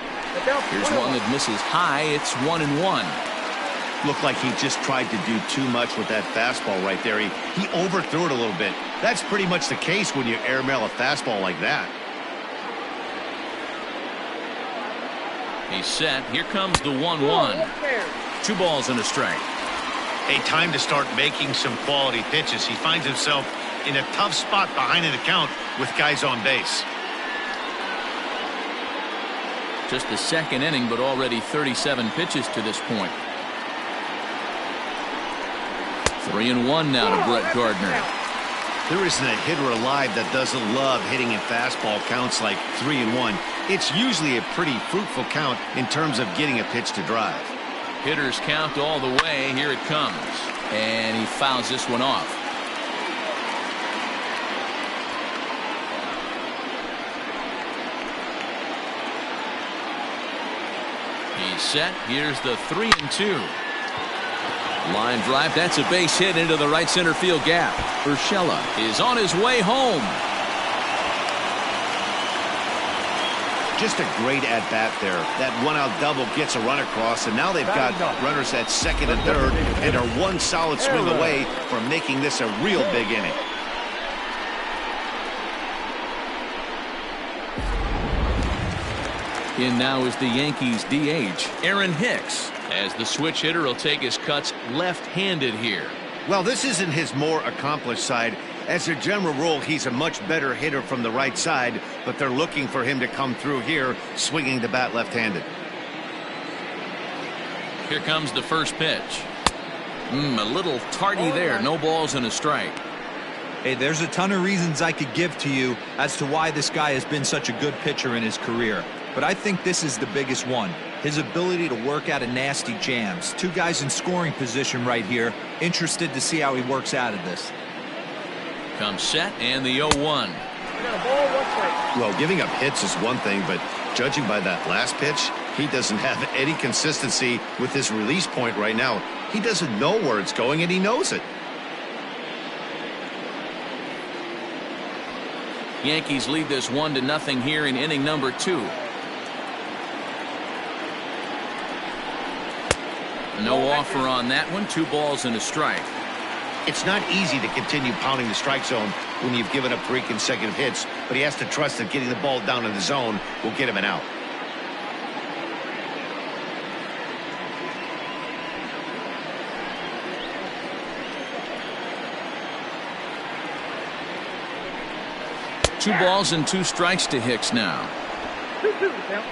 Speaker 1: Here's one that misses high. It's 1-1.
Speaker 2: Looked like he just tried to do too much with that fastball right there. He overthrew it a little bit. That's pretty much the case when you airmail a fastball like that.
Speaker 1: He's set. Here comes the 1-1. 2 balls and a strike.
Speaker 2: Hey, time to start making some quality pitches. He finds himself in a tough spot behind an account with guys on base.
Speaker 1: Just the second inning, but already 37 pitches to this point. 3-1 now to Brett Gardner.
Speaker 2: There isn't a hitter alive that doesn't love hitting in fastball counts like 3-1. It's usually a pretty fruitful count in terms of getting a pitch to drive.
Speaker 1: Hitters count all the way. Here it comes. And he fouls this one off. He's set. Here's the 3-2. Line drive. That's a base hit into the right center field gap. Urshela is on his way home.
Speaker 2: Just a great at-bat there. That one-out double gets a run across, and now they've got runners at second and third and are one solid swing away from making this a real big inning.
Speaker 1: In now is the Yankees DH, Aaron Hicks, as the switch hitter will take his cuts left-handed here.
Speaker 2: Well, this isn't his more accomplished side. As a general rule, he's a much better hitter from the right side, but they're looking for him to come through here, swinging the bat left-handed.
Speaker 1: Here comes the first pitch. A little tardy there. No balls and a strike.
Speaker 3: Hey, there's a ton of reasons I could give to you as to why this guy has been such a good pitcher in his career. But I think this is the biggest one. His ability to work out of nasty jams. Two guys in scoring position right here. Interested to see how he works out of this.
Speaker 1: Comes set and the 0-1.
Speaker 2: Well, giving up hits is one thing, but judging by that last pitch, he doesn't have any consistency with his release point right now. He doesn't know where it's going, and he knows it.
Speaker 1: Yankees lead this 1-0 here in inning number 2. No offer on that one. 2 balls and a strike.
Speaker 2: It's not easy to continue pounding the strike zone when you've given up 3 consecutive hits, but he has to trust that getting the ball down in the zone will get him an out.
Speaker 1: Two balls and 2 strikes to Hicks now.
Speaker 4: 2-2 counts.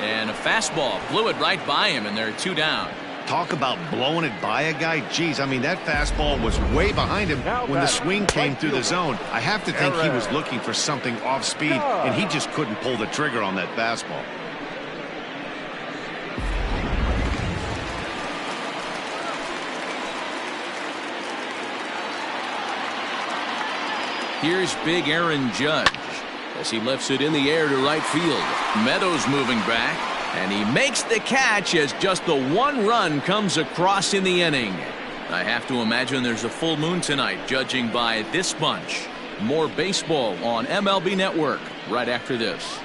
Speaker 1: And a fastball blew it right by him, and there are 2 down.
Speaker 2: Talk about blowing it by a guy. Geez, I mean, that fastball was way behind him when the swing came through the zone. I have to think he was looking for something off speed, and he just couldn't pull the trigger on that fastball.
Speaker 1: Here's big Aaron Judge as he lifts it in the air to right field. Meadows moving back, and he makes the catch as just the 1 run comes across in the inning. I have to imagine there's a full moon tonight, judging by this bunch. More baseball on MLB Network right after this.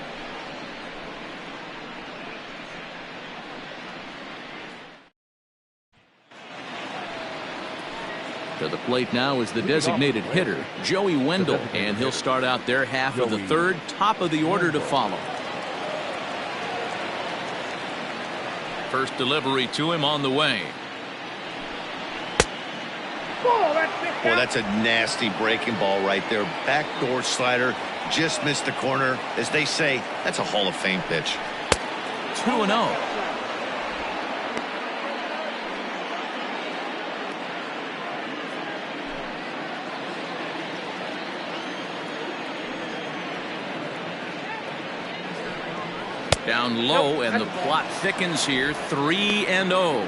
Speaker 1: To the plate now is the designated hitter, Joey Wendell, and he'll start out their half of the 3rd, top of the order to follow. First delivery to him on the way.
Speaker 2: Well, that's a nasty breaking ball right there. Backdoor slider, just missed the corner. As they say, that's a Hall of Fame pitch.
Speaker 1: 2-0. Down low, and the plot thickens here. 3-0.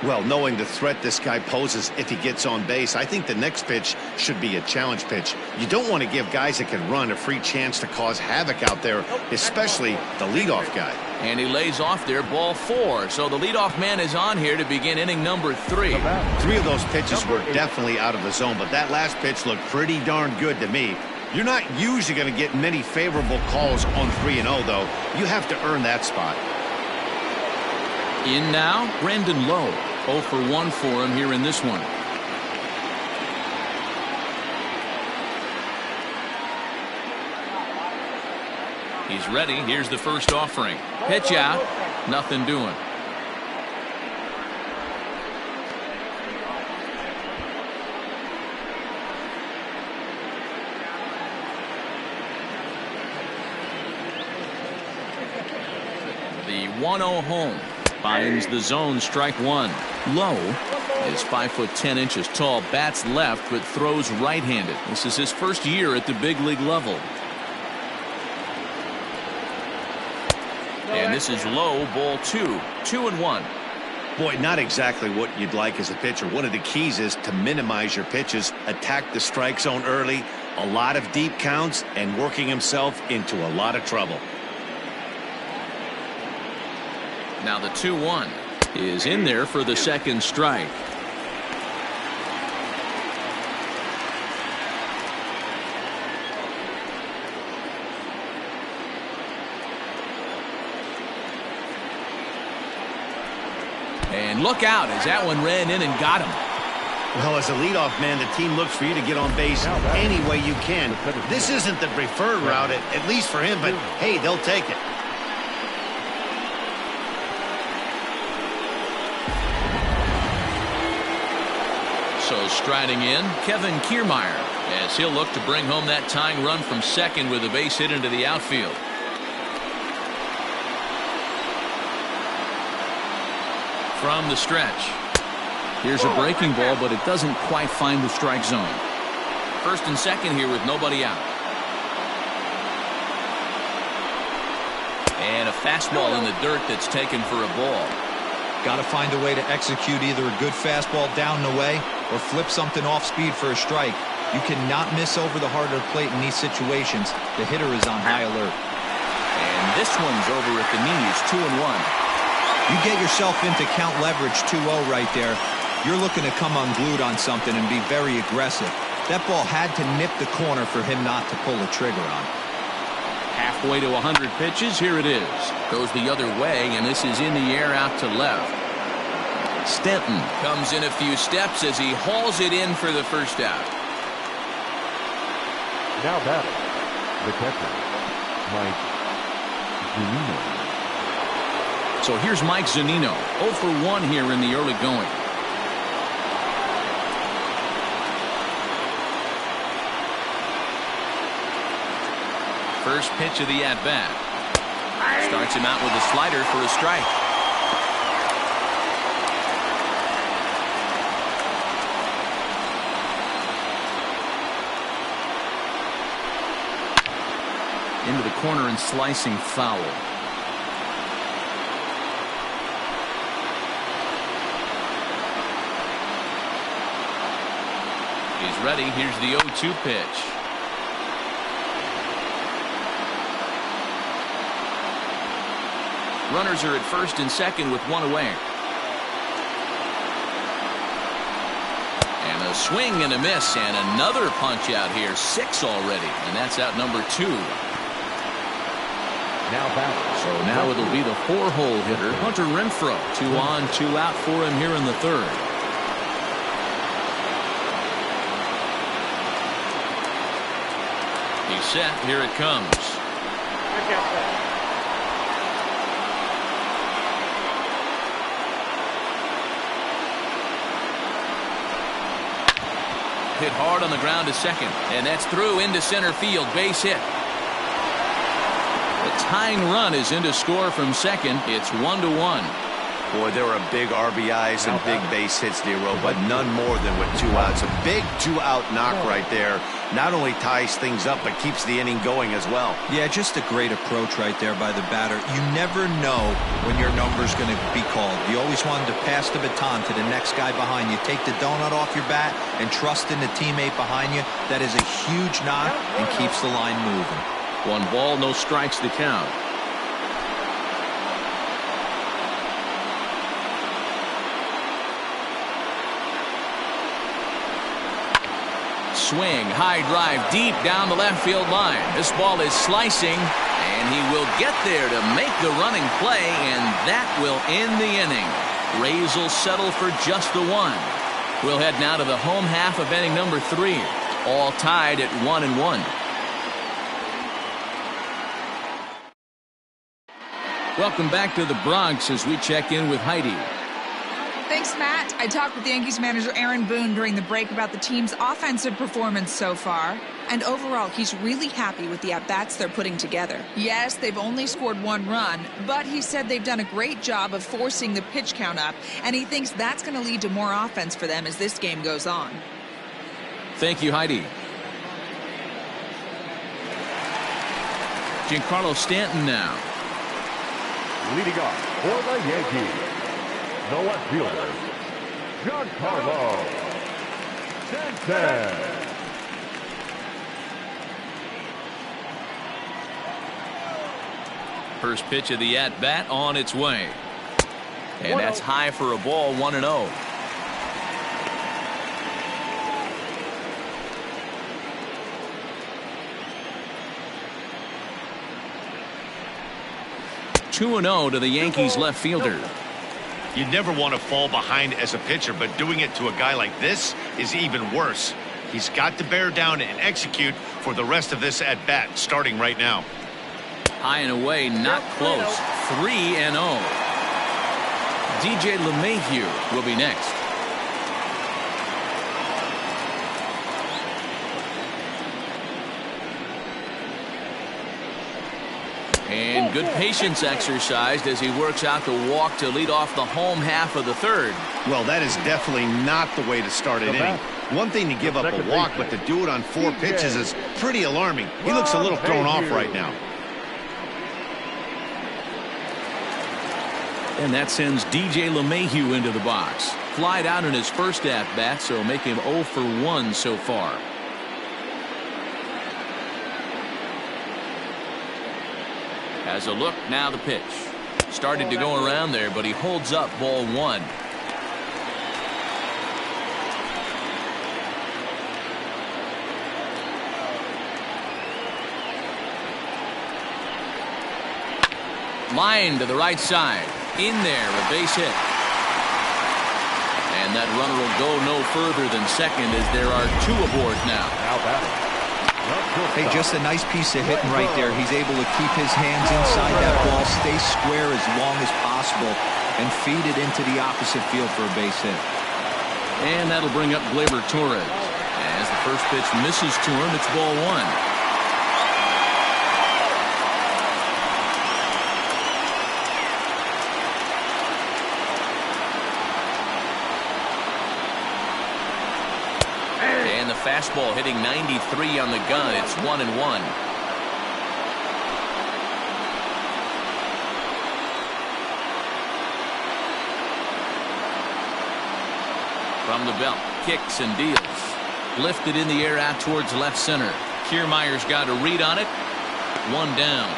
Speaker 2: Well, knowing the threat this guy poses if he gets on base, I think the next pitch should be a challenge pitch. You don't want to give guys that can run a free chance to cause havoc out there, especially the leadoff guy.
Speaker 1: And he lays off there, ball 4. So the leadoff man is on here to begin inning number 3.
Speaker 2: 3 of those pitches were definitely out of the zone, but that last pitch looked pretty darn good to me. You're not usually going to get many favorable calls on 3-0, though. You have to earn that spot.
Speaker 1: In now, Brandon Lowe. 0 for 1 for him here in this one. He's ready. Here's the first offering. Pitch out. Nothing doing. 1-0 home. Finds the zone, strike one. Lowe is 5'10" tall, bats left, but throws right-handed. This is his first year at the big league level. And this is low, ball 2. 2-1.
Speaker 2: Boy, not exactly what you'd like as a pitcher. One of the keys is to minimize your pitches, attack the strike zone early, a lot of deep counts, and working himself into a lot of trouble.
Speaker 1: Now the 2-1 is in there for the second strike. And look out as that one ran in and got him.
Speaker 2: Well, as a leadoff man, the team looks for you to get on base any way you can. This isn't the preferred route, at least for him, but hey, they'll take it.
Speaker 1: So striding in, Kevin Kiermaier, as he'll look to bring home that tying run from second with a base hit into the outfield. From the stretch. Here's a breaking ball, but it doesn't quite find the strike zone. First and second here with nobody out. And a fastball in the dirt that's taken for a ball.
Speaker 3: Got to find a way to execute either a good fastball down and away or flip something off speed for a strike. You cannot miss over the heart of the plate in these situations. The hitter is on high alert.
Speaker 1: And this one's over at the knees, 2-1.
Speaker 3: You get yourself into count leverage 2-0 right there. You're looking to come unglued on something and be very aggressive. That ball had to nip the corner for him not to pull the trigger on.
Speaker 1: Halfway to 100 pitches, here it is. Goes the other way, and this is in the air out to left. Stanton comes in a few steps as he hauls it in for the first out.
Speaker 5: Now batting, the catcher, Mike Zunino.
Speaker 1: So here's Mike Zunino, 0 for 1 here in the early going. First pitch of the at-bat. Starts him out with a slider for a strike. Into the corner and slicing foul. He's ready. Here's the 0-2 pitch. Runners are at first and second with one away. And a swing and a miss and another punch out here. 6 already, and that's out number 2.
Speaker 5: Now batting.
Speaker 1: So now it'll be the 4-hole hitter, Hunter Renfroe. 2 on, 2 out for him here in the third. He's set. Here it comes. Hit hard on the ground to second, and that's through into center field. Base hit. The tying run is into score from second. It's 1-1.
Speaker 2: Boy, there are big RBIs and big base hits, Nero, but none more than with 2 outs. A big 2-out knock right there. Not only ties things up, but keeps the inning going as well.
Speaker 3: Yeah, just a great approach right there by the batter. You never know when your number's going to be called. You always want to pass the baton to the next guy behind you. Take the donut off your bat and trust in the teammate behind you. That is a huge knock and keeps the line moving.
Speaker 1: 1 ball, no strikes to count. Swing, high drive, deep down the left field line. This ball is slicing, and he will get there to make the running play, and that will end the inning. Rays will settle for just the 1. We'll head now to the home half of inning number 3. All tied at 1-1. Welcome back to the Bronx as we check in with Heidi.
Speaker 6: Thanks, Matt. I talked with Yankees manager Aaron Boone during the break about the team's offensive performance so far. And overall, he's really happy with the at-bats they're putting together. Yes, they've only scored 1 run, but he said they've done a great job of forcing the pitch count up, and he thinks that's going to lead to more offense for them as this game goes on.
Speaker 1: Thank you, Heidi. Giancarlo Stanton now.
Speaker 5: Leading off for the Yankees, the left fielder, Giancarlo Stanton.
Speaker 1: First pitch of the at-bat on its way. And that's high for a ball, 1-0. To the Yankees left fielder.
Speaker 2: You never want to fall behind as a pitcher, but doing it to a guy like this is even worse. He's got to bear down and execute for the rest of this at-bat, starting right now.
Speaker 1: High and away, not close. 3-0. DJ LeMahieu will be next. And good patience exercised as he works out the walk to lead off the home half of the third.
Speaker 2: Well, that is definitely not the way to start an inning. One thing to give up a walk, but to do it on 4 pitches is pretty alarming. He looks a little thrown off right now.
Speaker 1: And that sends DJ LeMahieu into the box. Flied out in his first at-bat, so make him 0 for 1 so far. Has a look, now the pitch. Started to go around there, but he holds up, ball 1. Line to the right side. In there, a base hit. And that runner will go no further than second as there are 2 aboard now.
Speaker 5: Now batting.
Speaker 3: Hey, just a nice piece of hitting right there. He's able to keep his hands inside that ball, stay square as long as possible, and feed it into the opposite field for a base hit.
Speaker 1: And that'll bring up Gleyber Torres. As the first pitch misses to him, it's ball 1. Fastball hitting 93 on the gun. It's 1-1. From the belt, kicks and deals. Lifted in the air out towards left center. Kiermaier's got a read on it. 1 down.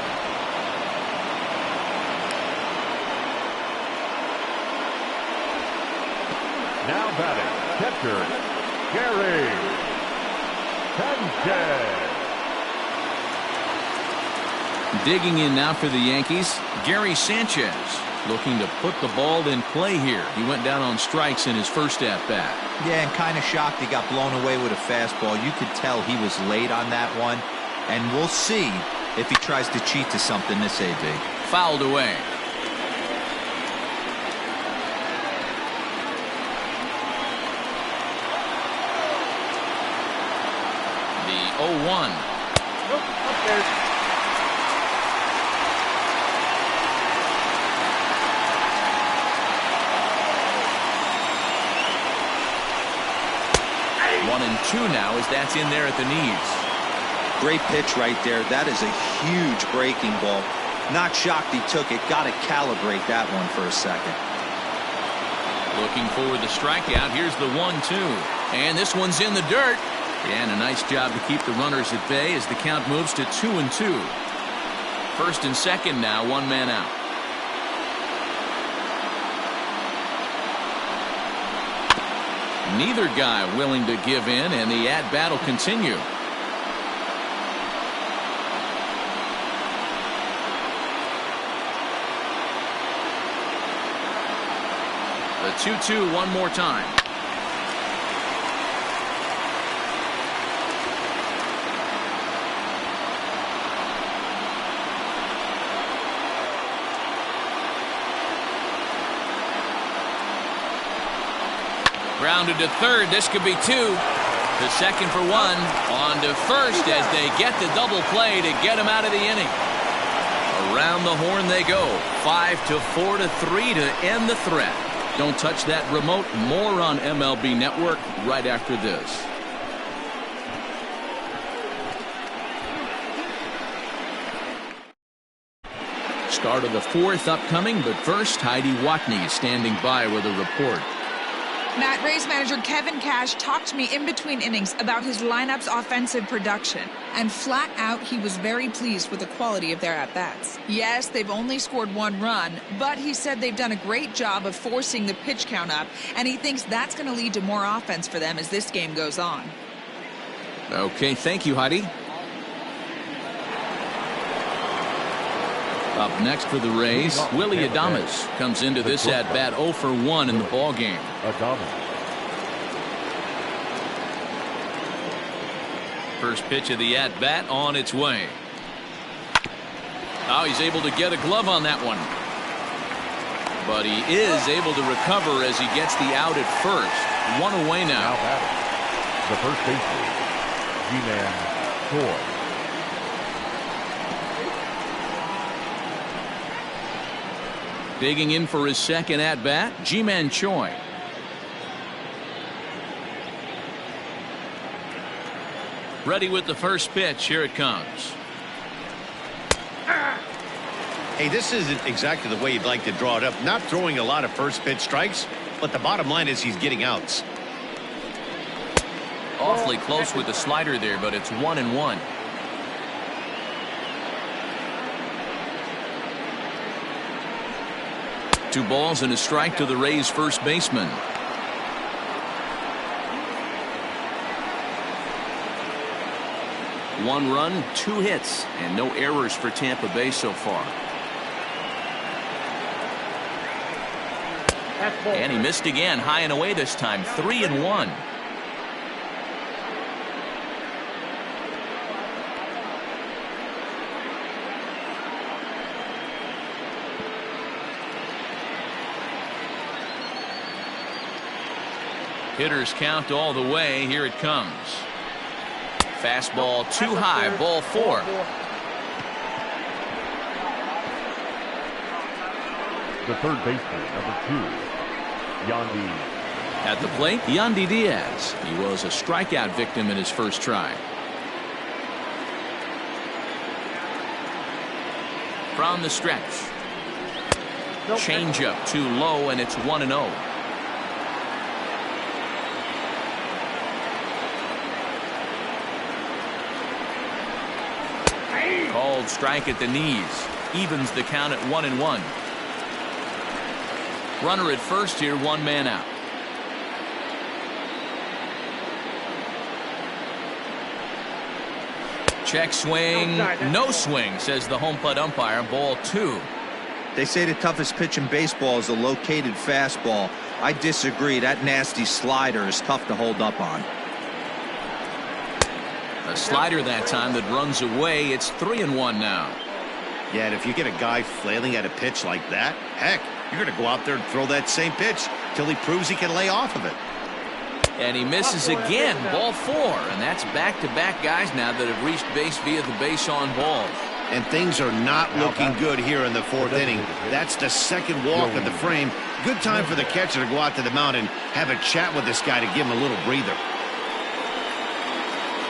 Speaker 5: Now batting, catcher, Gary Sanchez.
Speaker 1: Digging in now for the Yankees, Gary Sanchez looking to put the ball in play here. He went down on strikes in his first at-bat.
Speaker 3: Yeah, and kind of shocked he got blown away with a fastball. You could tell he was late on that one, and we'll see if he tries to cheat to something this AB.
Speaker 1: Fouled away. The 0-1.
Speaker 4: Up there.
Speaker 1: One and 2 now as that's in there at the knees.
Speaker 3: Great pitch right there. That is a huge breaking ball. Not shocked he took it. Got to calibrate that one for a second.
Speaker 1: Looking for the strikeout. Here's the 1-2. And this one's in the dirt. And a nice job to keep the runners at bay as the count moves to 2-2. First and second now, 1 man out. Neither guy willing to give in, and the at-bat will continue. The 2-2 one more time. Grounded to third. This could be two. To second for one. On to first as they get the double play to get him out of the inning. Around the horn they go. 5-4 to 3 to end the threat. Don't touch that remote. More on MLB Network right after this. Start of the fourth upcoming, but first Heidi Watney is standing by with a report.
Speaker 6: Matt, Rays manager Kevin Cash talked to me in between innings about his lineup's offensive production, and flat out he was very pleased with the quality of their at-bats. Yes, they've only scored one run, but he said they've done a great job of forcing the pitch count up, and he thinks that's going to lead to more offense for them as this game goes on.
Speaker 1: Okay, thank you, Heidi. Up next for the Rays, Willie Adames comes into this at-bat 0 for 1 in the ballgame. First pitch of the at-bat on its way. Oh, he's able to get a glove on that one. But he is able to recover as he gets the out at first. One away now.
Speaker 5: The first baseman, G-Man Choi.
Speaker 1: Digging in for his second at-bat, G-Man Choi. Ready with the first pitch. Here it comes.
Speaker 2: Hey, this isn't exactly the way you'd like to draw it up. Not throwing a lot of first pitch strikes, but the bottom line is he's getting outs.
Speaker 1: Awfully close with the slider there, but it's 1-1. Two balls and a strike to the Rays first baseman. One run, 2 hits, and no errors for Tampa Bay so far. And he missed again, high and away this time, 3-1. Hitters count all the way. Here it comes. Fastball too high. Ball 4.
Speaker 5: The third baseman, number 2, Yandy.
Speaker 1: At the plate, Yandy Diaz. He was a strikeout victim in his first try. From the stretch. Changeup too low, and it's 1-0. Called strike at the knees. Evens the count at 1-1. Runner at first here, 1 man out. Check swing. No swing, says the home plate umpire. Ball 2.
Speaker 3: They say the toughest pitch in baseball is a located fastball. I disagree. That nasty slider is tough to hold up on.
Speaker 1: A slider that time that runs away. It's 3-1 now.
Speaker 2: Yeah, and if you get a guy flailing at a pitch like that, heck, you're going to go out there and throw that same pitch till he proves he can lay off of it.
Speaker 1: And he misses again. Ball 4. And that's back-to-back guys now that have reached base via the base on balls.
Speaker 2: And things are not looking good here in the 4th inning. That's the second walk of the frame. Good time for the catcher to go out to the mound and have a chat with this guy to give him a little breather.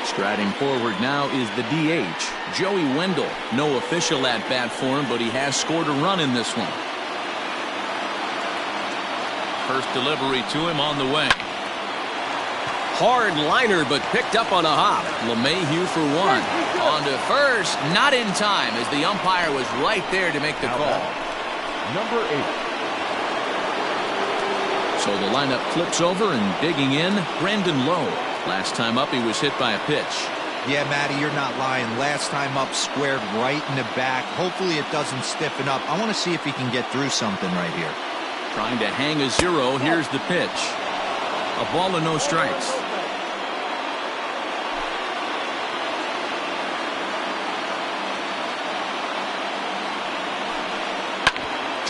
Speaker 1: Striding forward now is the DH, Joey Wendell. No official at-bat for him, but he has scored a run in this one. First delivery to him on the way. Hard liner, but picked up on a hop. LeMahieu for 1. On to first, not in time, as the umpire was right there to make the call.
Speaker 5: Number 8.
Speaker 1: So the lineup flips over, and digging in, Brandon Lowe. Last time up, he was hit by a pitch.
Speaker 3: Yeah, Matty, you're not lying. Last time up, squared right in the back. Hopefully it doesn't stiffen up. I want to see if he can get through something right here.
Speaker 1: Trying to hang a 0. Here's the pitch. A ball and no strikes.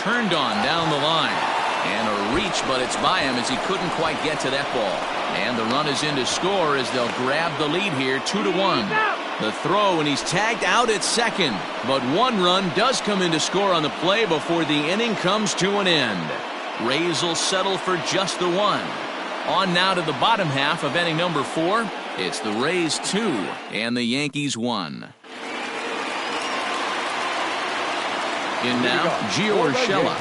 Speaker 1: Turned on down the line. And a reach, but it's by him as he couldn't quite get to that ball. And the run is in to score as they'll grab the lead here, 2-1. The throw, and he's tagged out at second. But one run does come in to score on the play before the inning comes to an end. Rays will settle for just the one. On now to the bottom half of inning number 4. It's the Rays 2 and the Yankees 1. In now, Gio Urshela.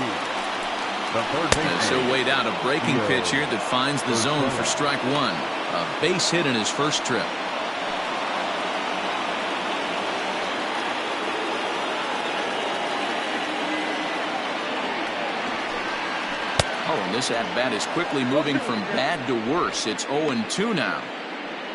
Speaker 1: As he'll wait out a breaking pitch here that finds the zone for strike 1. A base hit in his first trip. Oh, and this at-bat is quickly moving from bad to worse. It's 0-2 now.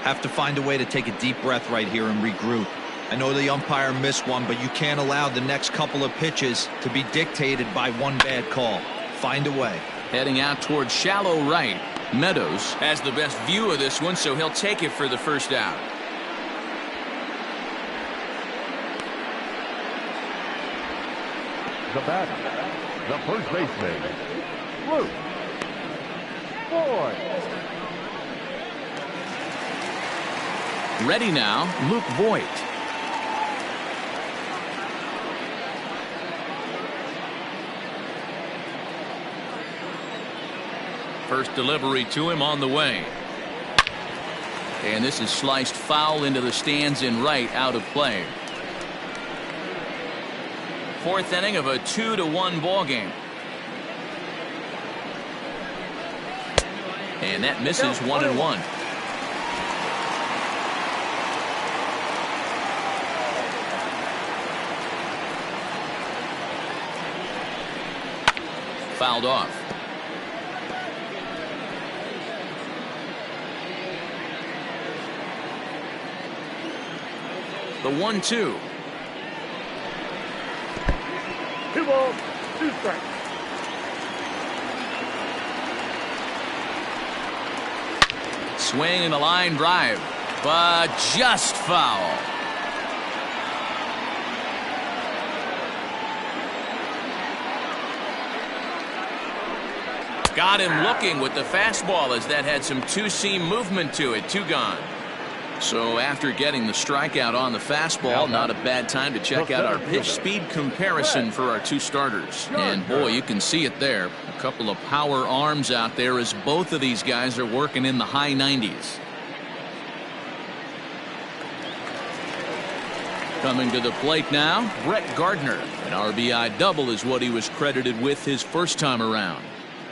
Speaker 3: Have to find a way to take a deep breath right here and regroup. I know the umpire missed one, but you can't allow the next couple of pitches to be dictated by one bad call. Find a way.
Speaker 1: Heading out towards shallow right. Meadows has the best view of this one, so he'll take it for the first out.
Speaker 5: The batter, the first baseman, Luke Voigt.
Speaker 1: Ready now, Luke Voigt. First delivery to him on the way. And this is sliced foul into the stands in right, out of play. Fourth inning of a 2-1 ball game. And that misses 1-1. Fouled off. The 1-2.
Speaker 4: 2 balls, 2 strikes.
Speaker 1: Swing and a line drive, but just foul. Got him looking with the fastball as that had some two-seam movement to it. 2 gone. So after getting the strikeout on the fastball, not a bad time to check out our pitch speed comparison for our 2 starters. And boy, you can see it there. A couple of power arms out there as both of these guys are working in the high 90s. Coming to the plate now, Brett Gardner. An RBI double is what he was credited with his first time around.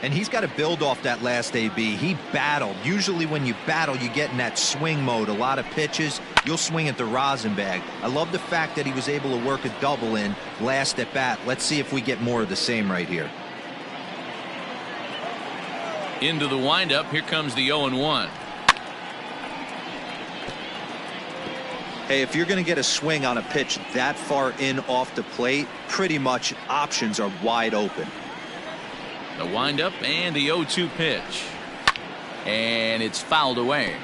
Speaker 3: And he's got to build off that last AB. He battled. Usually when you battle, you get in that swing mode. A lot of pitches, you'll swing at the rosin bag. I love the fact that he was able to work a double in last at bat. Let's see if we get more of the same right here.
Speaker 1: Into the windup. Here comes the 0-1.
Speaker 3: Hey, if you're going to get a swing on a pitch that far in off the plate, pretty much options are wide open.
Speaker 1: The windup and the 0-2 pitch. And it's fouled away.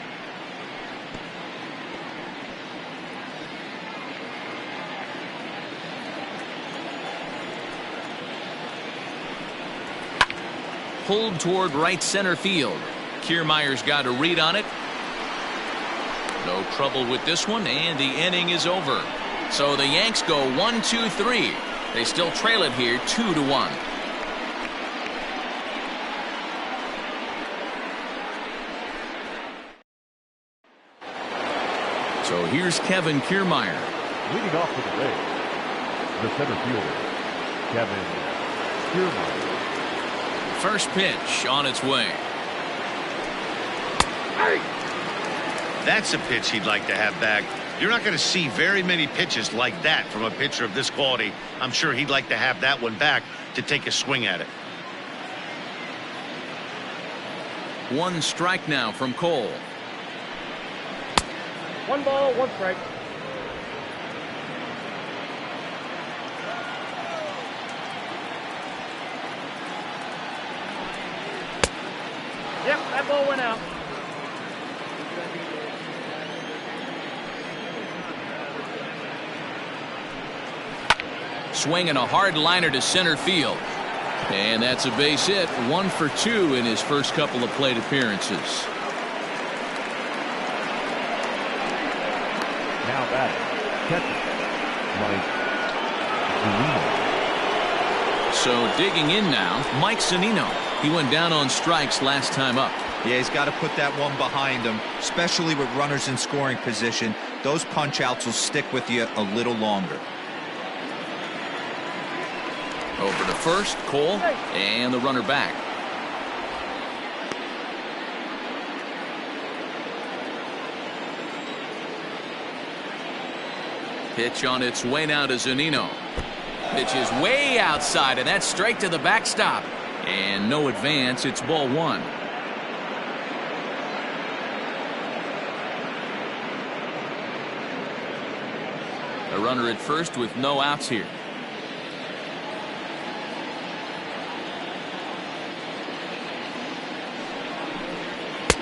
Speaker 1: Pulled toward right center field. Kiermaier's got a read on it. No trouble with this one, and the inning is over. So the Yanks go 1-2-3. They still trail it here 2-1. So here's Kevin Kiermaier.
Speaker 5: Leading off for the Rays, the center fielder, Kevin Kiermaier.
Speaker 1: First pitch on its way.
Speaker 2: That's a pitch he'd like to have back. You're not going to see very many pitches like that from a pitcher of this quality. I'm sure he'd like to have that one back to take a swing at it.
Speaker 1: 1 strike now from Cole.
Speaker 4: 1 ball, 1 strike. Yep, that ball went out.
Speaker 1: Swinging a hard liner to center field. And that's a base hit. 1 for 2 in his first couple of plate appearances.
Speaker 5: Now batting, catcher, Mike Zunino.
Speaker 1: So digging in now, Mike Zunino. He went down on strikes last time up.
Speaker 3: Yeah, he's got to put that one behind him, especially with runners in scoring position. Those punch-outs will stick with you a little longer.
Speaker 1: Over to first, Cole, and the runner back. Pitch on its way now to Zunino. Pitch is way outside, and that's straight to the backstop. And no advance, it's ball 1. A runner at first with no outs here.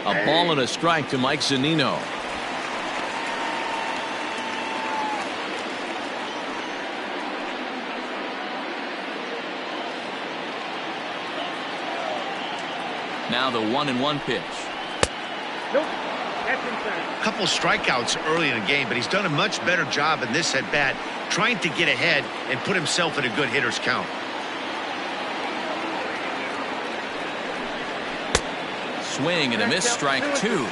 Speaker 1: A ball and a strike to Mike Zunino. Now the 1-1 pitch.
Speaker 4: Nope. That's inside.
Speaker 2: Couple strikeouts early in the game, but he's done a much better job in this at bat, trying to get ahead and put himself in a good hitter's count.
Speaker 1: Swing and a miss, strike 2.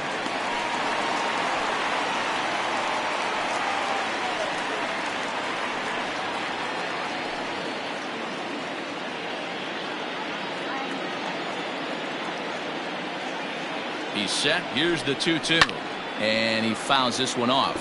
Speaker 1: He's set. Here's the 2-2. And he fouls this one off.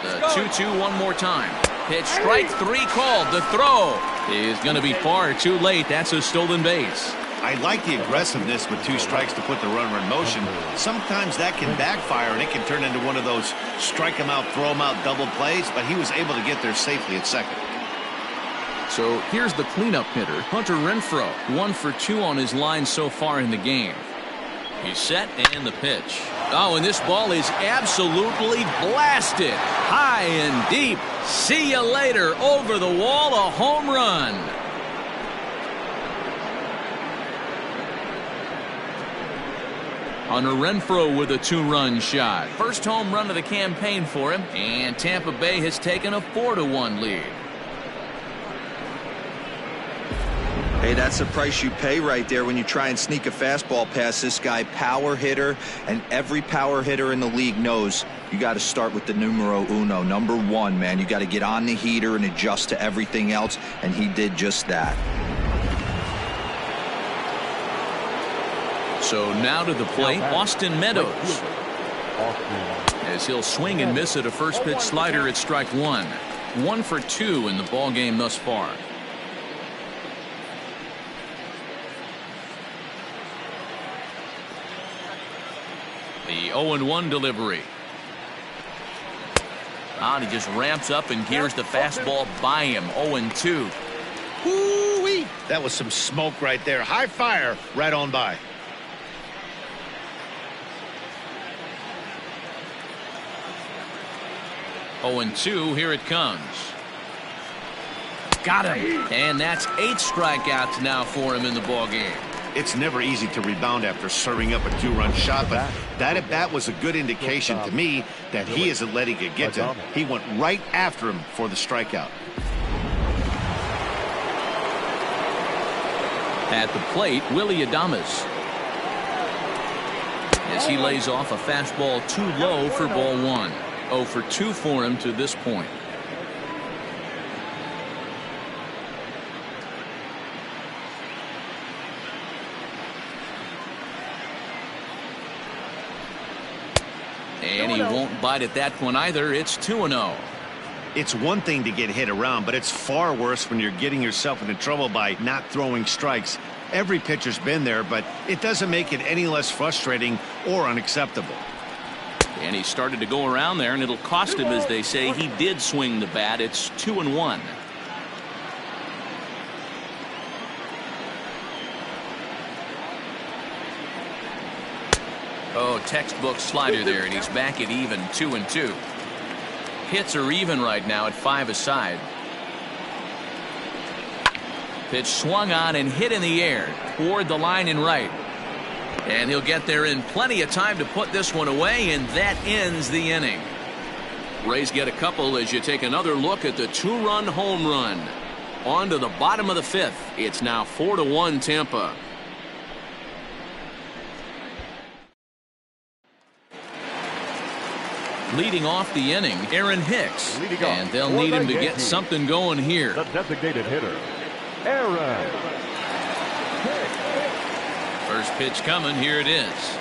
Speaker 1: The 2-2 one more time. Pitch, strike 3 called. The throw is going to be far too late. That's a stolen base.
Speaker 2: I like the aggressiveness with 2 strikes to put the runner in motion. Sometimes that can backfire, and it can turn into one of those strike him out, throw him out double plays, but he was able to get there safely at second.
Speaker 1: So here's the cleanup hitter, Hunter Renfroe. 1 for 2 on his line so far in the game. He's set, and the pitch. Oh, and this ball is absolutely blasted. High and deep. See you later. Over the wall, a home run. Hunter Renfroe with a 2-run shot. First home run of the campaign for him, and Tampa Bay has taken a 4-1 lead.
Speaker 3: Hey, that's the price you pay right there when you try and sneak a fastball past this guy. Power hitter, and every power hitter in the league knows you got to start with the numero uno, number 1, man. You got to get on the heater and adjust to everything else, and he did just that.
Speaker 1: So now to the plate, Austin Meadows. As he'll swing and miss at a first pitch slider at strike 1. 1 for 2 in the ball game thus far. The 0-1 delivery. And he just ramps up and gears the fastball by him. 0-2.
Speaker 2: Woo-wee! That was some smoke right there. High fire right on by.
Speaker 1: Oh, 0-2, here it comes. Got him. And that's 8 strikeouts now for him in the ball game.
Speaker 2: It's never easy to rebound after serving up a 2-run shot, but that at bat was a good indication to me that he isn't letting it get to him. He went right after him for the strikeout.
Speaker 1: At the plate, Willie Adames. As he lays off a fastball too low for ball 1. 0 for 2 for him to this point. And he won't bite at that one either. It's 2-0.
Speaker 2: It's one thing to get hit around, but it's far worse when you're getting yourself into trouble by not throwing strikes. Every pitcher's been there, but it doesn't make it any less frustrating or unacceptable.
Speaker 1: And he started to go around there, and it'll cost him, as they say. He did swing the bat. It's 2-1. Oh, textbook slider there, and he's back at even 2-2. Hits are even right now at 5 aside. Pitch swung on and hit in the air toward the line and right. And he'll get there in plenty of time to put this one away, and that ends the inning. Rays get a couple as you take another look at the 2-run home run. On to the bottom of the 5th. It's now 4-1 Tampa. Leading off the inning, Aaron Hicks. And they'll need him to get something going here.
Speaker 5: The designated hitter, Aaron Hicks.
Speaker 1: First pitch coming. Here it is.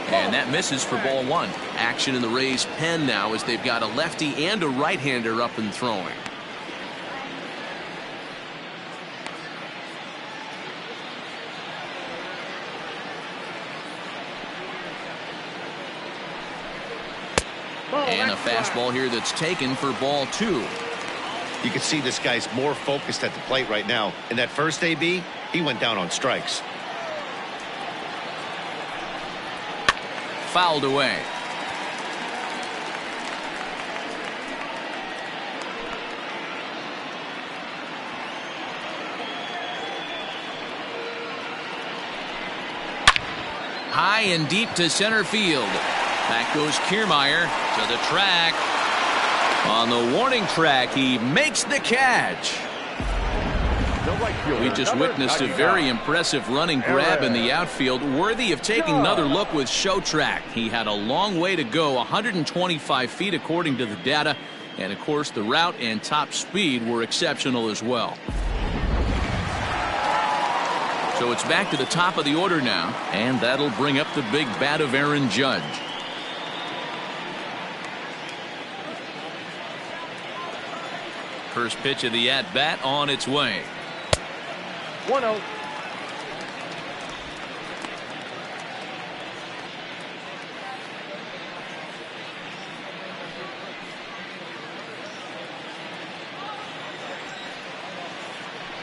Speaker 1: And that misses for ball 1. Action in the Rays' pen now as they've got a lefty and a right-hander up and throwing. And a fastball here that's taken for ball 2.
Speaker 2: You can see this guy's more focused at the plate right now. In that first AB, he went down on strikes.
Speaker 1: Fouled away. High and deep to center field. Back goes Kiermaier to the track. On the warning track, he makes the catch. We just witnessed a very impressive running grab in the outfield, worthy of taking another look with show track. He had a long way to go, 125 feet according to the data, and of course the route and top speed were exceptional as well. So it's back to the top of the order now, and that'll bring up the big bat of Aaron Judge. First pitch of the at-bat on its way.
Speaker 5: 1-0.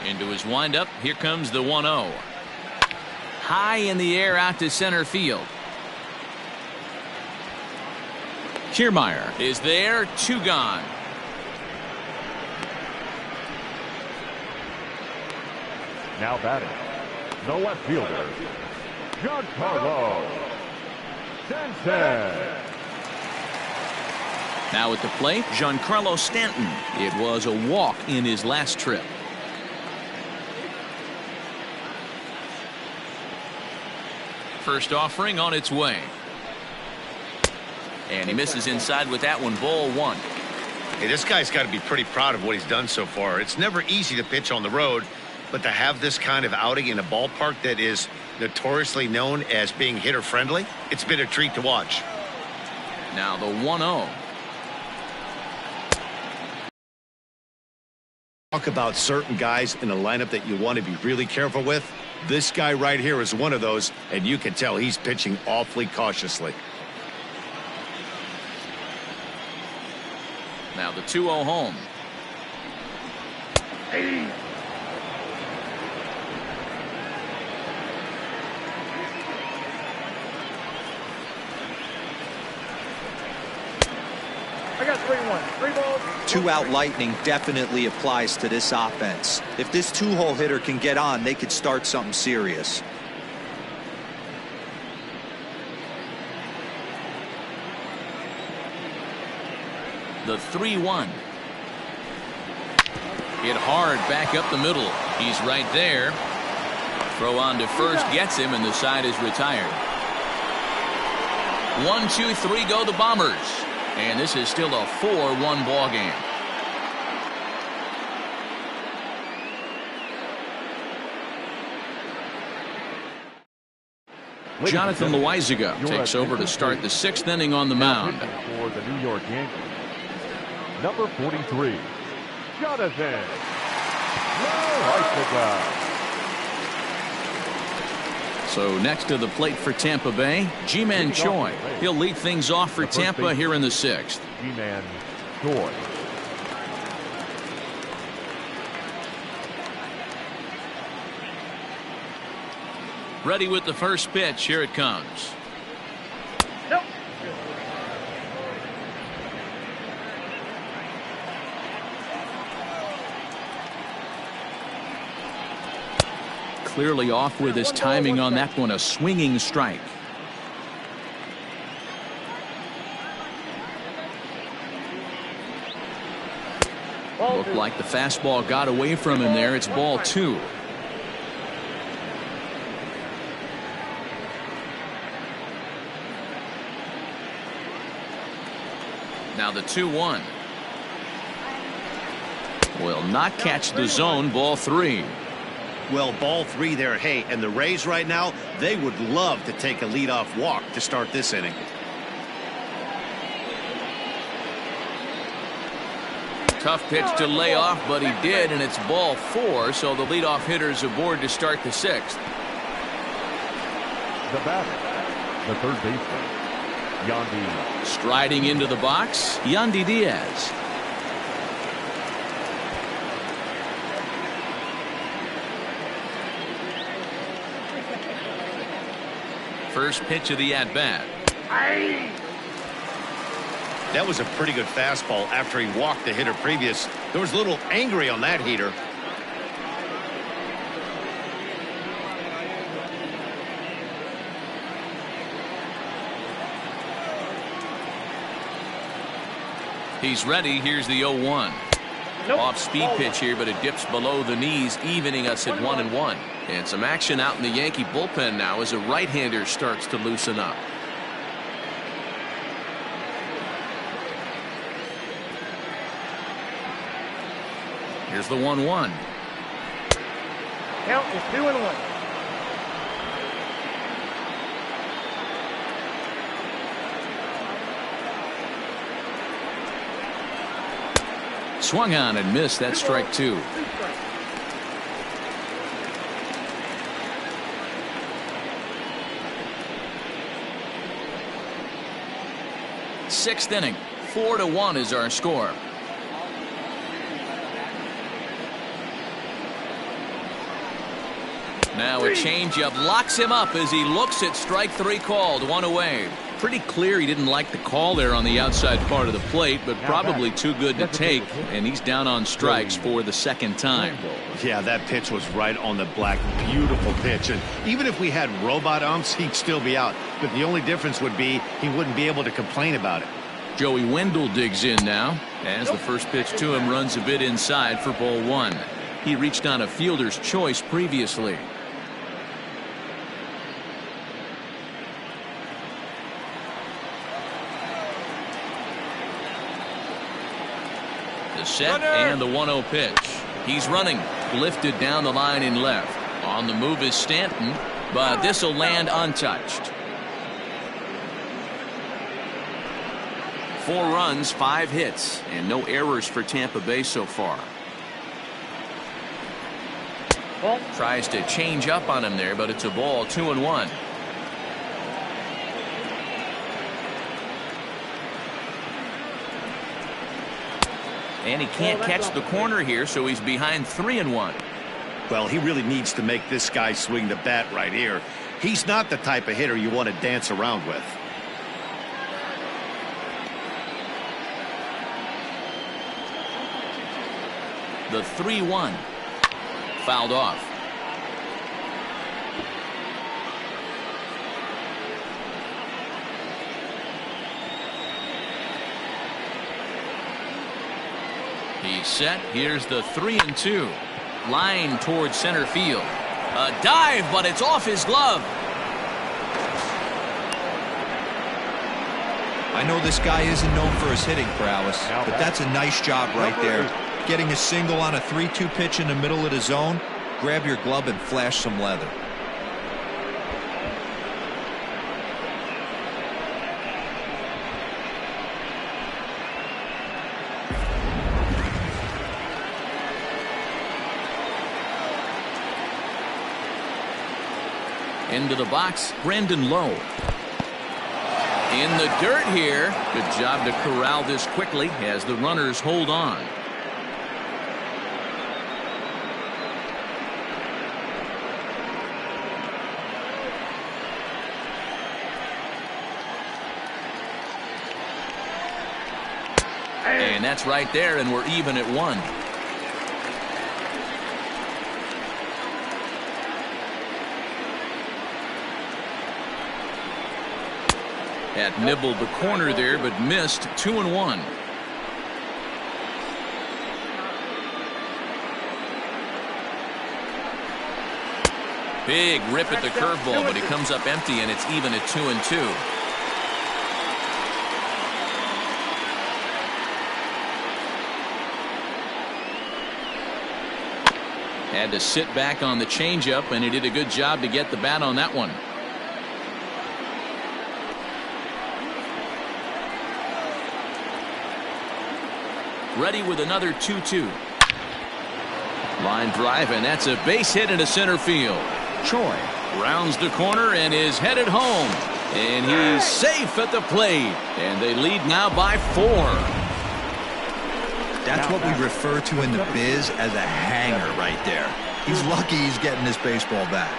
Speaker 1: Into his windup. Here comes the 1-0. High in the air out to center field. Kiermaier is there. 2 gone.
Speaker 5: Now batting, the left fielder, Giancarlo Stanton.
Speaker 1: Now at the plate, Giancarlo Stanton. It was a walk in his last trip. First offering on its way. And he misses inside with that one. Ball 1.
Speaker 2: Hey, this guy's got to be pretty proud of what he's done so far. It's never easy to pitch on the road, but to have this kind of outing in a ballpark that is notoriously known as being hitter friendly, it's been a treat to watch.
Speaker 1: Now the 1-0.
Speaker 2: Talk about certain guys in a lineup that you want to be really careful with. This guy right here is one of those, and you can tell he's pitching awfully cautiously.
Speaker 1: Now the 2-0 home.
Speaker 4: I got 3-1. 3 balls.
Speaker 3: 2-out lightning definitely applies to this offense. If this 2-hole hitter can get on, they could start something serious.
Speaker 1: The 3-1. Hit hard back up the middle. He's right there. Throw on to first gets him, and the side is retired. 1, 2, 3 go the Bombers. And this is still a 4-1 ball game. Jonathan Loizaga takes over to start the 6th inning on the mound.
Speaker 5: For the New York Yankees, number 43, Jonathan Loizaga.
Speaker 1: So next to the plate for Tampa Bay, Ji-Man Choi. He'll lead things off for Tampa here in the 6th.
Speaker 5: Ji-Man Choi.
Speaker 1: Ready with the first pitch. Here it comes.
Speaker 4: Nope.
Speaker 1: Clearly off with his timing on that one. A swinging strike. Looked like the fastball got away from him there. It's ball 2. Now the 2-1. Will not catch the zone. Ball 3.
Speaker 2: Well, ball 3 there. Hey, and the Rays right now, they would love to take a leadoff walk to start this inning.
Speaker 1: Tough pitch to lay off, but he did, and it's ball 4, so the leadoff hitter's aboard to start the 6th.
Speaker 5: The batter, the third baseman, Yandy.
Speaker 1: Striding into the box, Yandy Diaz. First pitch of the at-bat.
Speaker 2: That was a pretty good fastball after he walked the hitter previous. There was a little angry on that heater.
Speaker 1: He's ready. Here's the 0-1.
Speaker 4: Nope.
Speaker 1: Off speed pitch here, but it dips below the knees, evening us at 1-1. And some action out in the Yankee bullpen now as a right-hander starts to loosen up. Here's the 1-1.
Speaker 4: Count is 2-1.
Speaker 1: Swung on and missed. That strike 2. Sixth inning. 4-1 is our score. Now a changeup locks him up as he looks at strike 3 called. 1 away. Pretty clear he didn't like the call there on the outside part of the plate, but probably too good to take, and he's down on strikes for the second time.
Speaker 2: Yeah, that pitch was right on the black. Beautiful pitch. And even if we had robot umps, he'd still be out. But the only difference would be he wouldn't be able to complain about it.
Speaker 1: Joey Wendell digs in now as the first pitch to him runs a bit inside for ball 1. He reached on a fielder's choice previously. The set and the 1-0 pitch. He's running. Lifted down the line in left. On the move is Stanton, but this will land untouched. 4 runs, 5 hits, and no errors for Tampa Bay so far. Tries to change up on him there, but it's a ball. 2-1. And he can't catch the corner here, so he's behind 3-1.
Speaker 2: Well, he really needs to make this guy swing the bat right here. He's not the type of hitter you want to dance around with.
Speaker 1: The 3-1. Fouled off. He's set. Here's the 3-2. Line towards center field. A dive, but it's off his glove.
Speaker 3: I know this guy isn't known for his hitting prowess, but that's a nice job right there. Getting a single on a 3-2 pitch in the middle of the zone. Grab your glove and flash some leather.
Speaker 1: Into the box, Brandon Lowe. In the dirt here. Good job to corral this quickly as the runners hold on. And that's right there, and we're even at 1. Had nibbled the corner there, but missed. 2-1. Big rip at the curveball, but he comes up empty, and it's even at 2-2. Had to sit back on the changeup, and he did a good job to get the bat on that one. Ready with another 2-2. Line drive, and that's a base hit into center field. Choi rounds the corner and is headed home. And he's safe at the plate. And they lead now by 4.
Speaker 3: That's what we refer to in the biz as a hanger right there. He's lucky he's getting this baseball back.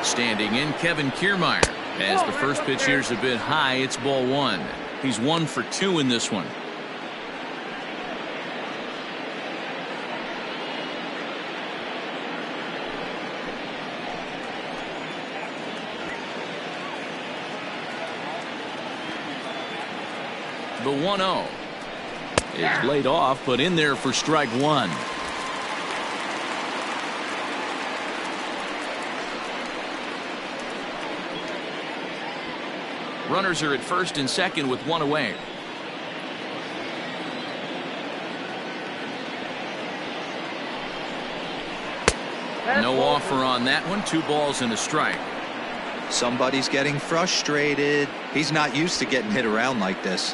Speaker 1: Standing in, Kevin Kiermaier. As the first pitch here's a bit high, it's ball 1. He's 1 for 2 in this one. The 1-0 is laid off, but in there for strike 1. Runners are at first and second with 1 away. No offer on that one. 2 balls and a strike.
Speaker 3: Somebody's getting frustrated. He's not used to getting hit around like this.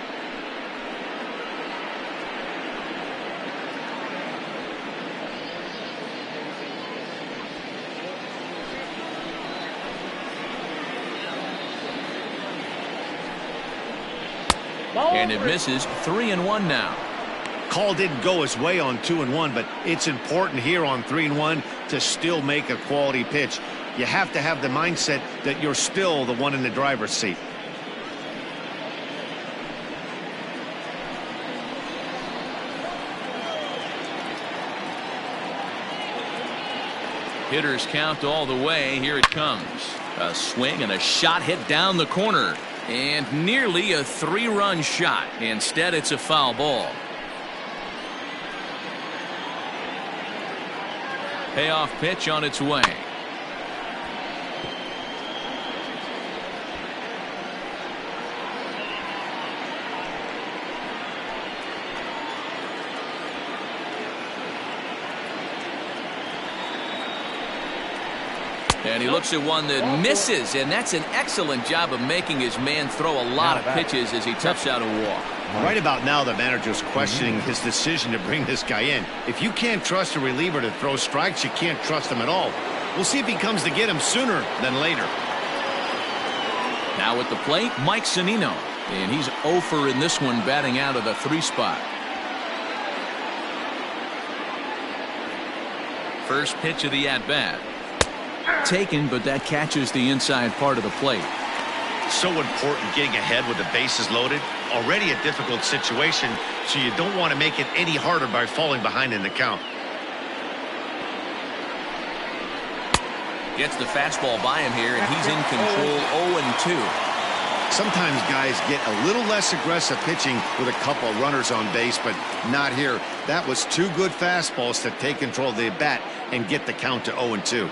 Speaker 1: And it misses. 3-1 now.
Speaker 2: Call didn't go his way on 2-1, but it's important here on 3-1 to still make a quality pitch. You have to have the mindset that you're still the one in the driver's seat.
Speaker 1: Hitters count all the way. Here it comes. A swing and a shot hit down the corner. And nearly a 3-run shot. Instead, it's a foul ball. Payoff pitch on its way. And he looks at one that misses, and that's an excellent job of making his man throw a lot of pitches as he toughs out a walk.
Speaker 2: Right about now, the manager's questioning his decision to bring this guy in. If you can't trust a reliever to throw strikes, you can't trust him at all. We'll see if he comes to get him sooner than later.
Speaker 1: Now at the plate, Mike Sonnino, and he's 0 for in this one, batting out of the 3 spot. First pitch of the at-bat. Taken, but that catches the inside part of the plate.
Speaker 2: So important getting ahead with the bases loaded. Already a difficult situation, so you don't want to make it any harder by falling behind in the count.
Speaker 1: Gets the fastball by him here, and he's in control. 0-2.
Speaker 2: Sometimes guys get a little less aggressive pitching with a couple of runners on base, but not here. That was 2 good fastballs to take control of the bat and get the count to 0-2.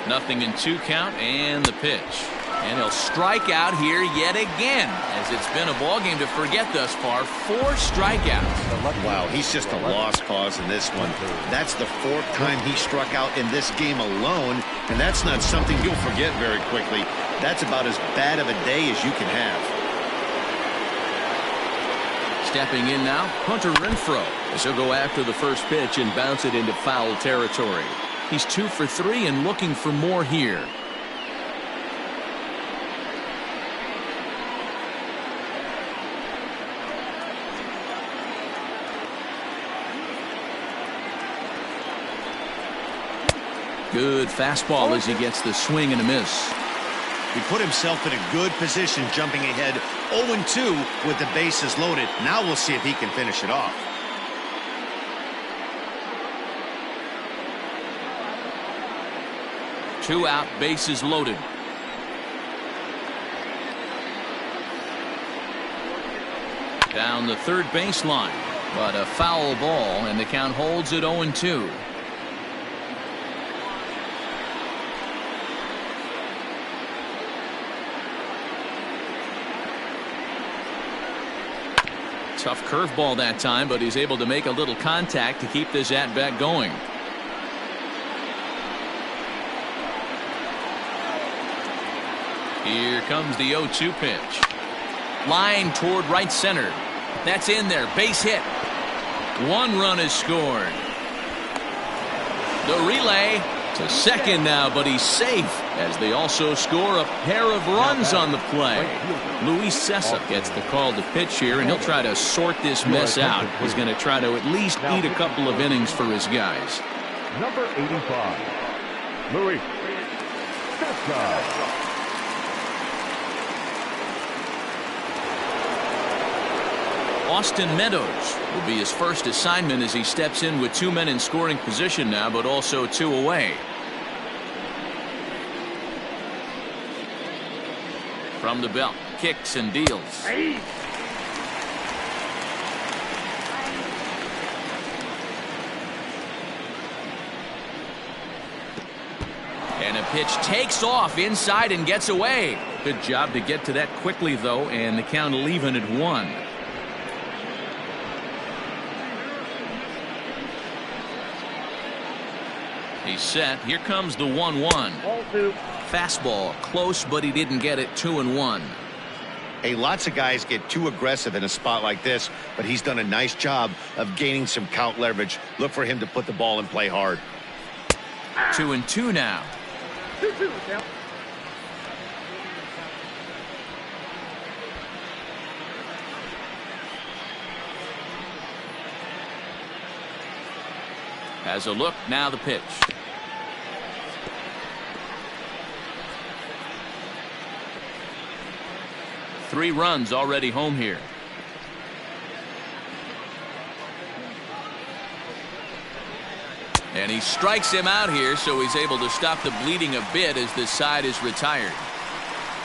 Speaker 1: Nothing in 2 count, and the pitch. And he'll strike out here yet again, as it's been a ball game to forget thus far. 4 strikeouts.
Speaker 2: Wow, he's just a lost cause in this one. That's the 4th time he struck out in this game alone, and that's not something you'll forget very quickly. That's about as bad of a day as you can have.
Speaker 1: Stepping in now, Hunter Renfroe, as he'll go after the first pitch and bounce it into foul territory. He's 2 for 3 and looking for more here. Good fastball as he gets the swing and a miss.
Speaker 2: He put himself in a good position jumping ahead 0-2 with the bases loaded. Now we'll see if he can finish it off.
Speaker 1: Two out, bases loaded. Down the third baseline, but a foul ball, and the count holds at 0-2. Tough curveball that time, but he's able to make a little contact to keep this at-bat going. Here comes the 0-2 pitch. Line toward right center. That's in there. Base hit. One run is scored. The relay to second now, but he's safe as they also score a pair of runs on the play. Luis Cessa gets the call to pitch here, and he'll try to sort this mess out. He's going to try to at least eat a couple of innings for his guys.
Speaker 5: Number 85, Luis Cessa.
Speaker 1: Austin Meadows will be his first assignment as he steps in with 2 men in scoring position now, but also 2 away. From the belt, kicks and deals. And a pitch takes off inside and gets away. Good job to get to that quickly, though, and the count will even at 1. He's set. Here comes the 1-1. Fastball close, but he didn't get it. 2-1.
Speaker 2: Hey, lots of guys get too aggressive in a spot like this, but he's done a nice job of gaining some count leverage. Look for him to put the ball in play hard.
Speaker 1: 2-2 now.
Speaker 4: 2-2 count.
Speaker 1: Has a look. Now the pitch. Three runs already home here. And he strikes him out here, so he's able to stop the bleeding a bit as this side is retired.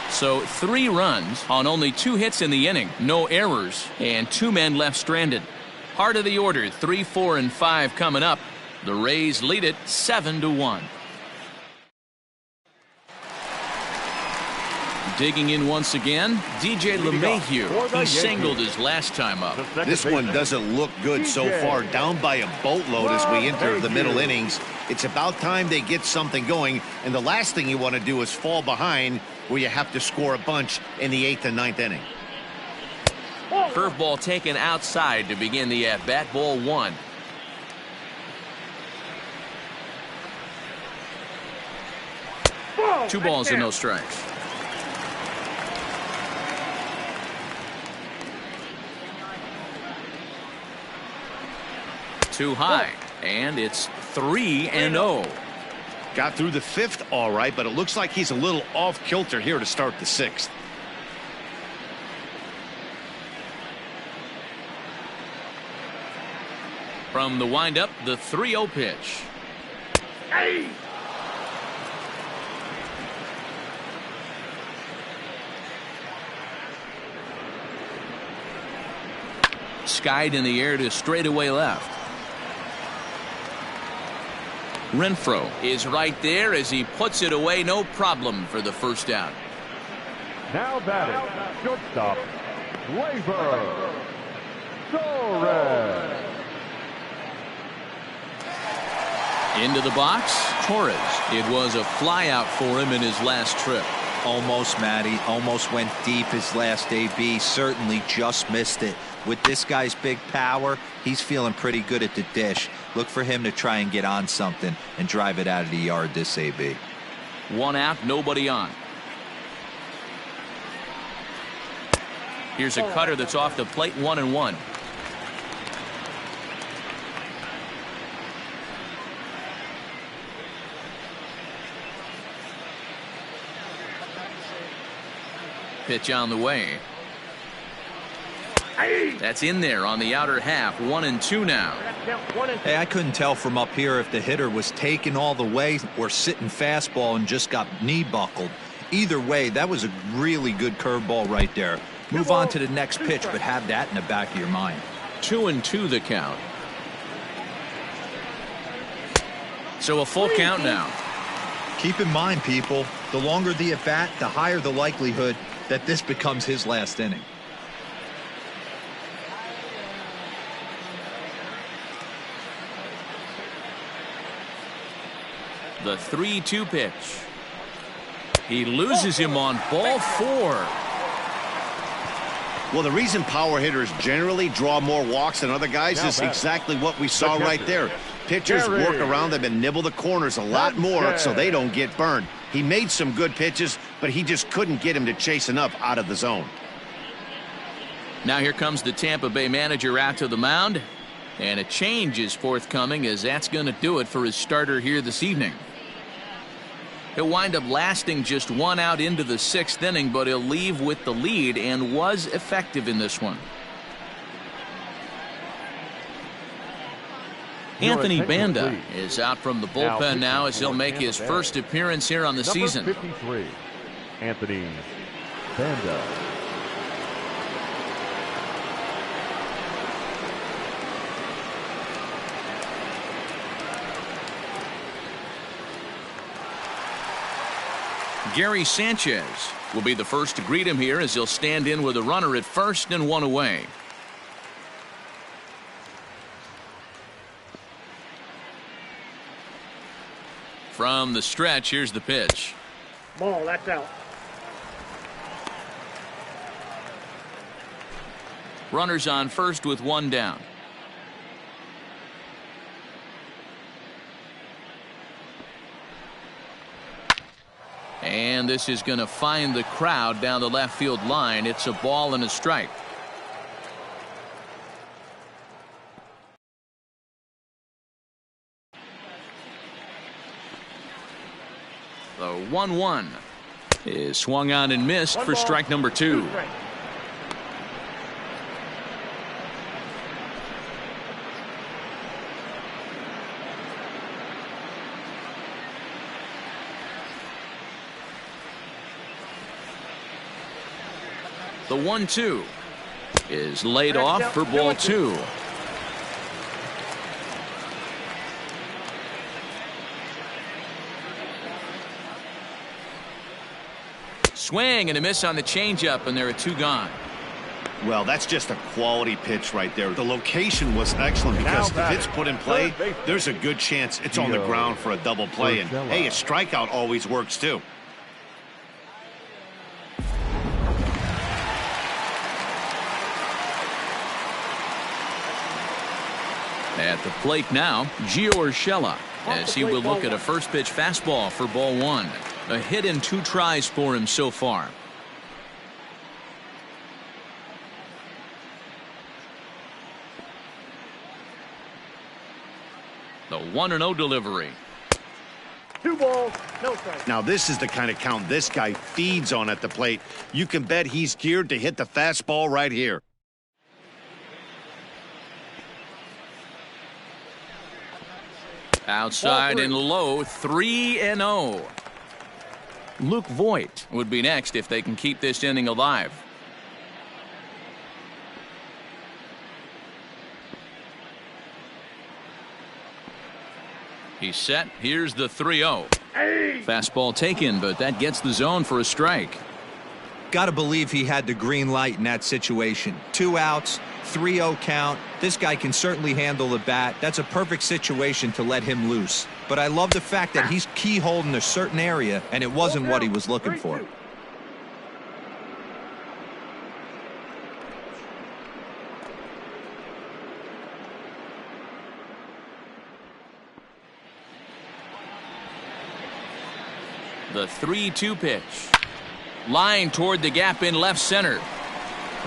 Speaker 1: So 3 runs on only 2 hits in the inning, no errors, and 2 men left stranded. Heart of the order, 3, 4, and 5 coming up. The Rays lead it 7-1. Digging in once again, DJ LeMahieu. He singled his last time up.
Speaker 2: This one doesn't look good so far. Down by a boatload as we enter the middle innings. It's about time they get something going, and the last thing you want to do is fall behind where you have to score a bunch in the 8th and 9th inning.
Speaker 1: Curveball taken outside to begin the at-bat. Ball 1. Two balls and no strikes. Too high, and it's 3-0.
Speaker 2: Got through the 5th all right, but it looks like he's a little off kilter here to start the 6th.
Speaker 1: From the windup, the 3-0 pitch.
Speaker 4: Hey!
Speaker 1: Skied in the air to straightaway left. Renfroe is right there as he puts it away, no problem for the first out.
Speaker 5: Now batting, shortstop, Gleyber Torres.
Speaker 1: Into the box, Torres. It was a fly out for him in his last trip.
Speaker 3: Almost, Matty. Almost went deep his last AB. Certainly just missed it. With this guy's big power, he's feeling pretty good at the dish. Look for him to try and get on something and drive it out of the yard this AB.
Speaker 1: 1 out, nobody on. Here's a cutter that's off the plate. 1-1. Pitch on the way. That's in there on the outer half. 1-2 now.
Speaker 3: Hey, I couldn't tell from up here if the hitter was taking all the way or sitting fastball and just got knee buckled. Either way, that was a really good curveball right there. Move on to the next pitch, but have that in the back of your mind.
Speaker 1: 2-2 the count. So a full count now.
Speaker 3: Keep in mind, people, the longer the at-bat, the higher the likelihood that this becomes his last inning.
Speaker 1: The 3-2 pitch. He loses him on ball 4.
Speaker 2: Well, the reason power hitters generally draw more walks than other guys is exactly what we saw right there. Pitchers work around them and nibble the corners a lot more so they don't get burned. He made some good pitches, but he just couldn't get him to chase enough out of the zone.
Speaker 1: Now here comes the Tampa Bay manager out to the mound, and a change is forthcoming, as that's going to do it for his starter here this evening. He'll wind up lasting just 1 out into the 6th inning, but he'll leave with the lead and was effective in this one. Anthony Banda is out from the bullpen now as he'll make his first appearance here on the season.
Speaker 5: 53, Anthony Banda.
Speaker 1: Gary Sanchez will be the first to greet him here as he'll stand in with a runner at first and 1 away. From the stretch, here's the pitch.
Speaker 4: Ball, that's out.
Speaker 1: Runners on first with 1 down. And this is going to find the crowd down the left field line. It's a ball and a strike. The 1-1 is swung on and missed for strike number 2. The 1-2 is laid off for ball 2. Swing and a miss on the changeup, and there are 2 gone.
Speaker 2: Well, that's just a quality pitch right there. The location was excellent because if it's put in play, there's a good chance it's on the ground for a double play. And hey, a strikeout always works too.
Speaker 1: At the plate now, Gio Urshela, as he will look at a first pitch fastball for ball 1. A hit in 2 tries for him so far. The 1-0 delivery.
Speaker 4: 2 balls, no strikes.
Speaker 2: Now this is the kind of count this guy feeds on at the plate. You can bet he's geared to hit the fastball right here.
Speaker 1: Outside and low, 3-0. Luke Voigt would be next if they can keep this inning alive. He's set. Here's the 3-0. Fastball taken, but that gets the zone for a strike.
Speaker 3: Got to believe he had the green light in that situation. 2 outs, 3-0 count. This guy can certainly handle the bat. That's a perfect situation to let him loose. But I love the fact that he's keyholed in a certain area, and it wasn't what he was looking for.
Speaker 1: The 3-2 pitch. Line toward the gap in left center.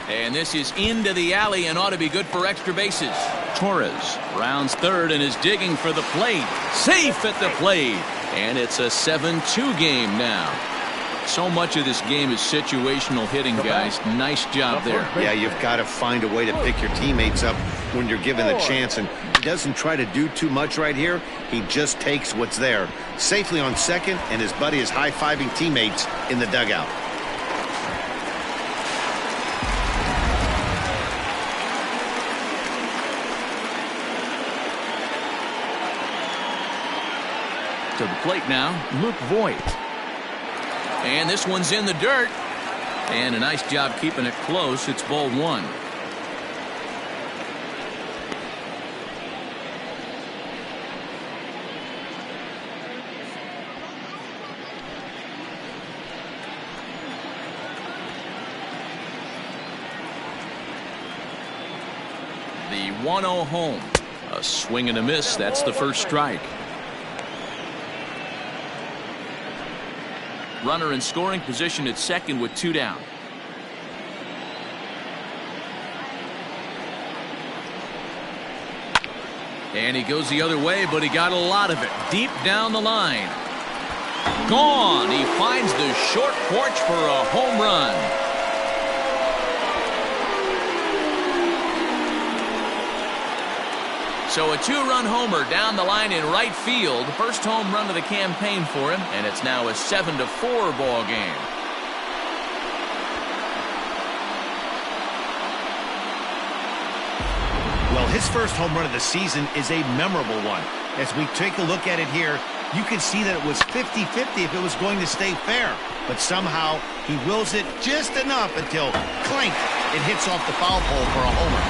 Speaker 1: And this is into the alley and ought to be good for extra bases. Torres rounds third and is digging for the plate. Safe at the plate. And it's a 7-2 game now. So much of this game is situational hitting, guys. Nice job there.
Speaker 2: Yeah, you've got to find a way to pick your teammates up when you're given the chance, and he doesn't try to do too much right here. He just takes what's there. Safely on second, and his buddy is high-fiving teammates in the dugout.
Speaker 1: To the plate now, Luke Voigt. And this one's in the dirt. And a nice job keeping it close. It's ball one. The 1-0 home. A swing and a miss. That's the first strike. Runner in scoring position at second with 2 down. And he goes the other way, but he got a lot of it deep down the line. Gone. He finds the short porch for a home run. So a 2-run homer down the line in right field. First home run of the campaign for him, and it's now a 7-4 ball game.
Speaker 2: Well, his first home run of the season is a memorable one. As we take a look at it here, you can see that it was 50-50 if it was going to stay fair. But somehow he wills it just enough until, clink, it hits off the foul pole for a homer.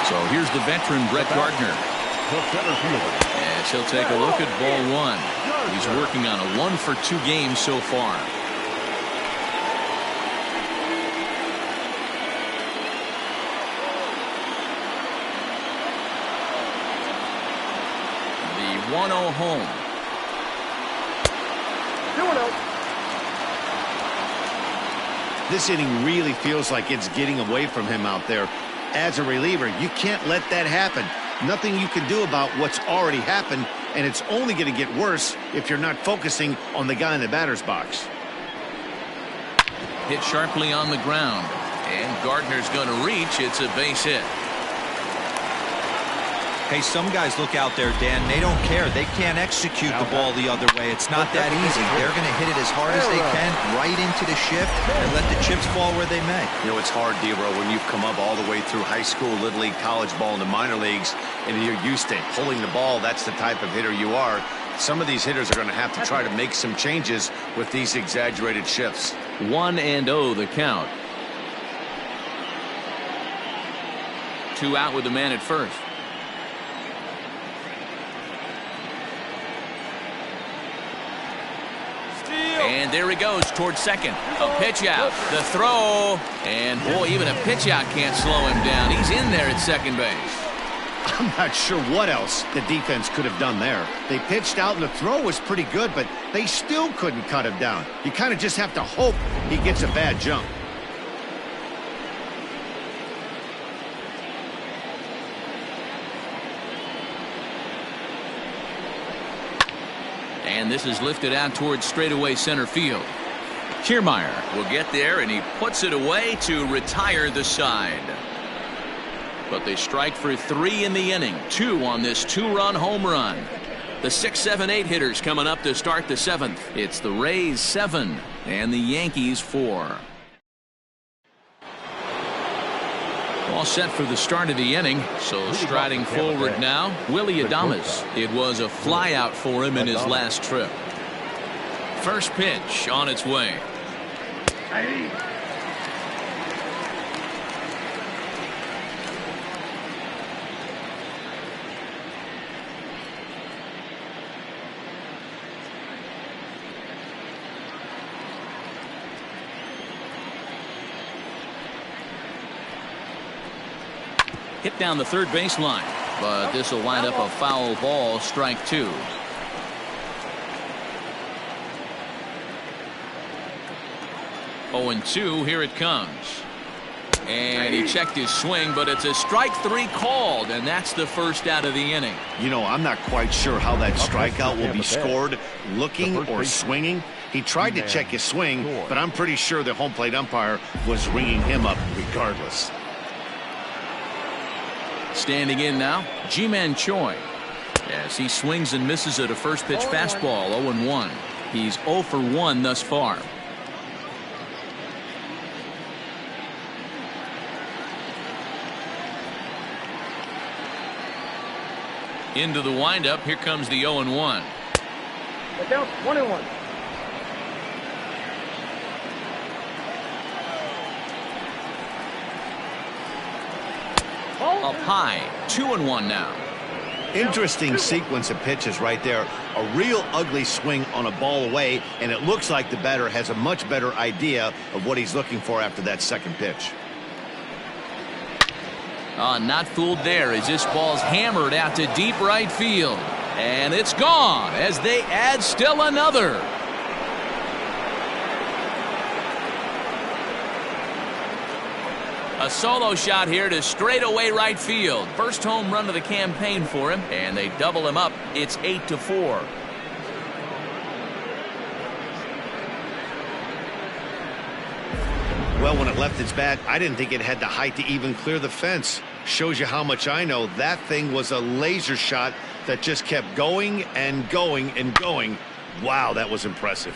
Speaker 1: So here's the veteran Brett Gardner. And she'll take a look at ball one. He's working on a 1-for-2 game so far. The 1-0 home.
Speaker 4: 2-0.
Speaker 2: This inning really feels like it's getting away from him out there. As a reliever, you can't let that happen. Nothing you can do about what's already happened, and it's only going to get worse if you're not focusing on the guy in the batter's box.
Speaker 1: Hit sharply on the ground, and Gardner's going to reach. It's a base hit.
Speaker 3: Hey, some guys look out there, Dan, they don't care. They can't execute the ball the other way. It's not that easy. They're going to hit it as hard as they can, right into the shift, and let the chips fall where they may.
Speaker 2: You know, it's hard, D-Row, when you've come up all the way through high school, Little League, college ball, and the minor leagues, and you're used to pulling the ball. That's the type of hitter you are. Some of these hitters are going to have to try to make some changes with these exaggerated shifts.
Speaker 1: 1-0 the count. 2 out with the man at first. And there he goes towards second. A pitch out. The throw. And boy, even a pitch out can't slow him down. He's in there at second base.
Speaker 2: I'm not sure what else the defense could have done there. They pitched out and the throw was pretty good, but they still couldn't cut him down. You kind of just have to hope he gets a bad jump.
Speaker 1: And this is lifted out towards straightaway center field. Kiermaier will get there, and he puts it away to retire the side. But they strike for 3 in the inning. 2 on this 2-run home run. The 6, 7, 8 hitters coming up to start the 7th. It's the Rays 7 and the Yankees 4. All set for the start of the inning. So striding forward now, Willie Adames. It was a flyout for him in his last trip. First pitch on its way. Hit down the third baseline, but this will wind up a foul ball, strike 2. Oh, and 2, here it comes. And he checked his swing, but it's a strike 3 called, and that's the first out of the inning.
Speaker 2: You know, I'm not quite sure how that strikeout will be scored, looking or swinging. He tried to check his swing, but I'm pretty sure the home plate umpire was ringing him up regardless.
Speaker 1: Standing in now, Ji-Man Choi. As he swings and misses at a first pitch fastball, 0-1. He's 0 for 1 thus far. Into the windup, here comes the 0-1.
Speaker 4: The count 1-1.
Speaker 1: Up high, 2-1 now.
Speaker 2: Interesting sequence of pitches right there. A real ugly swing on a ball away, and it looks like the batter has a much better idea of what he's looking for after that second pitch.
Speaker 1: Not fooled there as this ball's hammered out to deep right field. And it's gone as they add still another. A solo shot here to straightaway right field. First home run of the campaign for him, and they double him up. It's 8-4.
Speaker 2: Well, when it left its bat, I didn't think it had the height to even clear the fence. Shows you how much I know. That thing was a laser shot that just kept going and going and going. Wow, that was impressive.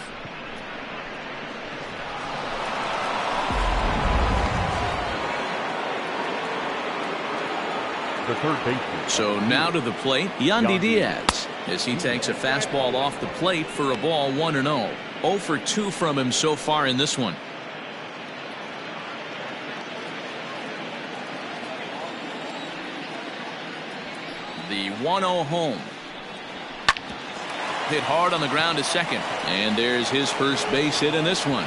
Speaker 5: The third baseman.
Speaker 1: So now to the plate, Yandy Diaz, as he takes a fastball off the plate for a ball 1-0. 0 for 2 from him so far in this one. The 1-0 home. Hit hard on the ground to second. And there's his first base hit in this one.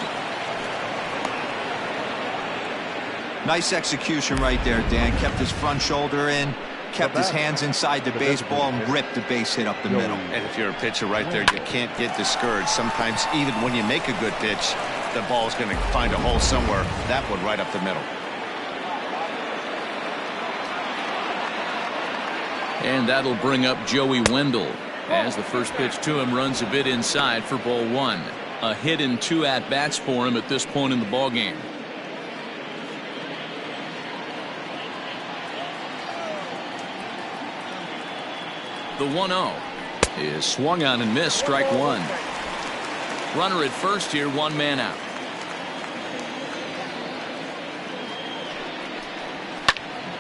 Speaker 3: Nice execution right there, Dan. Kept his front shoulder in, kept his hands inside the baseball, and ripped the base hit up the middle.
Speaker 2: And if you're a pitcher right there, you can't get discouraged. Sometimes even when you make a good pitch, the ball's going to find a hole somewhere. That one right up the middle.
Speaker 1: And that'll bring up Joey Wendell as the first pitch to him runs a bit inside for ball 1. A hit and 2 at-bats for him at this point in the ballgame. The 1-0 is swung on and missed, strike 1. Runner at first here, 1 man out.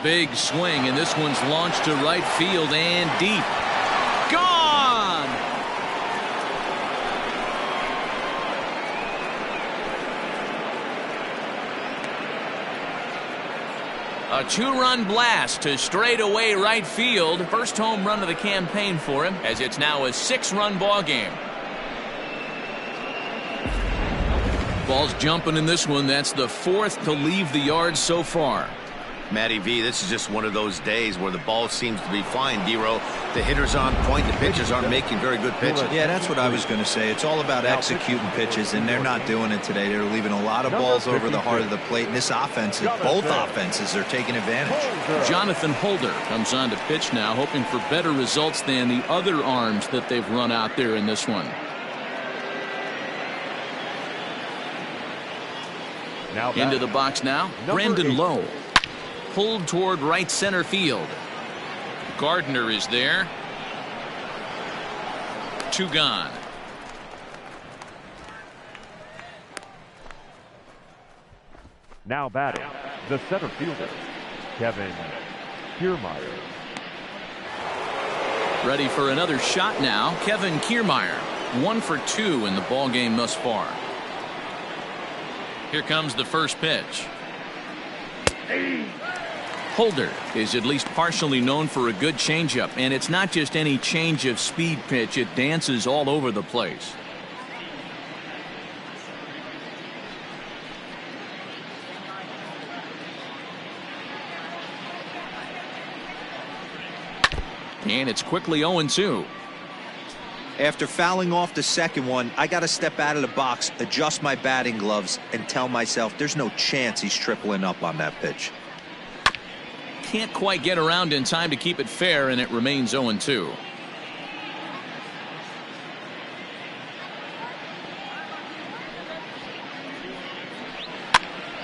Speaker 1: Big swing, and this one's launched to right field and deep. Gone! A 2-run blast to straightaway right field. First home run of the campaign for him, as it's now a 6-run ball game. Ball's jumping in this one. That's the 4th to leave the yard so far.
Speaker 2: Matty V, this is just one of those days where the ball seems to be flying, D-Row. The hitter's on point. The pitchers aren't making very good pitches.
Speaker 3: Yeah, that's what I was going to say. It's all about executing pitches, and they're not doing it today. They're leaving a lot of balls over the heart of the plate, and this offense, both offenses are taking advantage.
Speaker 1: Jonathan Holder comes on to pitch now, hoping for better results than the other arms that they've run out there in this one.
Speaker 5: Now
Speaker 1: Into the box now, Brandon Lowe. Pulled toward right center field. Gardner is there. 2 gone.
Speaker 5: Now batting, the center fielder, Kevin Kiermaier.
Speaker 1: Ready for another shot now, Kevin Kiermaier. 1 for 2 in the ball game thus far. Here comes the first pitch. Holder is at least partially known for a good changeup, and it's not just any change of speed pitch. It dances all over the place. And it's quickly 0-2.
Speaker 3: After fouling off the second one, I got to step out of the box, adjust my batting gloves, and tell myself there's no chance he's tripling up on that pitch.
Speaker 1: Can't quite get around in time to keep it fair, and it remains 0-2.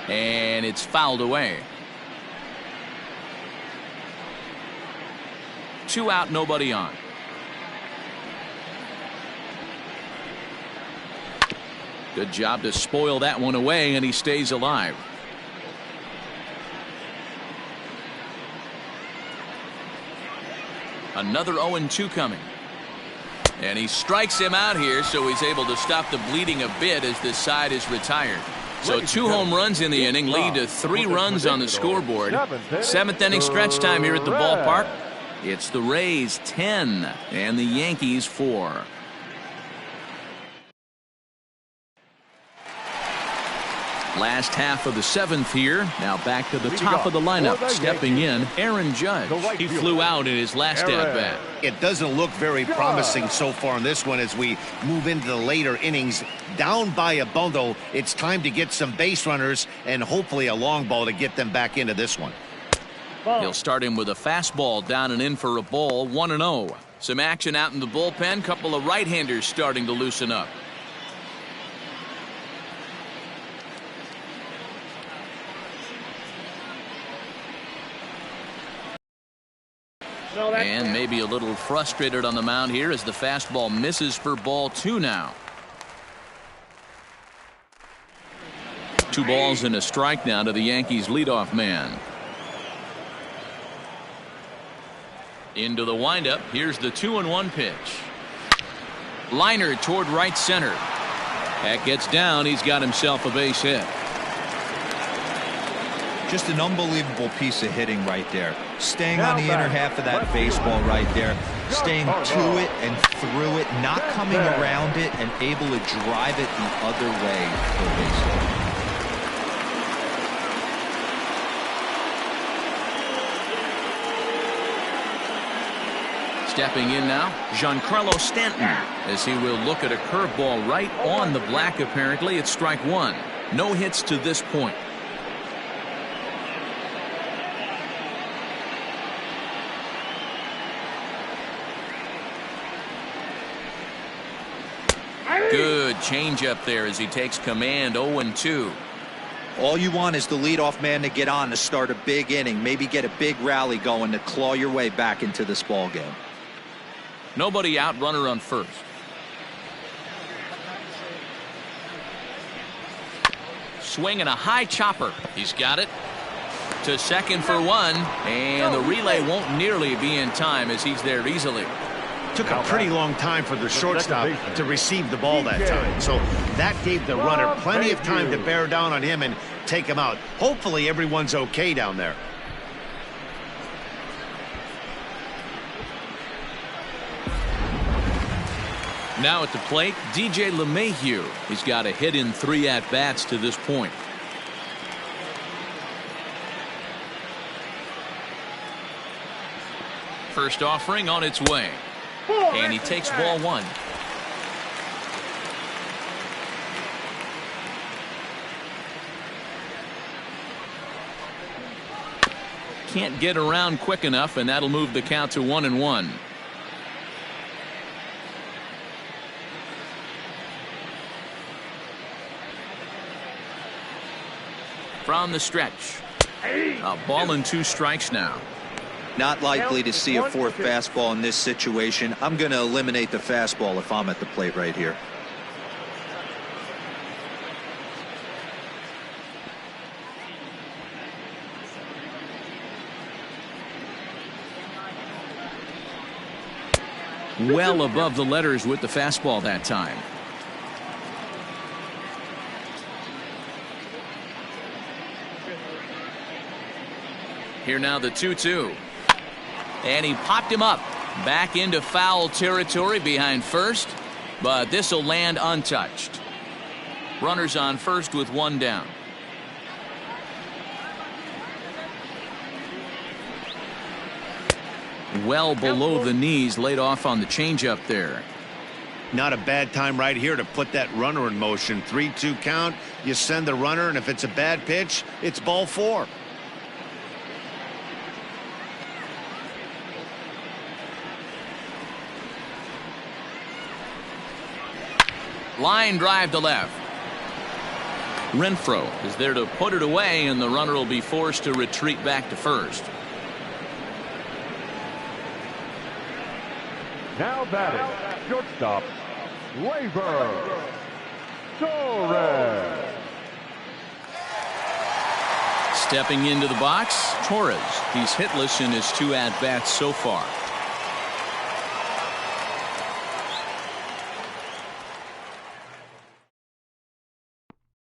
Speaker 1: And it's fouled away. 2 out, nobody on. Good job to spoil that one away, and he stays alive. Another 0-2 coming. And he strikes him out here, so he's able to stop the bleeding a bit as this side is retired. So 2 home runs in the inning lead to 3 runs on the scoreboard. 7th inning stretch time here at the ballpark. It's the Rays 10 and the Yankees 4. Last half of the 7th here. Now back to the top of the lineup. Stepping in, Aaron Judge. He flew out in his last at-bat.
Speaker 2: It doesn't look very promising so far in this one as we move into the later innings. Down by a bundle, it's time to get some base runners and hopefully a long ball to get them back into this one.
Speaker 1: He'll start him with a fastball down and in for a ball, 1-0. Some action out in the bullpen. Couple of right-handers starting to loosen up. And maybe a little frustrated on the mound here as the fastball misses for ball 2 now. 2 balls and a strike now to the Yankees leadoff man. Into the windup. Here's the 2-1 pitch. Liner toward right center. That gets down. He's got himself a base hit.
Speaker 3: Just an unbelievable piece of hitting right there. Staying on the inner half of that baseball right there. Staying to it and through it. Not coming around it and able to drive it the other way for a base hit.
Speaker 1: Stepping in now, Giancarlo Stanton, as he will look at a curveball right on the black apparently. It's strike 1. No hits to this point. Good changeup there as he takes command. 0-2.
Speaker 3: All you want is the leadoff man to get on to start a big inning, maybe get a big rally going to claw your way back into this ball game.
Speaker 1: Nobody out, runner on first. Swing and a high chopper. He's got it to second for 1, and the relay won't nearly be in time as he's there easily.
Speaker 2: Took a pretty long time for the shortstop to receive the ball that time, so that gave the runner plenty of time to bear down on him and take him out. Hopefully everyone's okay down there.
Speaker 1: Now at the plate, DJ LeMahieu. He's got a hit in 3 at-bats to this point. First offering on its way. And he takes ball 1. Can't get around quick enough, and that'll move the count to 1-1. From the stretch. A ball and 2 strikes now.
Speaker 3: Not likely to see a 4th fastball in this situation. I'm going to eliminate the fastball if I'm at the plate right here.
Speaker 1: Well above the letters with the fastball that time. Here now the 2-2. And he popped him up back into foul territory behind first, but this will land untouched. Runners on first with 1 down. Well below the knees, laid off on the changeup there.
Speaker 2: Not a bad time right here to put that runner in motion. 3-2 count. You send the runner, and if it's a bad pitch, it's ball 4.
Speaker 1: Line drive to left. Renfroe is there to put it away, and the runner will be forced to retreat back to first.
Speaker 5: Now batting, shortstop, Gleyber Torres.
Speaker 1: Stepping into the box, Torres. He's hitless in his 2 at-bats so far.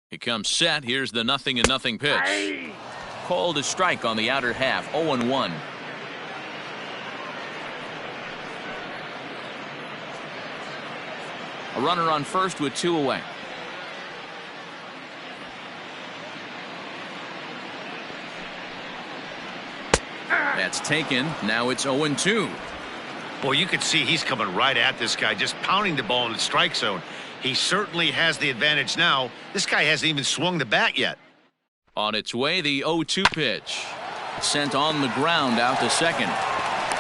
Speaker 1: He comes set. Here's the 0-0 pitch. Called a strike on the outer half. 0-1. A runner on first with 2 away. That's taken. Now it's 0-2.
Speaker 2: Boy, you can see he's coming right at this guy, just pounding the ball in the strike zone. He certainly has the advantage now. This guy hasn't even swung the bat yet.
Speaker 1: On its way, the 0-2 pitch. Sent on the ground out to second.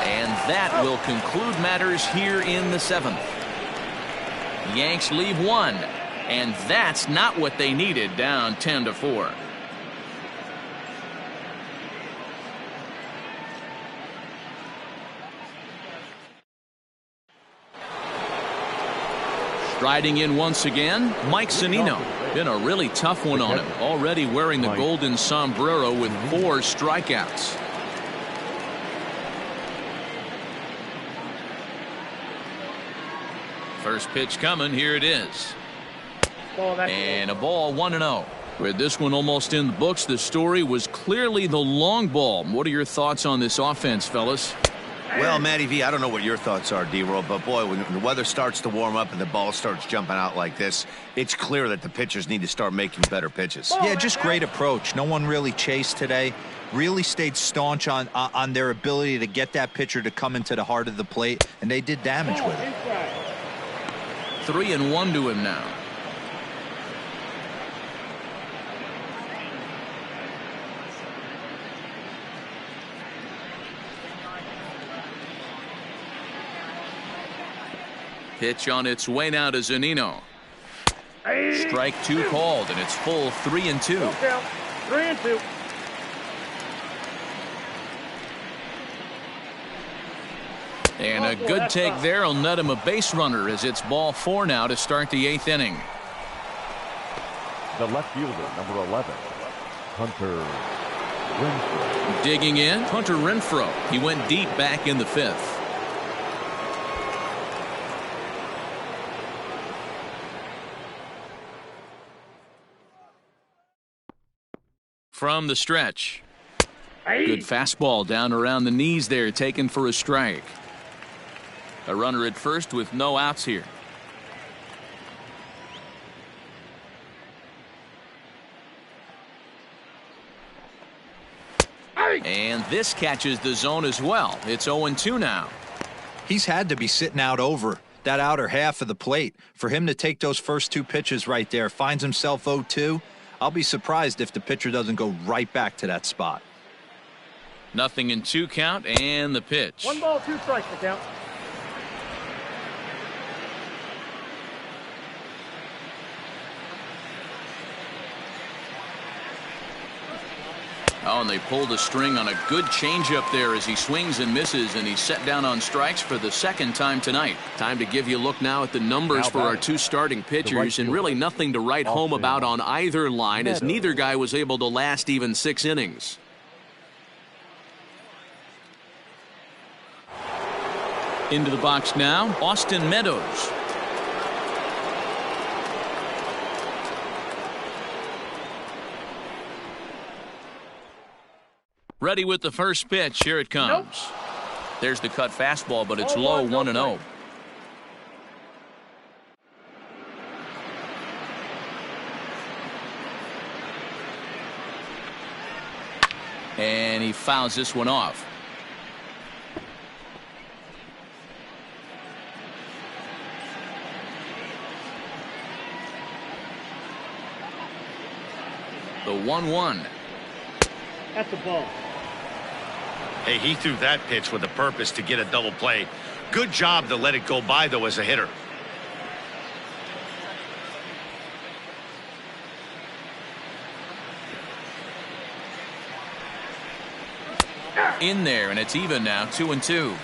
Speaker 1: And that will conclude matters here in the 7th. Yanks leave 1. And that's not what they needed, down 10-4. Striding in once again, Mike Zunino. Been a really tough one on him. Already wearing the golden sombrero with 4 strikeouts. First pitch coming. Here it is. And a ball, 1-0. With this one almost in the books, the story was clearly the long ball. What are your thoughts on this offense, fellas?
Speaker 2: Well, Matty V, I don't know what your thoughts are, D-Roll, but boy, when the weather starts to warm up and the ball starts jumping out like this, it's clear that the pitchers need to start making better pitches.
Speaker 3: Yeah, just great approach. No one really chased today. Really stayed staunch on their ability to get that pitcher to come into the heart of the plate, and they did damage with it.
Speaker 1: 3-1 to him now. Pitch on its way now to Zunino. Strike 2 called, and it's full 3-2.
Speaker 4: 3-2.
Speaker 1: And a good take there will net him a base runner as it's ball 4 now to start the 8th inning.
Speaker 5: The left fielder, number 11, Hunter Renfroe.
Speaker 1: Digging in, Hunter Renfroe. He went deep back in the 5th. From the stretch. Good fastball down around the knees there, taken for a strike. A runner at first with no outs here. And this catches the zone as well. It's 0-2 now.
Speaker 3: He's had to be sitting out over that outer half of the plate. For him to take those first 2 pitches right there, finds himself 0-2. I'll be surprised if the pitcher doesn't go right back to that spot.
Speaker 1: 0-2 count and the pitch.
Speaker 4: 1 ball, 2 strikes to count.
Speaker 1: Oh, and they pulled a string on a good changeup there as he swings and misses, and he's set down on strikes for the 2nd time tonight. Time to give you a look now at the numbers for our 2 starting pitchers, and really nothing to write home about on either line, as neither guy was able to last even 6 innings. Into the box now, Austin Meadows. Ready with the first pitch. Here it comes.
Speaker 4: Nope.
Speaker 1: There's the cut fastball, but it's low, 1-0. And he fouls this one off. The 1-1.
Speaker 4: That's a ball.
Speaker 2: Hey, he threw that pitch with a purpose to get a double play. Good job to let it go by, though, as a hitter.
Speaker 1: In there, and it's even now, 2-2.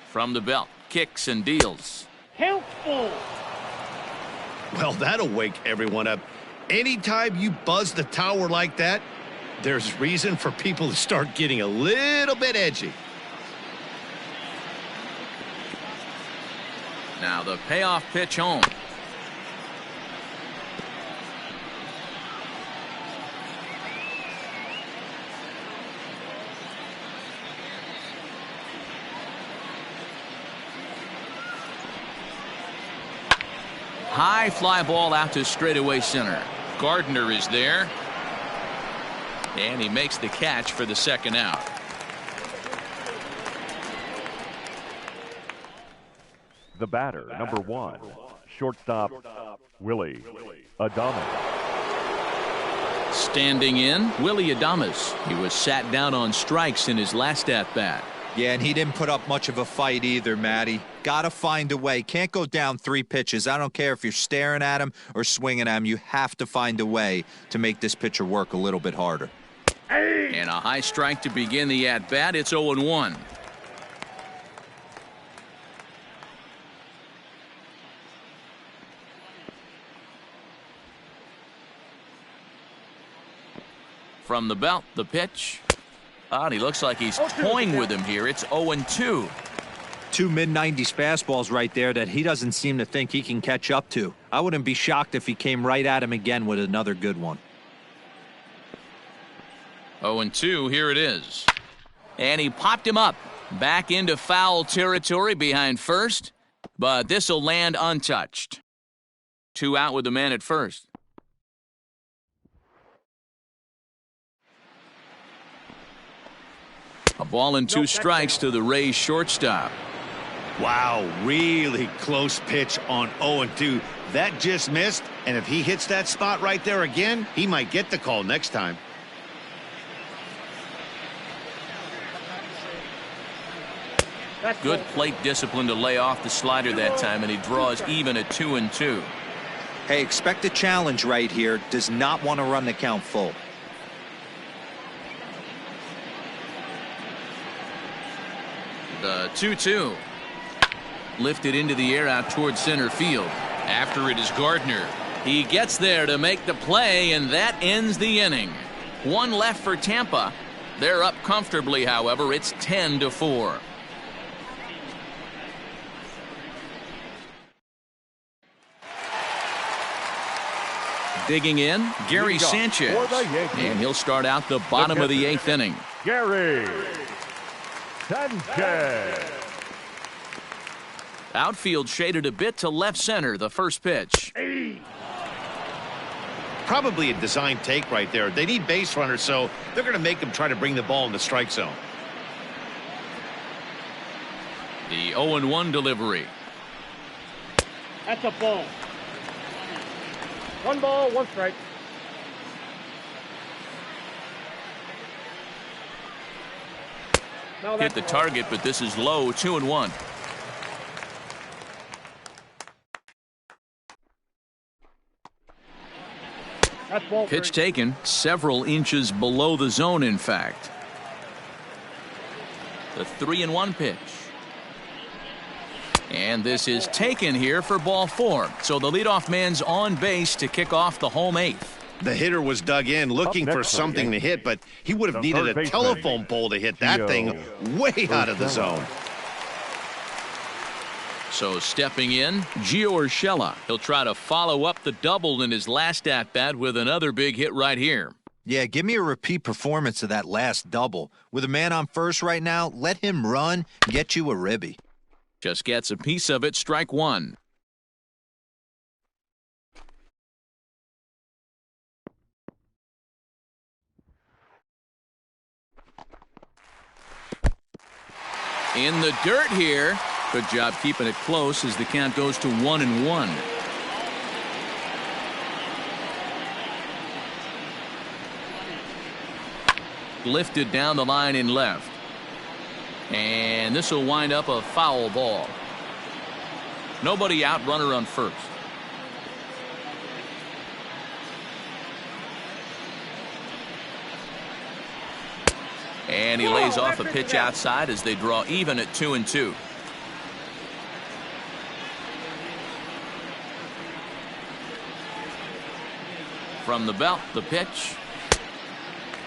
Speaker 1: From the belt, kicks and deals.
Speaker 4: Helpful.
Speaker 2: Well, that'll wake everyone up. Anytime you buzz the tower like that, there's reason for people to start getting a little bit edgy.
Speaker 1: Now the payoff pitch home. High fly ball out to straightaway center. Gardner is there. And he makes the catch for the second out.
Speaker 5: The batter, number 1, shortstop, Willie Adames.
Speaker 1: Standing in, Willie Adames. He was sat down on strikes in his last at-bat.
Speaker 3: Yeah, and he didn't put up much of a fight either, Matty. Got to find a way. Can't go down 3 pitches. I don't care if you're staring at him or swinging at him. You have to find a way to make this pitcher work a little bit harder.
Speaker 1: And a high strike to begin the at-bat. It's 0-1. From the belt, the pitch. And he looks like he's toying with him here. It's 0-2.
Speaker 3: 2 mid-90s fastballs right there that he doesn't seem to think he can catch up to. I wouldn't be shocked if he came right at him again with another good one.
Speaker 1: 0-2, here it is. And he popped him up. Back into foul territory behind first. But this will land untouched. 2 out with the man at first. A ball and 2 strikes to the Rays shortstop.
Speaker 2: Wow, really close pitch on 0-2. That just missed, and if he hits that spot right there again, he might get the call next time.
Speaker 1: Good plate discipline to lay off the slider that time, and he draws even at 2-2.
Speaker 3: Hey, expect a challenge right here. Does not want to run the count full.
Speaker 1: The 2-2. Lifted into the air out towards center field. After it is Gardner. He gets there to make the play, and that ends the inning. 1 left for Tampa. They're up comfortably, however. It's 10-4. Digging in, Gary Sanchez. And he'll start out the bottom of the 8th inning.
Speaker 5: Gary Sanchez.
Speaker 1: Outfield shaded a bit to left center, the first pitch.
Speaker 2: Probably a design take right there. They need base runners, so they're going to make them try to bring the ball in the strike zone.
Speaker 1: The 0-1 delivery.
Speaker 4: That's a ball. 1 ball, 1 strike.
Speaker 1: Hit the target, but this is low, 2-1. Pitch taken several inches below the zone, in fact. The 3-1 pitch. And this is taken here for ball 4. So the leadoff man's on base to kick off the home 8th.
Speaker 2: The hitter was dug in looking for something to hit, but he would have needed a telephone pole to hit that thing way out of the zone.
Speaker 1: So stepping in, Gio Urshela. He'll try to follow up the double in his last at-bat with another big hit right here.
Speaker 3: Yeah, give me a repeat performance of that last double. With a man on first right now, let him run, get you a ribby.
Speaker 1: Just gets a piece of it, strike 1. In the dirt here. Good job keeping it close as the count goes to 1-1. Lifted down the line in left. And this will wind up a foul ball. Nobody out, runner on first. And he lays off a pitch outside as they draw even at 2-2. From the belt, the pitch.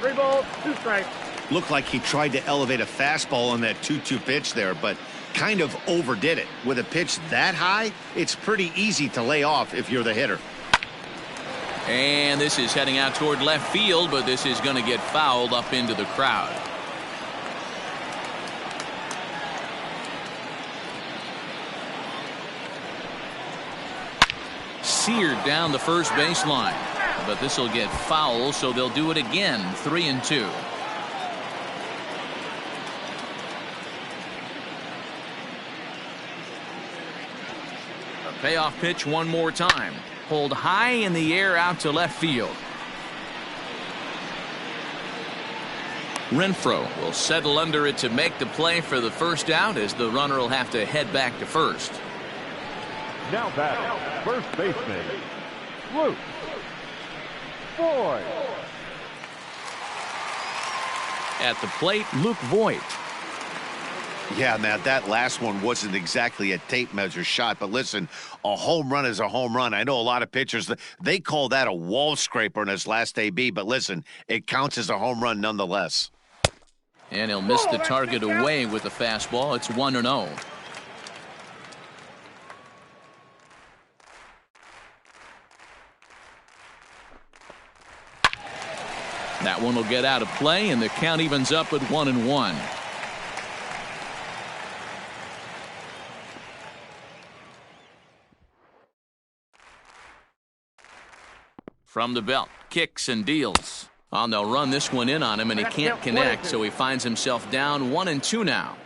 Speaker 4: 3 balls, 2 strikes.
Speaker 2: Looked like he tried to elevate a fastball on that 2-2 pitch there, but kind of overdid it. With a pitch that high, it's pretty easy to lay off if you're the hitter.
Speaker 1: And this is heading out toward left field, but this is going to get fouled up into the crowd. Seared down the first baseline, but this will get foul, so they'll do it again. 3-2. A payoff pitch one more time. Pulled high in the air out to left field. Renfroe will settle under it to make the play for the first out, as the runner will have to head back to first.
Speaker 5: Now back, first baseman, Luke Voigt.
Speaker 1: At the plate, Luke Voigt.
Speaker 2: Yeah, Matt, that last one wasn't exactly a tape measure shot, but listen, a home run is a home run. I know a lot of pitchers, they call that a wall scraper in his last AB, but listen, it counts as a home run nonetheless.
Speaker 1: And he'll miss the target away with the fastball. It's 1-0. That one will get out of play, and the count evens up at 1-1. From the belt, kicks and deals. Oh, they'll run this one in on him, and he can't connect, so he finds himself down 1-2 now.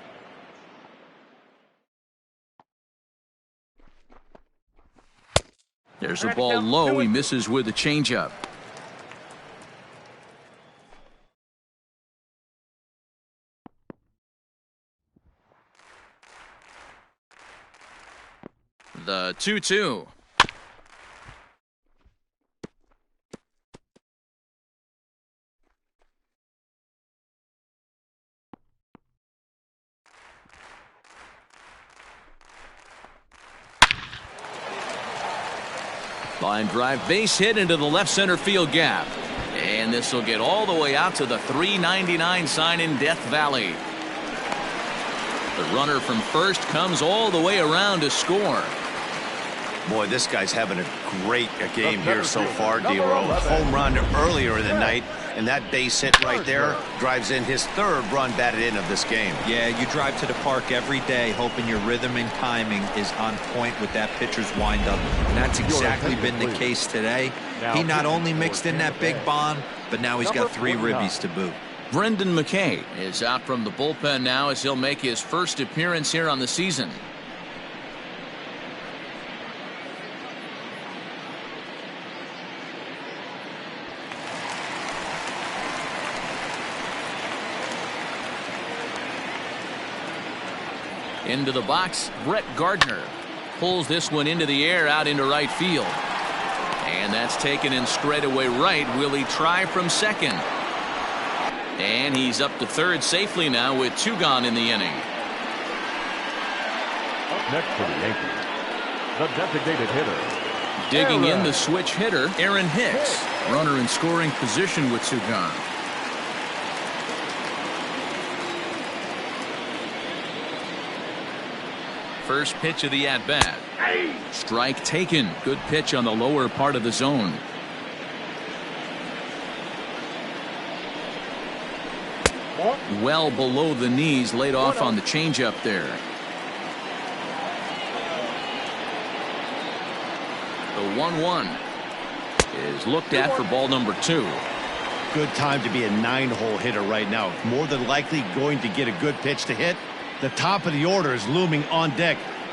Speaker 1: There's a ball low. He misses with a changeup. The 2-2. Line drive, base hit into the left center field gap. And this will get all the way out to the 399 sign in Death Valley. The runner from first comes all the way around to score.
Speaker 2: Boy, this guy's having a great game here so far, D-Row. Home run earlier in the night, and that base hit right there drives in his third run batted in of this game.
Speaker 3: Yeah, you drive to the park every day hoping your rhythm and timing is on point with that pitcher's windup, and that's exactly been the case today. He not only mixed in that big bomb, but now he's got 3 ribbies to boot.
Speaker 1: Brendan McKay is out from the bullpen now as he'll make his first appearance here on the season. Into the box, Brett Gardner pulls this one into the air out into right field. And that's taken in straightaway right. Will he try from second? And he's up to third safely now with 2 gone in the inning.
Speaker 5: Up next for the Yankees, the designated hitter.
Speaker 1: Digging in the switch hitter, Aaron Hicks. Runner in scoring position with 2 gone. First pitch of the at-bat. Strike taken. Good pitch on the lower part of the zone. Well below the knees, laid off on the changeup there. The 1-1 is looked at for ball number 2.
Speaker 2: Good time to be a 9-hole hitter right now. More than likely going to get a good pitch to hit, The top of the order is looming on deck